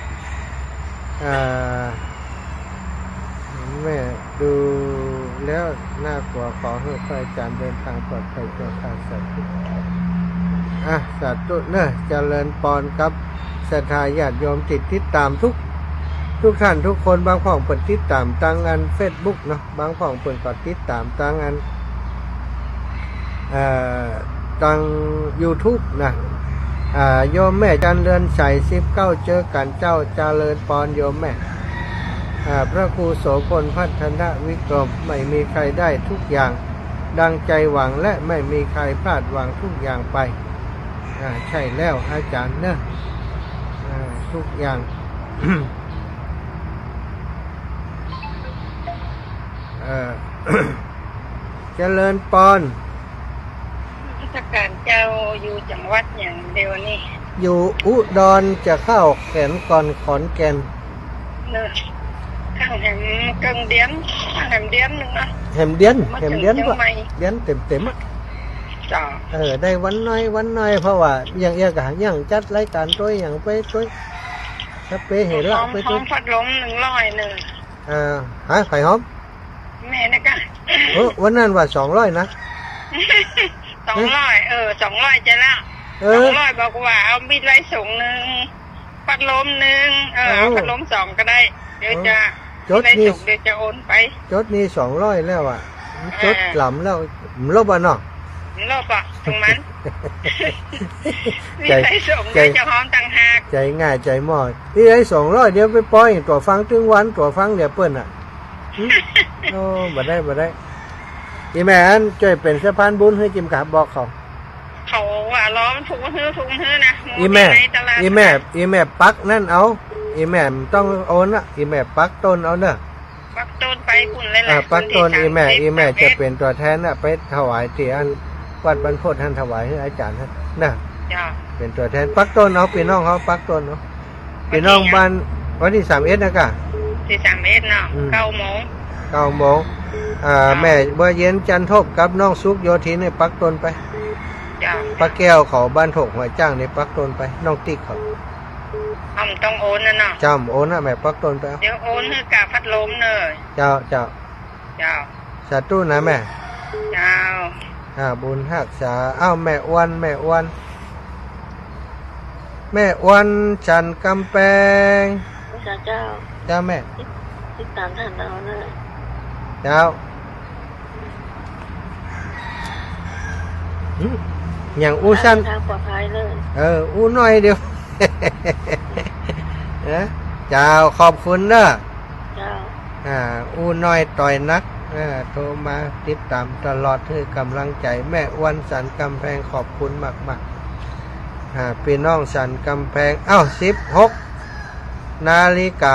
แม่ดูแล้วน่ากลัวขอให้พระอาจารย์เดินทางปลอดภัยตัวทางสาธุสาธุเนอะเจริญปอนครับศรัทธาญาติโยมติดตามทุกท่านทุกคนบางพ่องเปิดติดตามทางอัน Facebook เนาะบางพ่องเปิดก็ติดตามทางอันทาง YouTube นะโยมแม่จันเรือนใส19เจอกันเจ้าเจริญปอนโยมแม่พระครูโสพลพัฒนวิกรมไม่มีใครได้ทุกอย่างดังใจหวังและไม่มีใครพลาดหวังทุกอย่างไปใช่แล้วอาจารย์เนอะทุกอย่าง เจริญปอนราชการเจ้าอยู่จังหวัดอย่างเดียวนี่อยู่อุดรจะเข้าแขนก่อนขอนแก่นเนอะข้างแหมเกิงเดียนแหมเดียนนึงนะแหมเดียนก็เดียนเต็มจ้าได้วันน้อยเพราะว่าอย่างอย่างจัดรายการตัวอย่างไปตัวถ้าไปเห็นละไปตัวพัดลม100นึงไข่หอมแม่นะกะวันนั้นว่า200นะ200 200จะละ200บอกว่าเอาบิดไว้ส่งนึงพัดลมนึงเอาพัดลม2ก็ได้เดี๋ยวจะจดนี่เดี๋ยวจะโอนไปจดนี่200แล้วจดหลำแล้วลบเนาะลบถึงมันนี่ใส่ส่งเดี๋ยวจะหอมต่างหากใจง่ายใจมอดนี่ได้200เดี๋ยวไปปล่อยตัวฟังถึงวันตัวฟังเดี๋ยวเปิ้นบ่ได้อีแม่อันช่วยเป็นสะพานบุญให้จิมกะบอกเขาว่าล้อมถุงฮื้อนะอีแม่ปักนั่นเอาอีแม่ต้องโอนนะอีแม่ปักต้นเอาเนอะปักต้นไปคุณเลยแหละปักต้นอีแม่จะเป็นตัวแทนน่ะไปถวายที่อันวัดบรรพตท่านถวายให้อาจารย์นะเป็นตัวแทนปักต้นเอาพี่น้องเขาปักต้นเนาะพี่น้องบ้านวันที่31นะกะที่31เนาะ9 โมงแม่บัวเย็นจันทบกับน้องสุกโยธินในปักต้นไปป้าแก้วเขาบ้านถกหัวจ้างในปักต้นไปน้องติ๊กเขาต้องโอนนะเนาะจำโอนนะแม่ปักต้นไปเดี๋ยวโอนให้กับพัดลมเลยเจ้าสาธุนะแม่เจ้าบุญหักษาแม่อ้วนฉันกำแพงเจ้าแม่ติดตามท่านเราเลยเจ้าอย่างอู้สั้นทางปลอดภัยเลยอู้น้อยเดียวเจ้าขอบคุณเนอะเจ้าอู้น้อยต่อยนักโทรมาติดตามตลอดให้กำลังใจแม่อ้วนสันกำแพงขอบคุณมากพี่น้องสันกำแพง16 นาฬิกา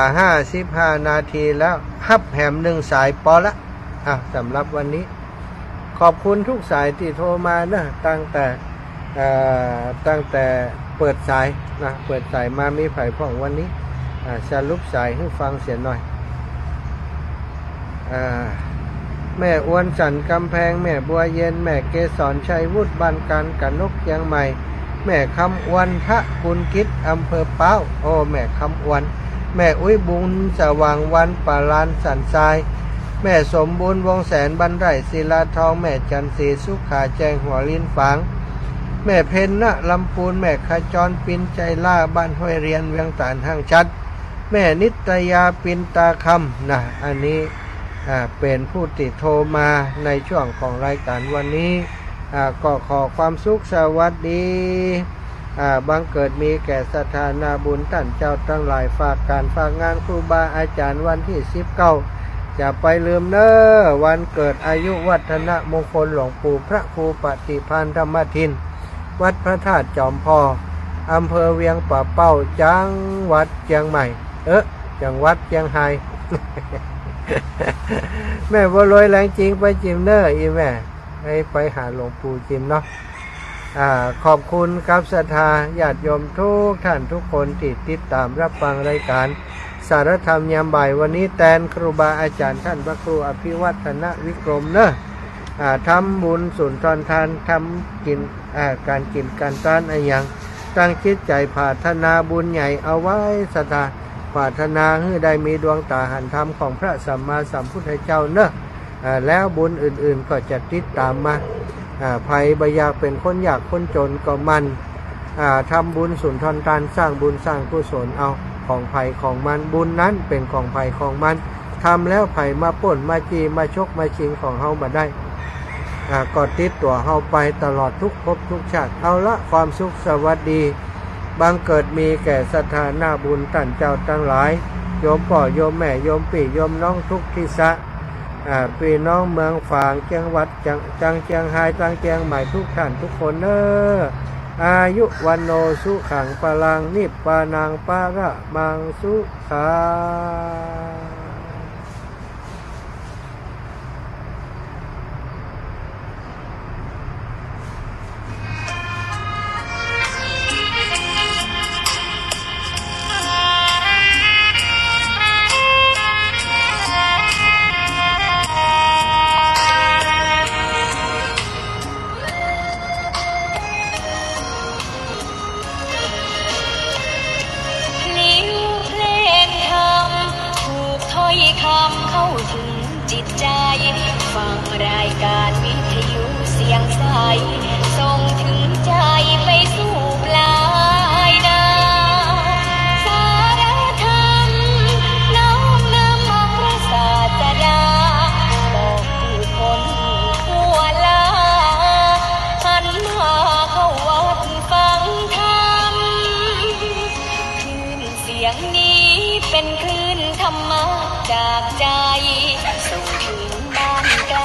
55 นาทีแล้วฮับแหม1 สายพอละสำหรับวันนี้ขอบคุณทุกสายที่โทรมานะตั้งแต่เปิดสายนะเปิดสายมามีไผ่พ่องวันนี้สรุปสายให้ฟังเสียหน่อย แม่อ้วนสันกำแพงแม่บัวเย็นแม่เกสรชัยวุฒิบ้านการกันนกเชียงใหม่แม่คำอวนทะคุณคิดอำเภอเป้าโอ้แม่คำอวนแม่อุ้ยบุญสว่างวันปาลานสันทรายแม่สมบูรณ์วงแสนบรรไดศิลาทองแม่จันทร์ศรีสุขาแจงหัวลินฝางแม่เพนณลำพูนแม่ขจรปินใจล่าบ้านห้วยเรียนเวียงตานห้างชัดแม่นิตยาปินตาคำนะอันนี้เป็นผู้ติดโทรมาในช่วงของรายการวันนี้ก็ขอความสุขสวัสดีบังเกิดมีแก่สถานาบุญท่านเจ้าทั้งหลายฝากการฝากงานครูบาอาจารย์วันที่19จะไปลืมเน้อวันเกิดอายุวัฒนมงคลหลวงปู่พระครูปฏิภาณธรรมทินวัดพระธาตุจอมพออำเภอเวียงป่าเป้าจังหวัดเชียงใหม่จังหวัดเชียงไฮ้ แม่บัวลอยแรงจริงไปจิมเนอร์อีแม่ให้ไปหาหลวงปู่จิมเนาะขอบคุณครับศรัทธาญาติโยมทุกท่านทุกคนที่ติดตามรับฟังรายการสารธรรมยามบ่ายวันนี้แทนครูบาอาจารย์ท่านพระครูอภิวัฒนวิกรมเนอะทำบุญสุนทรทานทำกินการกินการทานอะไรอย่างตั้งคิดใจปรารถนาบุญใหญ่เอาไว้ศรัทธาปรารถนาให้ได้มีดวงตาหันธรรมของพระสัมมาสัมพุทธเจ้าเนอะแล้วบุญอื่นๆก็จะติดตามมาภัยบายากเป็นคนยากคนจนก็มันทำบุญสุนทรทานสร้างบุญสร้างกุศลเอาของภัยของมันบุญนั้นเป็นของภัยของมันทำแล้วภัยมาป่นมาจีมาชกมาชิงของเฮามาได้ก็ติดตัวเฮาไปตลอดทุกภพทุกชาติเอาละความสุขสวัสดีบังเกิดมีแก่ศรัทธาหน้าบุญท่านเจ้าทั้งหลายโยมพ่อโยมแม่โยมปี่โยมน้องทุกทิศะพี่น้องเมืองฝางเชียงวัดจังเชียงไฮ้จังเชียงใหม่ทุกท่านทุกคนเนออายุวันโนสุขังพลังนิพพานังปาระมังสุขา คำเข้าถึงจิตใจฟังรายการวิทยุเสียงใสส่งถึงใจไปสู่ปลายนาสารธรรมน้อมนำเอาพระศาสดาบอกผู้คนทั่วลาหันมาเข้าวัดฟังธรรมคลื่นเสียงนี้เป็นคลื่นธรรมะจากใจส่งถึงบ้านไกล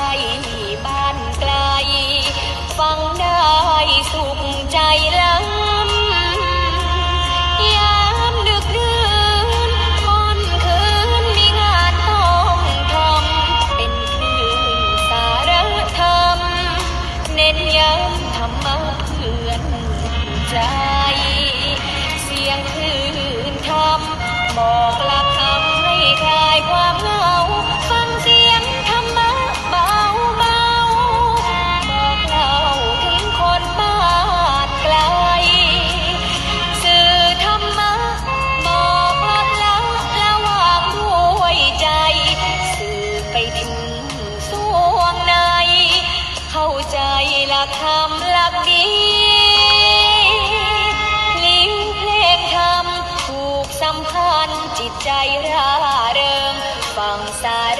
บ้านไกลฟังได้สุขใจล้ำยามดึกดื่นค่ำคืนมีงานต้องทำเป็นคลื่นสารธรรมเน้นย้ำธรรมะเพื่อนใจเสียงคลื่นธรรมบอกหลักธรรมให้คลายความเหงาฟังเสียงธรรมะเบาเบาบอกเล่าถึงคนบ้านไกลสื่อธรรมะบอกหลักละระหว่างด้วยใจสื่อไปถึงสวงในเข้าใจหลักธรรมหลักดีลิ้วเพลงธรรมถูกสัมพันธ์จิตใจร่าเริงฟังสาร